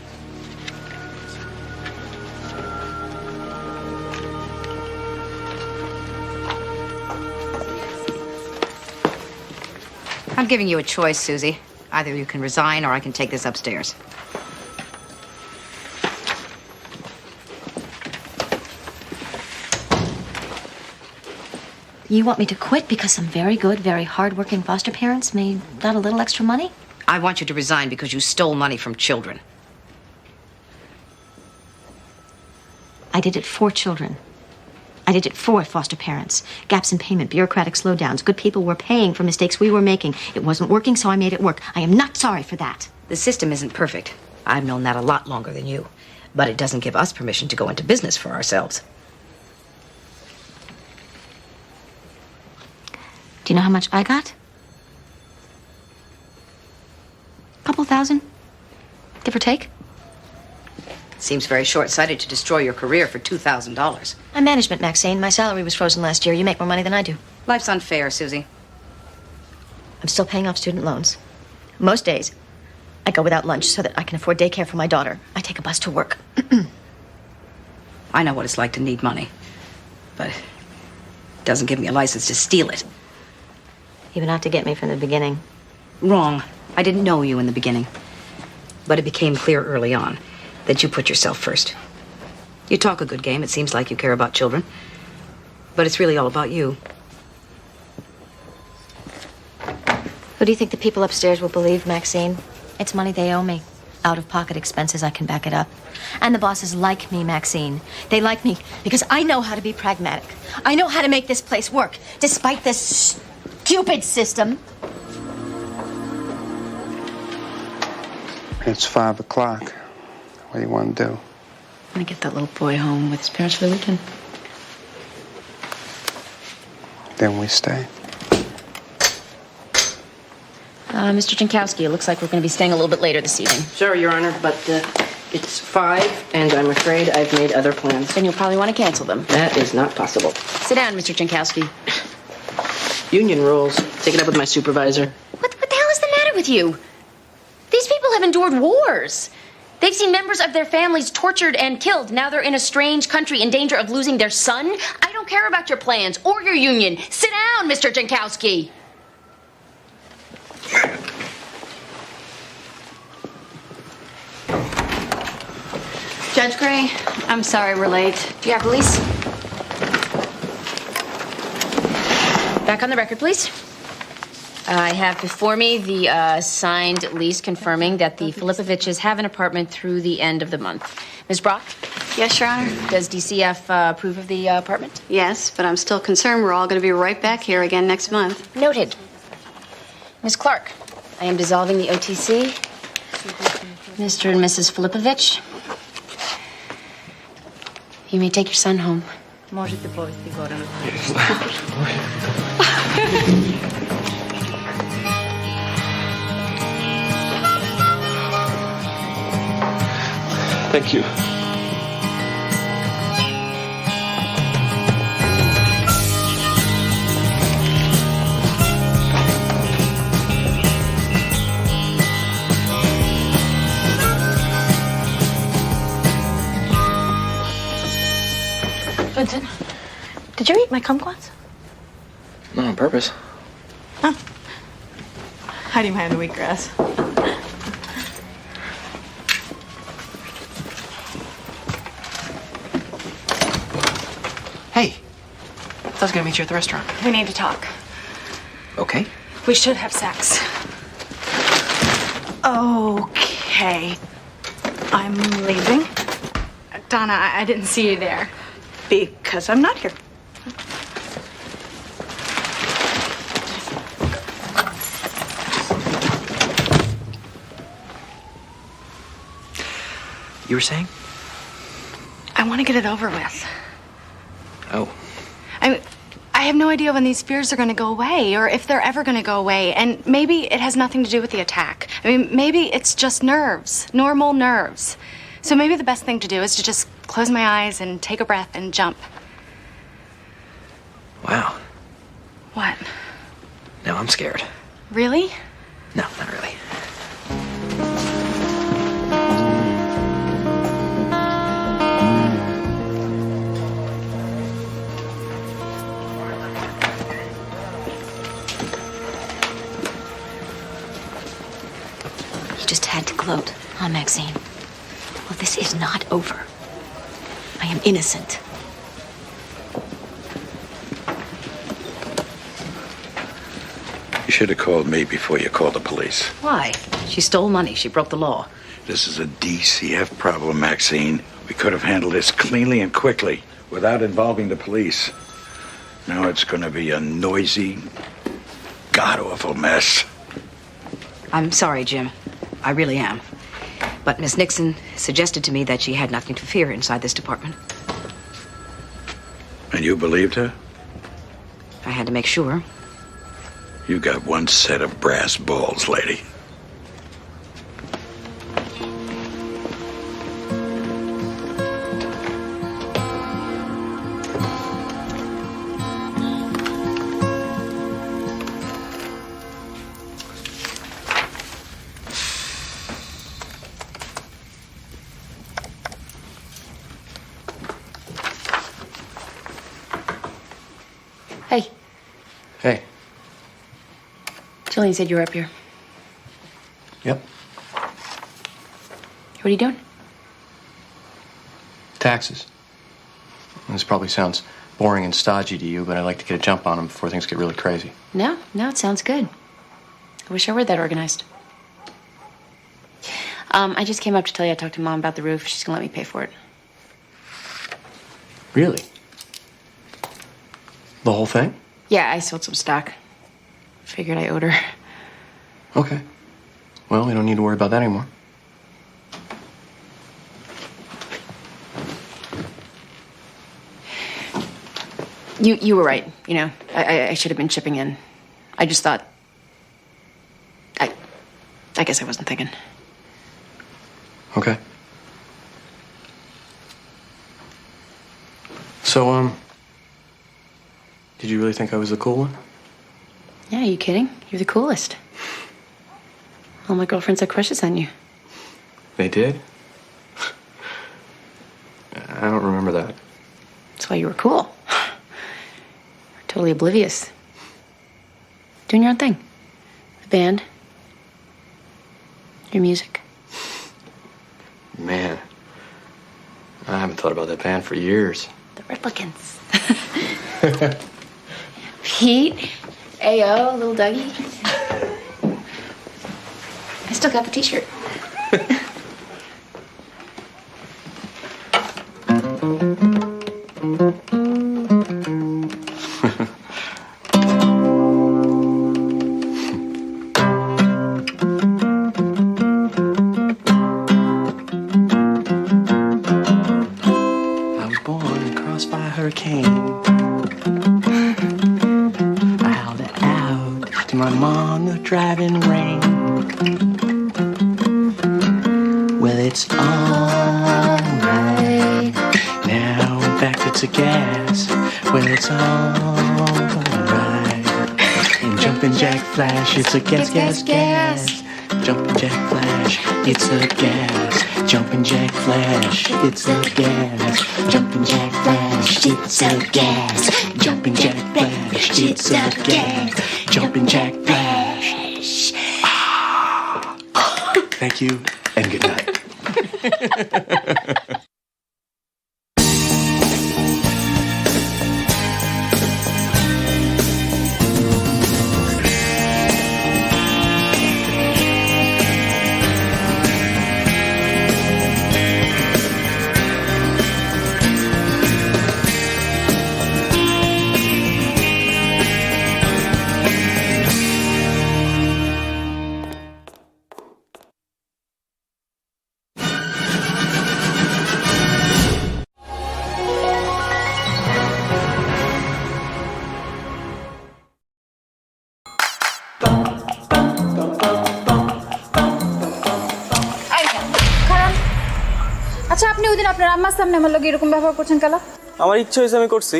I'm giving you a choice, Susie. Either you can resign or I can take this upstairs. You want me to quit because some very good, very hard-working foster parents made that a little extra money? I want you to resign because you stole money from children. I did it for children. I did it for foster parents. Gaps in payment, bureaucratic slowdowns. Good people were paying for mistakes we were making. It wasn't working, so I made it work. I am not sorry for that. The system isn't perfect. I've known that a lot longer than you. But it doesn't give us permission to go into business for ourselves. Do you know how much I got? Couple thousand, give or take. Seems very short-sighted to destroy your career for $2,000. I'm management, Maxine. My salary was frozen last year. You make more money than I do. Life's unfair, Susie. I'm still paying off student loans. Most days, I go without lunch so that I can afford daycare for my daughter. I take a bus to work. I know what it's like to need money. But it doesn't give me a license to steal it. You've been out to get me from the beginning. Wrong. I didn't know you in the beginning. But it became clear early on that you put yourself first. You talk a good game. It seems like you care about children. But it's really all about you. Who do you think the people upstairs will believe, Maxine? It's money they owe me. Out-of-pocket expenses, I can back it up. And the bosses like me, Maxine. They like me because I know how to be pragmatic. I know how to make this place work, despite this stupid system. It's 5 o'clock. What do you want to do? I'm gonna get that little boy home with his parents for the weekend. Then we stay. Mr. Jankowski, it looks like we're gonna be staying a little bit later this evening. Sorry, Your Honor, but it's 5, and I'm afraid I've made other plans. Then you'll probably want to cancel them. That is not possible. Sit down, Mr. Jankowski. Union rules. Take it up with my supervisor. What the hell is the matter with you? These people have endured wars. They've seen members of their families tortured and killed. Now they're in a strange country in danger of losing their son. I don't care about your plans or your union. Sit down, Mr. Jankowski. Judge Gray, I'm sorry we're late. Yeah, police. Back on the record, please. I have before me the signed lease confirming that the Filipoviches have an apartment through the end of the month. Ms. Brock? Yes, Your Honor? Does DCF approve of the apartment? Yes, but I'm still concerned we're all going to be right back here again next month. Noted. Ms. Clark, I am dissolving the OTC. Mr. and Mrs. Filipovich, you may take your son home. Можете повести горе. Thank you. Vincent, did you eat my kumquats? Not on purpose. Hiding behind the wheatgrass. Hey, I was gonna meet you at the restaurant. We need to talk. Okay. We should have sex. Okay. I'm leaving. Donna, I didn't see you there. Because I'm not here. You were saying? I want to get it over with. Oh. I have no idea when these fears are going to go away or if they're ever going to go away. And maybe it has nothing to do with the attack. I mean, maybe it's just nerves, normal nerves. So maybe the best thing to do is to just close my eyes and take a breath and jump. Wow. What? Now I'm scared. Really? No, not really. He just had to gloat, huh, Maxine? Well, this is not over. I am innocent. You should have called me before you called the police. Why? She stole money. She broke the law. This is a DCF problem, Maxine. We could have handled this cleanly and quickly without involving the police. Now it's going to be a noisy, god-awful mess. I'm sorry, Jim. I really am. But Miss Nixon suggested to me that she had nothing to fear inside this department. And you believed her? I had to make sure. You got one set of brass balls, lady. Hey, Hey. Jillian said you were up here. Yep. What are you doing? Taxes. This probably sounds boring and stodgy to you, but I'd like to get a jump on them before things get really crazy. No, it sounds good. I wish I were that organized. I just came up to tell you I talked to Mom about the roof. She's gonna let me pay for it. Really? The whole thing? Yeah, I sold some stock. Figured I owed her. Okay. Well, we don't need to worry about that anymore. You were right. You know, I should have been chipping in. I just thought. I guess I wasn't thinking. Okay. So, did you really think I was the cool one? Yeah, are you kidding? You're the coolest. All my girlfriends had crushes on you. They did? I don't remember that. That's why you were cool. Totally oblivious. Doing your own thing. The band. Your music. Man, I haven't thought about that band for years. The Replicants. Pete, A.O., Little Dougie. I still got the t-shirt. Driving rain. Well, it's alright. Now, in fact, it's a gas. Well, it's alright. And jumping jack flash, it's a gas, gas, gas. Jumping jack flash, it's a gas. Jumping jack flash, it's a gas. Jumping jack flash, it's a gas. Jumping jack flash, it's a gas. Jumping jack flash. Thank you, and good night. আচ্ছা আপনি ওই দিন আপনার আম্মার সামনে আমার লগে এরকম ব্যবহার করছেন কেন? আমার ইচ্ছে হয়েছে আমি করছি,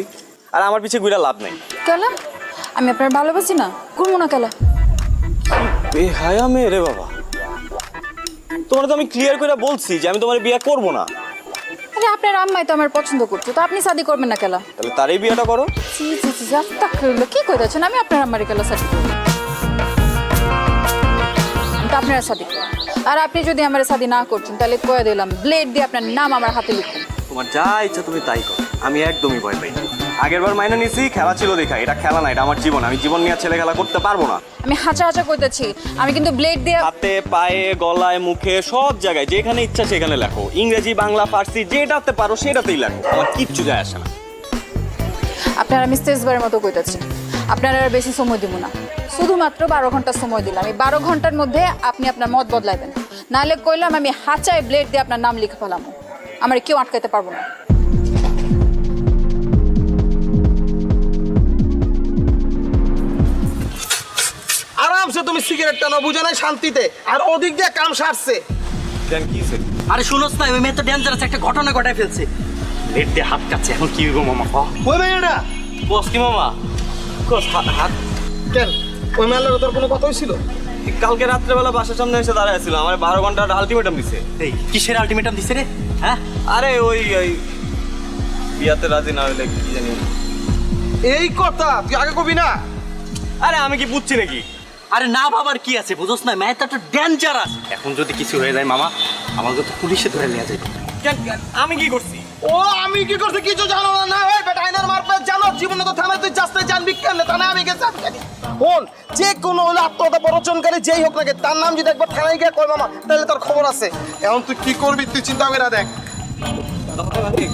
আর আমার পিছে ঘুরে লাভ নেই। কেন? আমি আপনার ভালোবাসি না, করবো না কেন? বেহায়া মেয়ে রে বাবা, তোমার তো আমি ক্লিয়ার করে বলছি যে আমি তোমার বিয়ে করব না। আরে আপনার আম্মাই তো আমার পছন্দ করছে, তো আপনি শাদি করবেন না কেন? তাহলে তারই বিয়েটা করো। জি জি জি, আস্তাগফিরুল্লাহ, কি কইতাছেন? আমি আপনার আম্মারে কেন শাদি করব? তো আপনারা শাদি করুন, আর আপনি যদি আমার শাদি না করছেন তাহলে কয়ে দিলাম ব্লেড দিয়ে আপনার নাম আমার হাতে লিখুন। তোমার যা ইচ্ছা তুমি তাই করো, আমি একদমই ভয় পাই না। আগের বার মাইনে নিছি, খেলা ছিল দেখা, এটা খেলা না, এটা আমার জীবন। আমি জীবন নিয়ে ছেলে খেলা করতে পারবো না। আমি হাঁচা হাঁচা কইতেছি, আমি কিন্তু ব্লেড দিয়ে হাতে পায়ে গলায় মুখে সব জায়গায় যেখানে ইচ্ছা সেখানে লেখো, ইংরেজি বাংলা ফার্সি যেটাতে পারো সেটাতেই লেখো, আমার কিচ্ছু যায় আসে না। আপনার আমি শেষবারের মতো কইতেছি, আপনার আর বেশি সময় দিব না, শুধুমাত্র 12 ঘন্টা সময় দিলাম। এই 12 ঘন্টার মধ্যে আপনি আপনার মত বদলাইবেন, নাহলে কইলাম আমি হাঁচায় ব্লেড দিয়ে আপনার নাম লিখে ফেলাম, আমার কেউ আটকাইতে পারবো না। আরামসে তুমি সিগারেট টানো, বুঝো না শান্তিতে, আর ওদিক দিয়ে কাম সারছে। দেন কি সে? আরে শুনোস না, ওই মেয়ে তো ডেঞ্জারাস একটা ঘটনা ঘটায় ফেলছে। লেট দিয়ে হাত কাটছে, এখন কি গো মামা? ওই মেয়েটা বস কি মামা? কোস হাত কেন? ওই মেয়ের তোর কোনো কথা হয়েছিল? কালকে রাত্রেবেলা বাসার সামনে এসে দাঁড়ায় ছিল, আমার 12 ঘন্টার আলটিমেটাম দিছে। এই কিসের আলটিমেটাম দিছে রে? হ্যাঁ, আরে ওই বিয়াতে রাজি না হইলে কি জানি। এই কথা তুই আগে কবি না? আরে আমি কি বুঝছি নাকি? আরে না বাবার কি আছে, বুঝোস না, মেয়েটা তো ডেঞ্জারাস। এখন যদি কিছু হয়ে যায় মামা, আমাকে তো পুলিশে ধরে নিয়ে যায়। আমি কি করছি? ও আমি কি করছি কিছু জানো না? না ওই বেটা আইনার মারফত জানো, জীবনে তো থানায় তুই যাস্তে জানবি কেন? তা না আমি গেছি আটকানি। ফোন যে কোনো হলে আত্মহত্যা প্ররোচনকারী যেই হোক না কেন, তার নাম যদি একবার থানায় গিয়ে কয় মামা, তাহলে তোর খবর আছে। এখন তুই কি করবি তুই চিন্তা করে দেখ। কি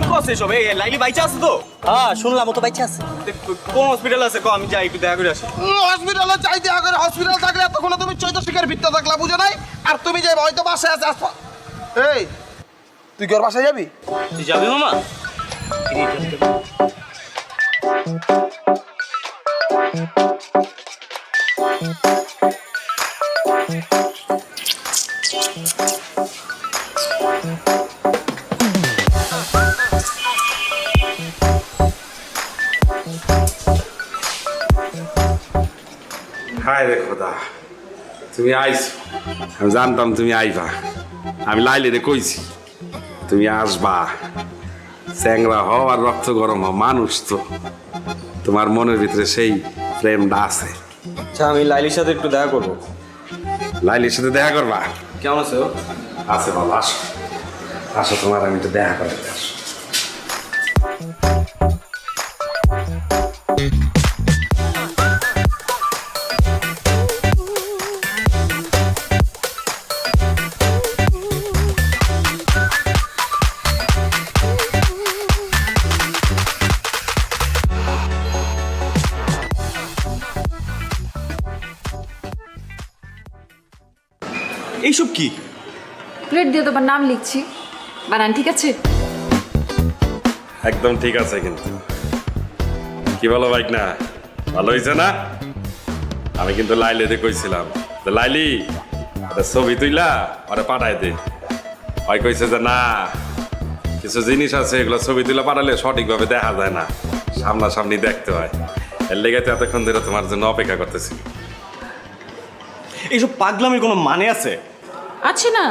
কি করছ এসব? এই লাইলি বাইচা আছে তো? হ্যাঁ শুনলাম ও তো বাইচা আছে। কোন হসপিটাল আছে কো আমি যাই একটু দেখা করে আসি। হসপিটালে যাই দেখা করে, হসপিটাল থাকলে এতক্ষণ তুমি চৈতসিকের ভিতরে থাকলা বুঝো নাই? আর তুমি যাই হয়তো বাসায় আছে আসবা। এই তুই কি ওর বাসায় যাবি? তুই যাবি মামা? হায় রে খোদা, তুমি আইছো। আমি জানতাম তুমি আইবা। আমি লাইলে কইছি তুমি আসবা। চ্যাংরা হও আর রক্ত গরম হও, মানুষ তো। তোমার মনের ভিতরে সেই প্রেমটা আছে। আচ্ছা আমি লাইলির সাথে একটু দেখা করবো। লাইলির সাথে দেখা করবা? কেমন আছে ও? আছে বাবা, আসো আসো, তোমার আমি একটু দেখা করাতে আসো। এইসব কি? প্লেট দিয়ে তোমার নাম লিখছি, বানান ঠিক আছে? একদম ঠিক আছে। কিন্তু কি বলো বাইক না, ভালো হয়েছে না? আমি কিন্তু লাইলিতে কইছিলাম যে লাইলি একটা ছবি তুইলা ওরা পাঠাই দে। ওই কইছে যে না, কিছু জিনিস আছে এগুলো ছবি তুলে পাঠালে সঠিকভাবে দেখা যায় না, সামনাসামনি দেখতে হয়। এর লেগে তো এতক্ষণ ধরে তোমার জন্য অপেক্ষা করতেছি। এইসব পাগলামির কোনো মানে আছে? আছে না।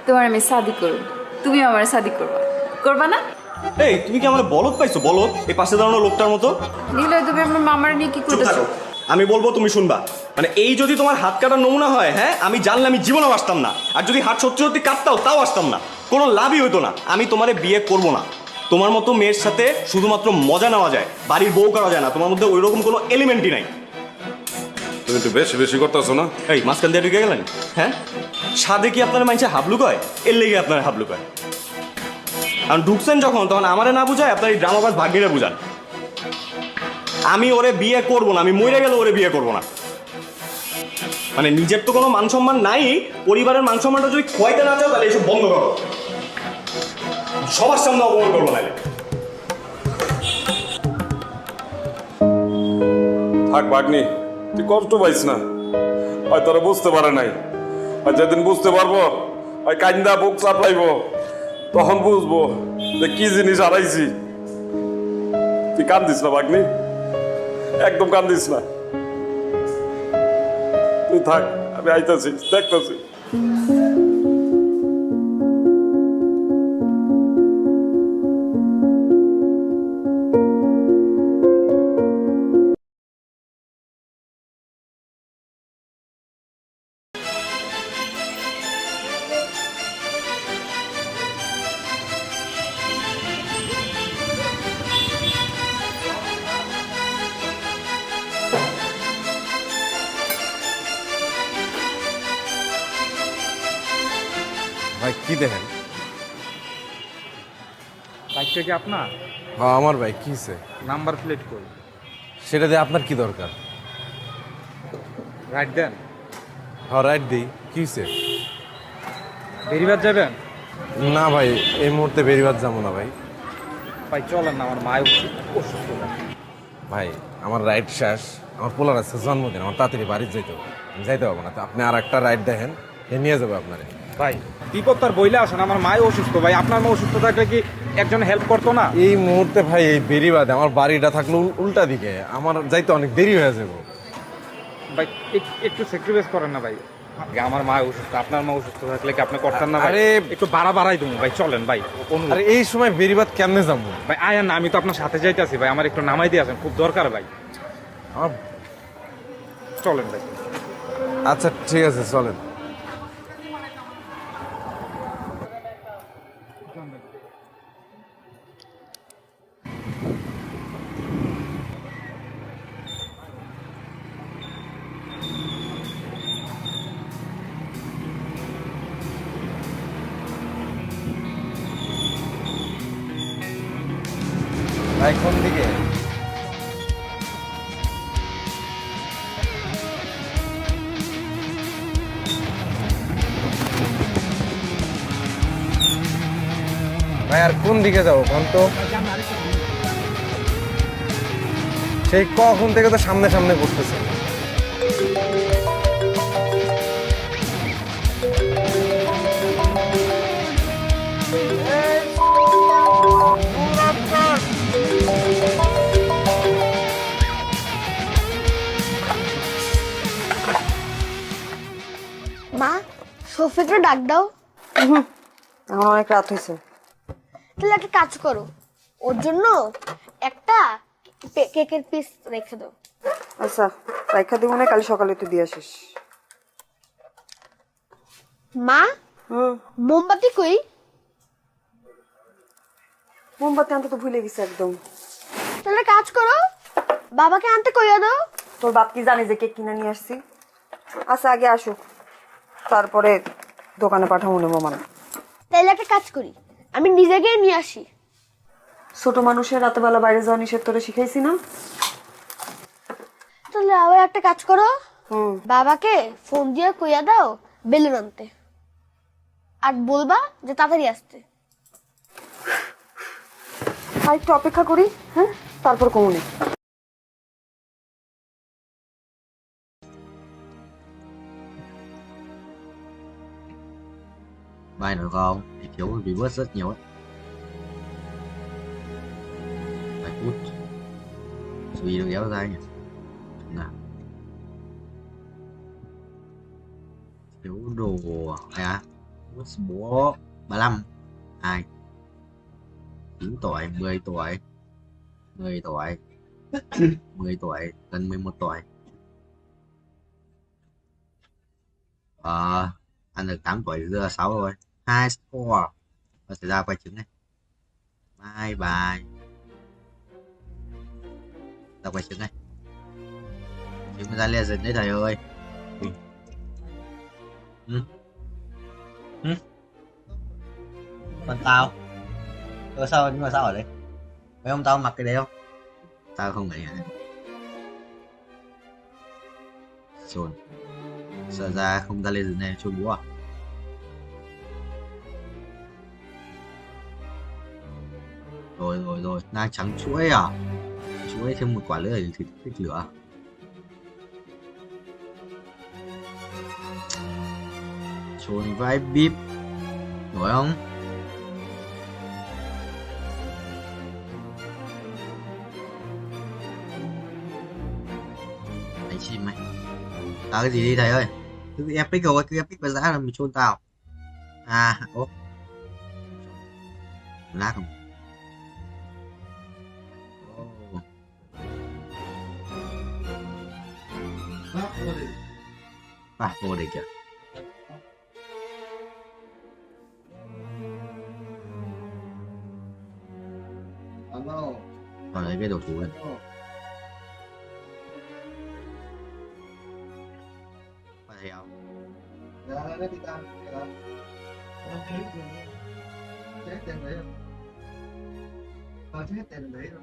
তোমার আমি শাদি করব, তুমি আমার শাদি করবা, করবা না? এই তুমি কি আমার বলদ পাইছো? বলদ এই পাশে দাঁড়ানো লোকটার মতো। নিলে তুমি আমার মামার নিয়ে কি করতেছো? আমি বলবো তুমি শুনবা। মানে এই যদি তোমার হাত কাটার নমুনা হয়, হ্যাঁ আমি জানলে আমি জীবনেও আসতাম না। আর যদি হাত সত্যি সত্যি কাটতাও তাও আসতাম না, কোনো লাভই হতো না। আমি তোমারে বিয়ে করব না। তোমার মতো মেয়ের সাথে শুধুমাত্র মজা নেওয়া যায়, বাড়ির বউ করা যায় না। তোমার মধ্যে ওই রকম কোনো এলিমেন্টই নাই। তুমি তো বেশি বেশি করতেছো না? এই মাঝখান দিয়ে ঢুকে গেলেন? হ্যাঁ সাদে কি আপনার মাইনছে হাবলু কয়? এর লেগে আপনার হাবলু কয়। কারণ ঢুকছেন যখন, তখন আমারে না বুঝায় আপনার এই ড্রামাবাজ ভাগ্যিরা বুঝান। আমি ওরে বিয়ে করব না, আমি মরে গেলে ওরে বিয়ে করব না। মানে নিজের তো কোনো মান সম্মান নাই, পরিবারের মান সম্মানটা যদি খোয়াইতে না চাও তাহলে এসব বন্ধ করো। সবার সামনে অপমান করবো না। থাক ভাগ্নি, তুই কষ্ট পাইস না। হয় তোরা বুঝতে পারে নাই, আর যেদিন বুঝতে পারবো ওই কান্দা বুক চাপলাইব, তখন বুঝবো যে কি জিনিস হারাইছি। তুই কান্দিস না ভাগ্নি, একদম কান্দিস না। তুই থাক, আমি আইতাছি, দেখতেছি। ভাই কি দেখেন? বাইকটা কি আপনার? হ্যাঁ আমার ভাই, কি হয়েছে? নাম্বার প্লেট কই? সেটা দিয়ে আপনার কি দরকার? রাইট দেন। হ্যাঁ রাইট দিই, কি হয়েছে? বেরিবাদ যাবেন? না ভাই, এই মুহূর্তে বেরিবাদ যাবো না ভাই। ভাই চলেন না, আমার মায়ের অসুস্থ। ভাই আমার রাইড শেষ, আমার পোলার আছে জন্মদিন, আমার তাড়াতাড়ি বাড়ি যাইতে হবে, আমি যাইতে পারবো না। তো আপনি আর একটা রাইড দেখেন, এ নিয়ে যাবে আপনারে। ভাই বিপদ তার বইলে আসেন, আমার মায়ের অসুস্থ। ভাই আপনার মা অসুস্থ থাকলে কি একজন হেল্প করতো না? এই মুহূর্তে ভাই এই বেরিবাদে আমার বাড়িটা থাকলো উল্টা দিকে, আমার যাইতে অনেক দেরি হয়ে যাবে। ভাই একটু স্যাক্রিফাইস করেন না ভাই। আমার মা অসুস্থ, আপনার মা অসুস্থ থাকলে কি আপনি করতেন না? আরে একটু বাড়াই দেবো ভাই, চলেন ভাই। আরে এই সময় বেরিবাদ কেমনে যাবো ভাই? আয়ান না, আমি তো আপনার সাথে যাইতেছি ভাই, আমার একটু নামাই দিয়ে আসেন, খুব দরকার ভাই। চলেন ভাই। আচ্ছা ঠিক আছে, চলেন। ভাই কোন দিকে? ভাই আর কোন দিকে যাবো কোন তো? সেই কখন থেকে তো সামনে সামনে করতেছে। মা সফিকরে ডাক দাও। এখন অনেক রাত হয়েছে। তাহলে একটা কাজ করো, ওর জন্য একটা কেকের পিস রেখে দাও। আচ্ছা রাইখা দিব না, কাল সকালে তুই দিয়ে আসিস। মা মোমবাতি কই? মোমবাতি আনতে তো ভুলে গেছি একদম। তাহলে কাজ করো, বাবাকে আনতে কইয়া দাও। তোর বাপ কি জানে যে কেক কিনে নিয়ে আসছি? আচ্ছা আগে আসুক, তারপরে দোকানে পাঠাবো নেবো মানে। তাহলে একটা কাজ করি, আমি নিজে গিয়ে নিয়ে আসি। ছোট মানুষের রাতে বেলা বাইরে যাওয়া নিষেধ তোরে শিখাইছি না? তাহলে আবার একটা কাজ করো, বাবাকে ফোন দিয়ে কইয়া দাও বেলুন আনতে, আর বলবা যে তাড়াতাড়ি আসতে। আর একটু অপেক্ষা করি, হ্যাঁ তারপর কমুনি। Bài nữa không? Thì thiếu reverse rất nhiều ấy. Vài phút. Chú ý đừng kéo ra nhỉ. Nào. Thiếu đồ ai à? Bố 35 2 9 tuổi 10 tuổi 10 tuổi 10 tuổi gần 11 tuổi. Anh được 8 tuổi giờ 6 rồi. 2 score. Và sẽ ra quay trứng này. Bye bye. Ra quay trứng này. Trứng ra legend đấy thầy ơi. Còn tao? Sao nhưng mà sao ở đây? Mấy ông tao mặc cái đấy không? Tao không phải này. Rồi. Sợ ra không ra legend này cho bố à? Rồi nang trắng chuỗi à? Chuỗi thêm một quả nữa thì thích lửa. Trốn vai bíp nổi không? Đánh chim mày. Tao cái gì đi thầy ơi? Cứ epic rồi, cứ epic và giá là mình chôn tao. À, ô. Lát không? Vô địch kìa. Còn lấy cái đồ thủ này. Phải theo. Chết tiền đấy rồi. Chết tiền đấy rồi.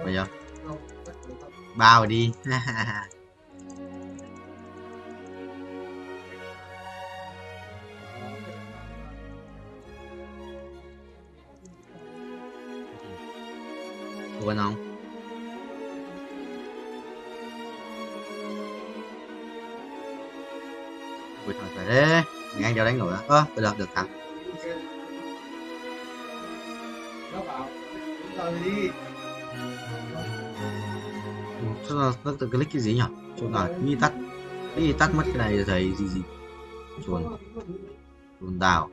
Bây giờ bao đi. Quên không? Ui thôi phải thế. Ngang cho đánh nổi á. Được thắng. Nó tự click cái gì nhỉ? Chuồn nào cái gì tắt mất cái này thầy gì chuồn đào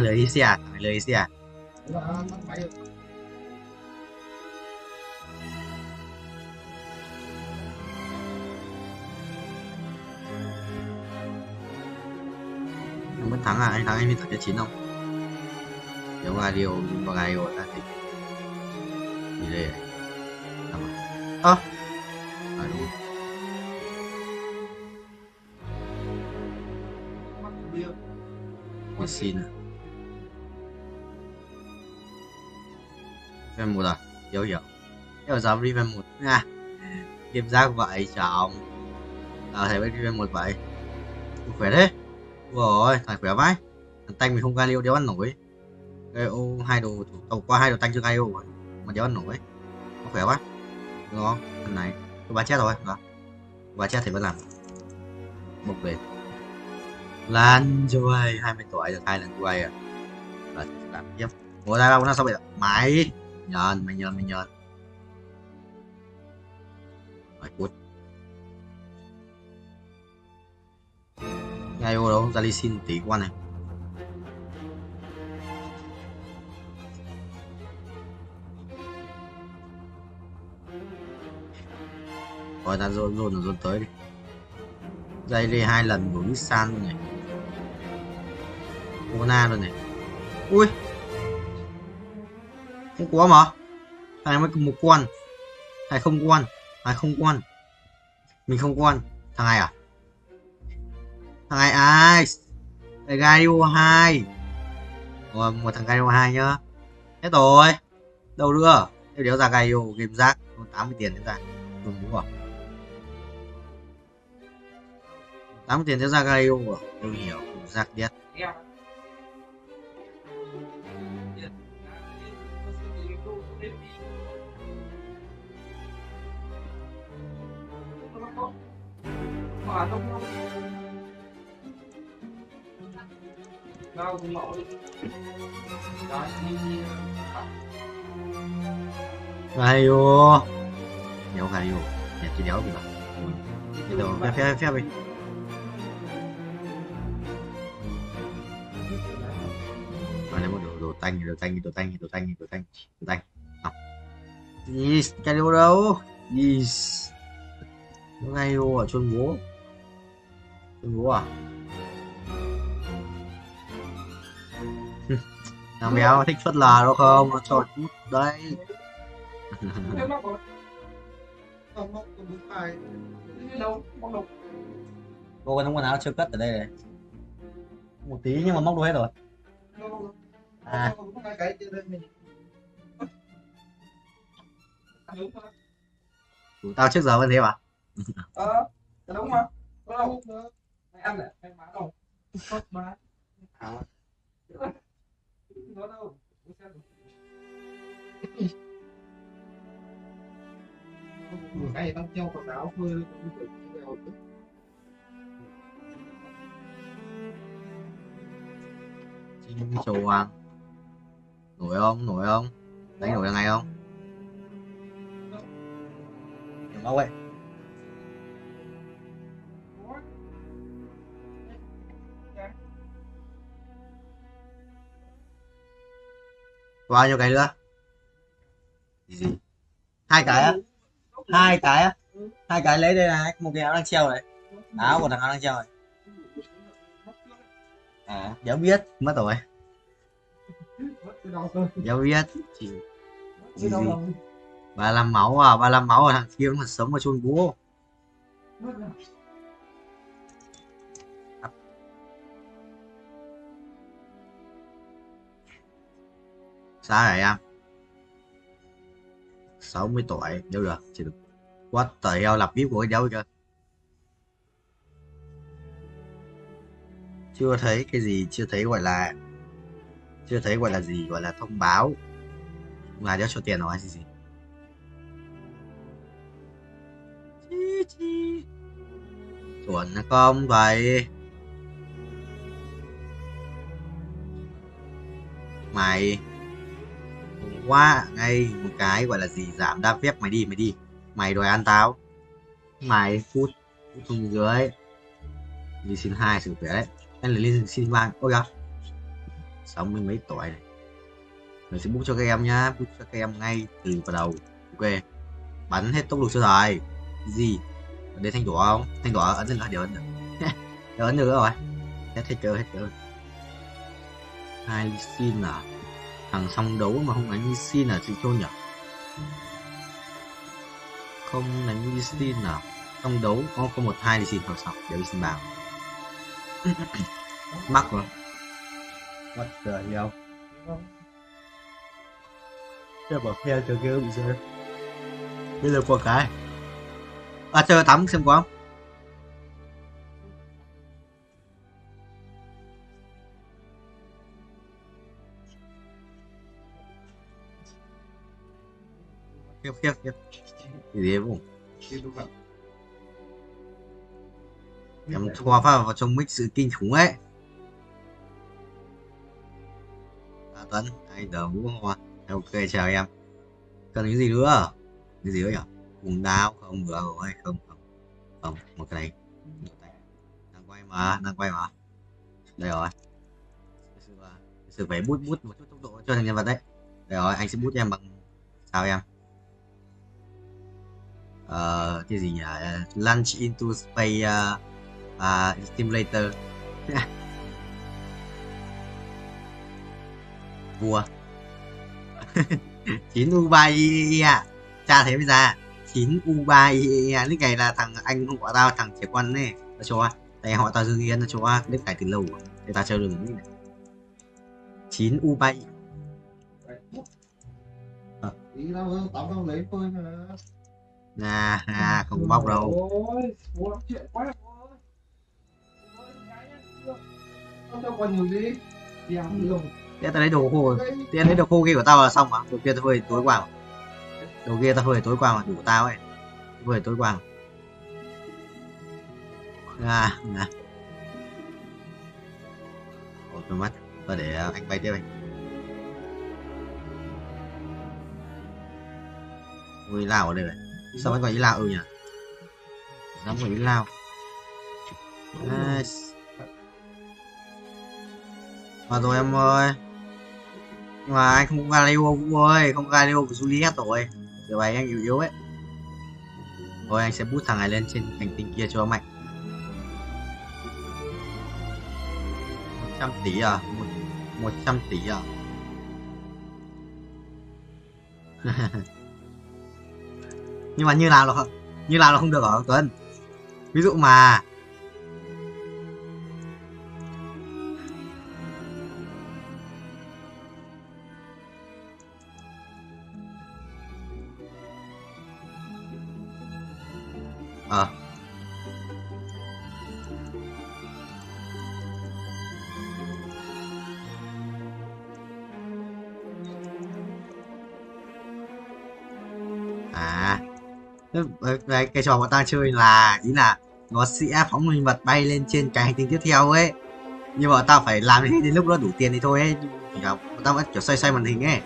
lời đi xe Em mất thắng à? Anh thắng em đi tập cái 9 không? Nếu mà điều vào ngày rồi là thì đi đây này. À đúng. xin à? Revenge 1 à? Hiểu hiểu. Thế là giờ Revenge 1 nha. Kim giác vậy chồng. Thầy với Revenge 1 vậy. Khỏe thế. Rồi, thằng khỏe vãi. Thằng tanh mình không Galio đéo ăn nổi. Galio hai đồ thủ tàu qua hai đồ tanh cho Galio rồi. Mà đéo ăn nổi. Nó khỏe quá. Đúng không? Thằng này. Tôi bán chết rồi. Đó. Bán chết thì vẫn làm. Bốc lên. Lan chui 20 tuổi được 2 lần quay à. Rồi làm tiếp. Ngồi đây nó sao vậy? Mày nhờn, mày nhờn. Rồi cút. Ngay vô đâu ra đi xin tí quan này. Rồi ta dồn tới đi. Đây đi 2 lần của Nissan luôn này. Kona luôn này. Ui. Không có mà. Thằng này mới cùng một con. Thằng không con. Mình không con. Thằng này à? Thằng này ai? Thằng Gaio 2. Rồi một thằng Gaio 2 nhá. Hết rồi. Đâu nữa? Nếu đéo ra Gaio game rác 80 tiền ra. Đúng rồi. 80 tiền cho ra Gaio à? Tôi hiểu, rác điết. Gaio. Đéo Gaio. Đẹp chứ đéo gì mà. Bây giờ phép đi. Lấy một đồ tanh. Yes, Gaio đâu? Yes. Gaio ở chôn bố. À? Thằng béo thích phớt lờ đâu không? Nó cho chút đấy. Cô còn quần áo chưa cất ở đây này. Một tí nhưng mà móc đồ hết rồi. À. Của tao trước giờ vẫn thế mà. Đúng mà. Đâu. Mày ăn lại, mày bán đâu? Không bán. Nó đâu? Một cái tao treo quần áo phơi Chim chù à? Nổi không? Đánh nổi là ngày không? Đừng móc vậy. Bao nhiêu cái nữa? Gì? 2 cái á? 2 cái á? 2 cái lấy đây này, một cái áo đang treo này. Áo của thằng áo đang treo này. À, đéo biết, mất rồi. Đéo biết. Chỉ... Gì? 35 máu à? 35 máu à? Thằng kia nó sống ở chôn búa. Sao hả em? 60 tuổi, đâu được, chỉ được. What the hell, lập bếp của cái đâu cơ. Chưa thấy cái gì, chưa thấy gọi là gì, gọi là thông báo. Là đéo cho tiền rồi hay gì. Chuẩn không vậy? Mày quá ngay một cái gọi là gì giảm đa phép. Mày đi mày đòi ăn tao. Mày phút xuống dưới. Ly xin 2 sự khỏe đấy. Anh là Ly xin 3. Ôi kìa 60 mấy tuổi này. Mình sẽ book cho các em nhá. Book cho các em ngay từ vào đầu. Ok. Bắn hết tốc độ cho rồi. Gì? Đến thanh đỏ không? Thanh đỏ ấn lên là điều ấn được. Điều ấn được rồi. Hết cỡ. 2 Ly xin à? Thằng xong đấu mà không đánh Ly xin à? Chị Chôn nhỉ? Không đánh Ly xin à? Xong đấu có 1-2 Ly xin thôi sao? Để Ly xin vào. Mắc rồi. What the hell? Cho bỏ theo cho kêu bị rơi. Bây giờ của cái. À chờ tắm xem có không? Khiếp. Cái gì vậy? Em thoa vào trong mix sự kinh khủng ấy. Tuấn, anh đỡ mũ hoa. Ok, chào em. Cần cái gì nữa? Cái gì nữa nhỉ? Vùng đao không vừa rồi, không. Một cái này. Đang quay mà. Đây rồi. Sự phải bút một chút tốc độ cho thằng nhân vật đấy. Đây rồi, anh sẽ bút cho em bằng sao em? Cái gì nhỉ? Launch into space simulator. Vua 9 U3 IEA cha thế bây giờ 9 U3 IEA lúc này là thằng anh họ tao thằng trẻ con này nó cho tại họ tao Dương Yên nó cho đứt cải từ lâu để tao chơi được cái này 9 U3 nè không bóc đâu Thế tao lấy đồ khô, thế lấy đồ khô kia của tao là xong mà, đồ kia tao hơi tối qua mà. Đồ kia tao hơi tối qua mà, đủ tao ấy. Hơi tối qua mà. Nè. Ôi tôi mắt, tao để anh bay tiếp anh. Ui lao ở đây này. Sao vẫn còn ý lao nhỉ? Dám còn ý lao. Mà rồi em ơi. Mà anh không Galileo Vũ ơi, không Galileo của Juliet rồi. Giờ bài anh yếu ấy. Thôi anh sẽ bút thằng này lên trên hành tinh kia cho mạnh. 100 tỷ à? 100 tỷ à? Nhưng mà như nào là không được hả Tuấn? Ví dụ mà cái trò bọn ta chơi là ý là nó sẽ phóng linh vật bay lên trên cái hành tinh tiếp theo ấy, nhưng mà tao phải làm đến lúc nó đủ tiền thì thôi ấy, bọn tao vẫn kiểu xoay màn hình ấy,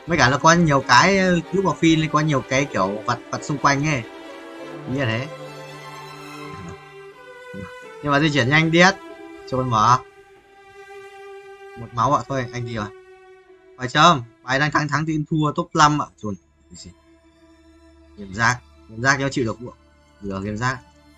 với cả nó có nhiều cái lúc vào phim có nhiều cái kiểu vật xung quanh ấy như thế, nhưng mà di chuyển nhanh điếc cho con mở một máu ạ. Thôi anh gì rồi phải châm bài đang thắng thì thua top 5 ạ. Chuẩn game rác cho chịu được game rác